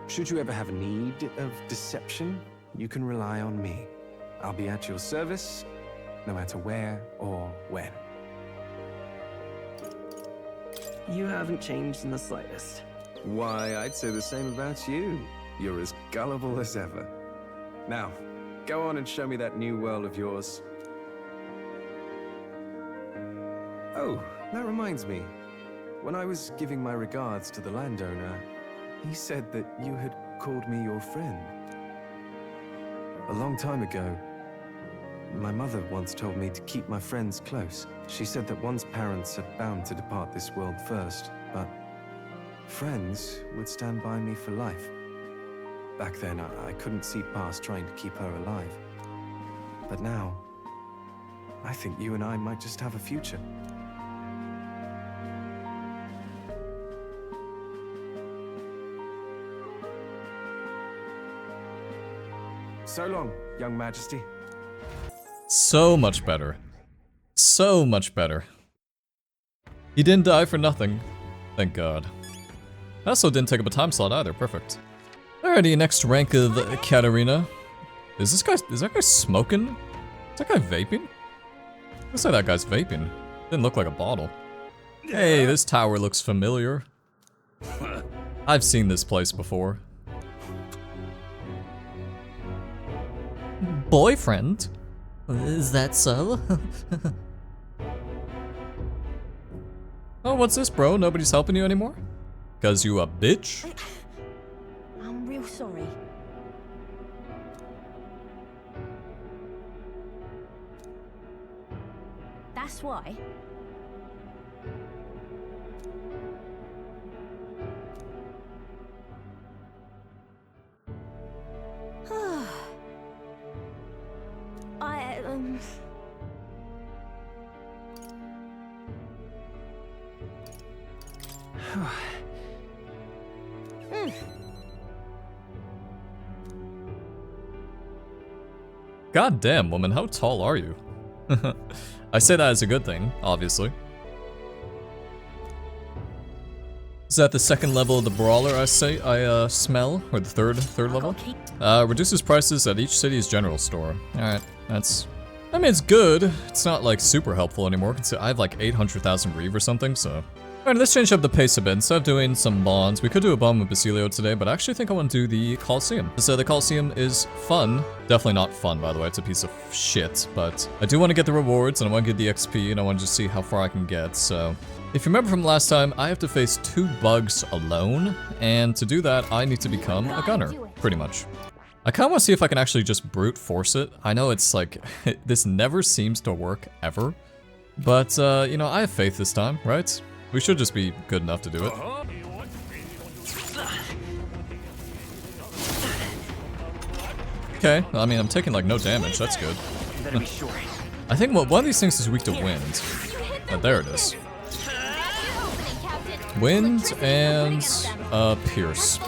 Should you ever have a need of deception, you can rely on me. I'll be at your service, no matter where or when. You haven't changed in the slightest. Why, I'd say the same about you. You're as gullible as ever. Now, go on and show me that new world of yours. Oh, that reminds me. When I was giving my regards to the landowner, he said that you had called me your friend. A long time ago, my mother once told me to keep my friends close. She said that one's parents are bound to depart this world first, but friends would stand by me for life. Back then, I couldn't see past trying to keep her alive. But now, I think you and I might just have a future. So long, young majesty. So much better. So much better. He didn't die for nothing. Thank God. Also didn't take up a time slot either, perfect. Alrighty, next rank of Catherina. Is that guy smoking? Is that guy vaping? Looks like that guy's vaping. Didn't look like a bottle. Hey, this tower looks familiar. I've seen this place before. Boyfriend? Is that so? Oh, what's this, bro? Nobody's helping you anymore? Cause you a bitch? I'm real sorry. That's why. God damn, woman, how tall are you? I say that as a good thing, obviously. Is that the second level of the brawler I smell? Or the third level? Reduces prices at each city's general store. Alright, that's... I mean, it's good. It's not, like, super helpful anymore. I have, like, 800,000 reeve or something, so... Alright, let's change up the pace a bit. Instead of doing some bonds, we could do a bond with Basilio today, but I actually think I want to do the Coliseum. So the Coliseum is fun. Definitely not fun, by the way. It's a piece of shit, but I do want to get the rewards, and I want to get the XP, and I want to just see how far I can get, so... If you remember from last time, I have to face 2 bugs alone, and to do that, I need to become a gunner, pretty much. I kind of want to see if I can actually just brute force it. I know it's like, this never seems to work, ever. But, you know, I have faith this time, right? We should just be good enough to do it. Okay, I mean, I'm taking, like, no damage, that's good. I think one of these things is weak to wind. There it is. Wind and Pierce.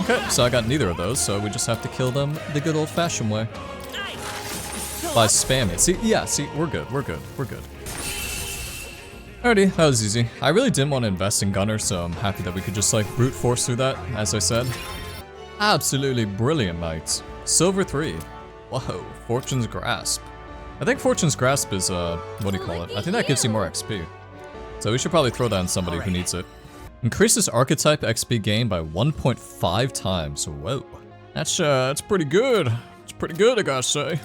Okay, so I got neither of those, so we just have to kill them the good old-fashioned way. By spamming. See, yeah, see, we're good. Alrighty, that was easy. I really didn't want to invest in Gunner, so I'm happy that we could just, like, brute force through that, as I said. Absolutely brilliant, mate. Silver 3. Whoa, Fortune's Grasp. I think Fortune's Grasp is, what do you call it? I think that gives you more XP. So we should probably throw that on somebody who needs it. Increases archetype XP gain by 1.5 times. Whoa. That's pretty good. It's pretty good, I gotta say.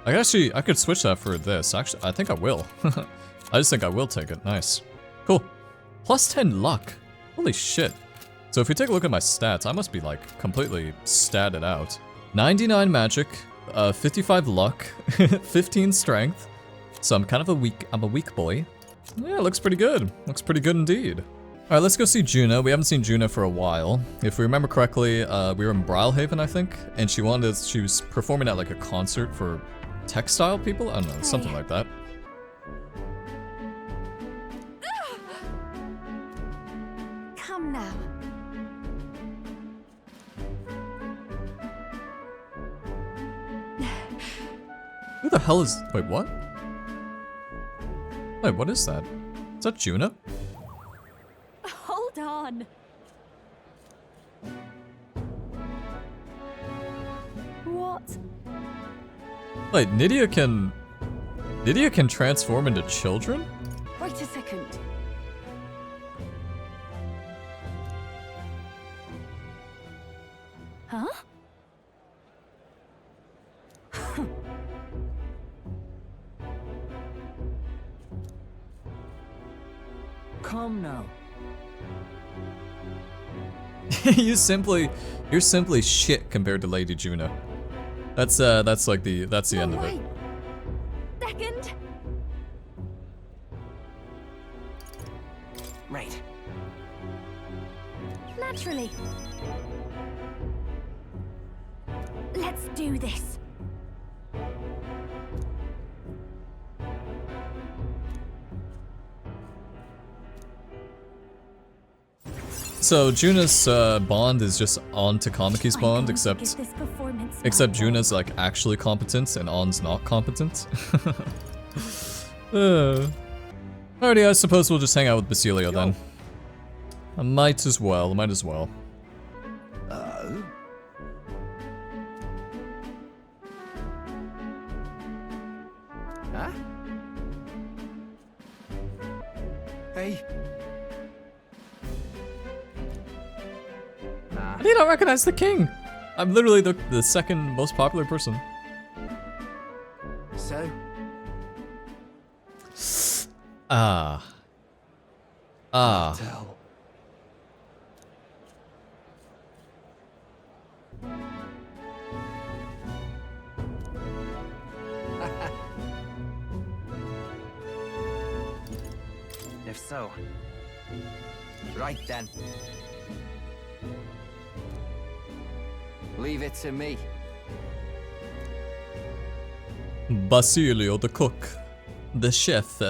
I could switch that for this. Actually, I think I will. I just think I will take it. Nice. Cool. Plus 10 luck. Holy shit. So if you take a look at my stats, I must be like completely statted out. 99 magic, 55 luck, 15 strength. So I'm kind of I'm a weak boy. Yeah, looks pretty good. Looks pretty good indeed. Alright, let's go see Junah. We haven't seen Junah for a while. If we remember correctly, we were in Brilhaven, I think, and she was performing at like a concert for textile people? I don't know, something like that. Come now. Who the hell is... Wait, what? Wait, what is that? Is that Junah? Hold on. What? Wait, Nydia can transform into children? Wait a second. Huh? Calm now. You're simply shit compared to Lady Junah. That's like that's the end of it. Second. Right. Naturally. Let's do this. So Junah's bond is just On Takamiki's bond, except Junah's like actually competent and On's not competent. Alrighty, I suppose we'll just hang out with Basilio then. I might as well. Huh? Hey. I do not recognize the king. I'm literally the second most popular person. So? If so. Right then. Leave it to me. Basilio the cook. The chef.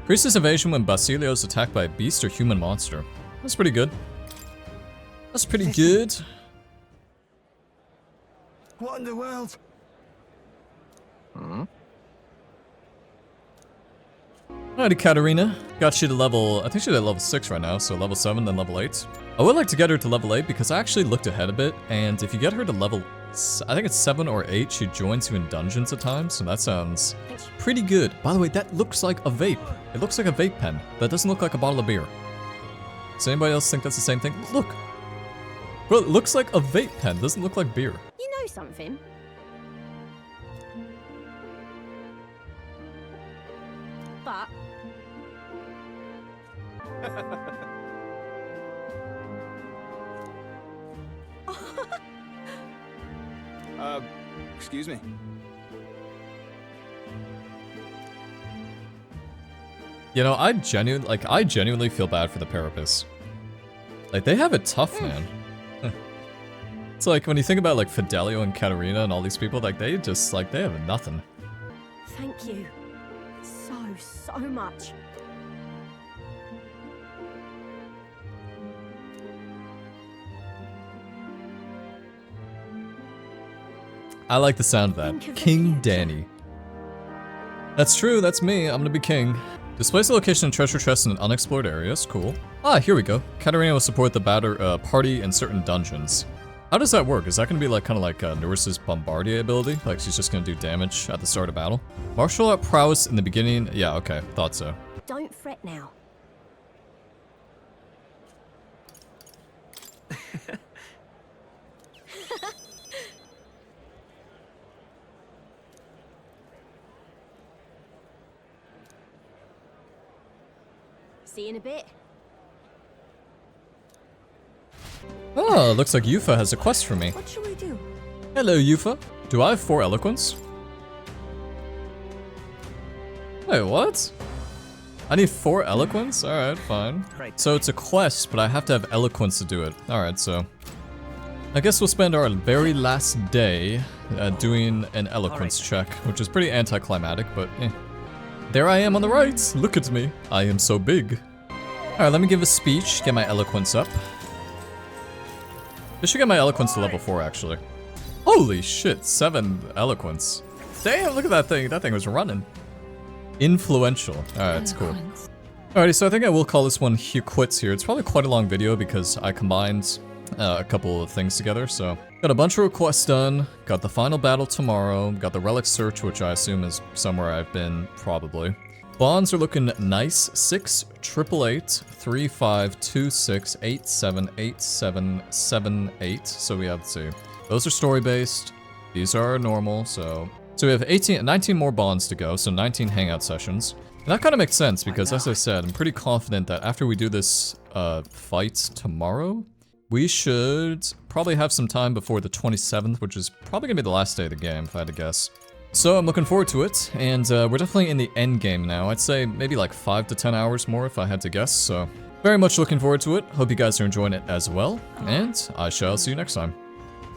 Increases evasion when Basilio is attacked by a beast or human monster. That's pretty good. That's pretty good. What in the world? Alrighty, Catherina. Got you to level, I think she's at level 6 right now, so level 7, then level 8. I would like to get her to level 8 because I actually looked ahead a bit, and if you get her to level, I think it's 7 or 8, she joins you in dungeons at times, so that sounds pretty good. By the way, that looks like a vape. It looks like a vape pen. That doesn't look like a bottle of beer. Does anybody else think that's the same thing? Look! Bro, it looks like a vape pen. Doesn't look like beer. You know something? But... Excuse me. You know, I genuinely feel bad for the Parapus. Like, they have it tough, man. It's like, when you think about, like, Fidelio and Catherina and all these people, like, they just, like, they have nothing. Thank you. So much. I like the sound of that. King Danny. That's true, that's me. I'm gonna be king. Displays the location of treasure chests in unexplored areas. Cool. Ah, here we go. Catherina will support the party in certain dungeons. How does that work? Is that gonna be like kind of like Neuras' Bombardier ability? Like she's just gonna do damage at the start of battle? Martial art prowess in the beginning. Yeah, okay. Thought so. Don't fret now. See you in a bit. Oh, looks like Eupha has a quest for me. What shall we do? Hello, Eupha. Do I have 4 eloquence? Wait, what? I need 4 eloquence? Alright, fine. So it's a quest, but I have to have eloquence to do it. Alright, so... I guess we'll spend our very last day doing an eloquence check, which is pretty anticlimactic, but eh. There I am on the right! Look at me. I am so big. Alright, let me give a speech, get my eloquence up. I should get my eloquence to level 4, actually. Holy shit, 7 eloquence. Damn, look at that thing. That thing was running. Influential. Alright, it's cool. Alrighty, so I think I will call this one quits here. It's probably quite a long video because I combined a couple of things together, so... Got a bunch of requests done, got the final battle tomorrow, got the relic search, which I assume is somewhere I've been, probably. Bonds are looking nice. 6, 888, 35, 26, 87, 87, 78. So we have, let's see. Those are story-based. These are normal, so... So we have 19 more bonds to go, so 19 hangout sessions. And that kind of makes sense, because as I said, I'm pretty confident that after we do this fight tomorrow, we should probably have some time before the 27th, which is probably gonna be the last day of the game, if I had to guess. So I'm looking forward to it, and we're definitely in the end game now. I'd say maybe like 5 to 10 hours more if I had to guess, so very much looking forward to it. Hope you guys are enjoying it as well, and I shall see you next time.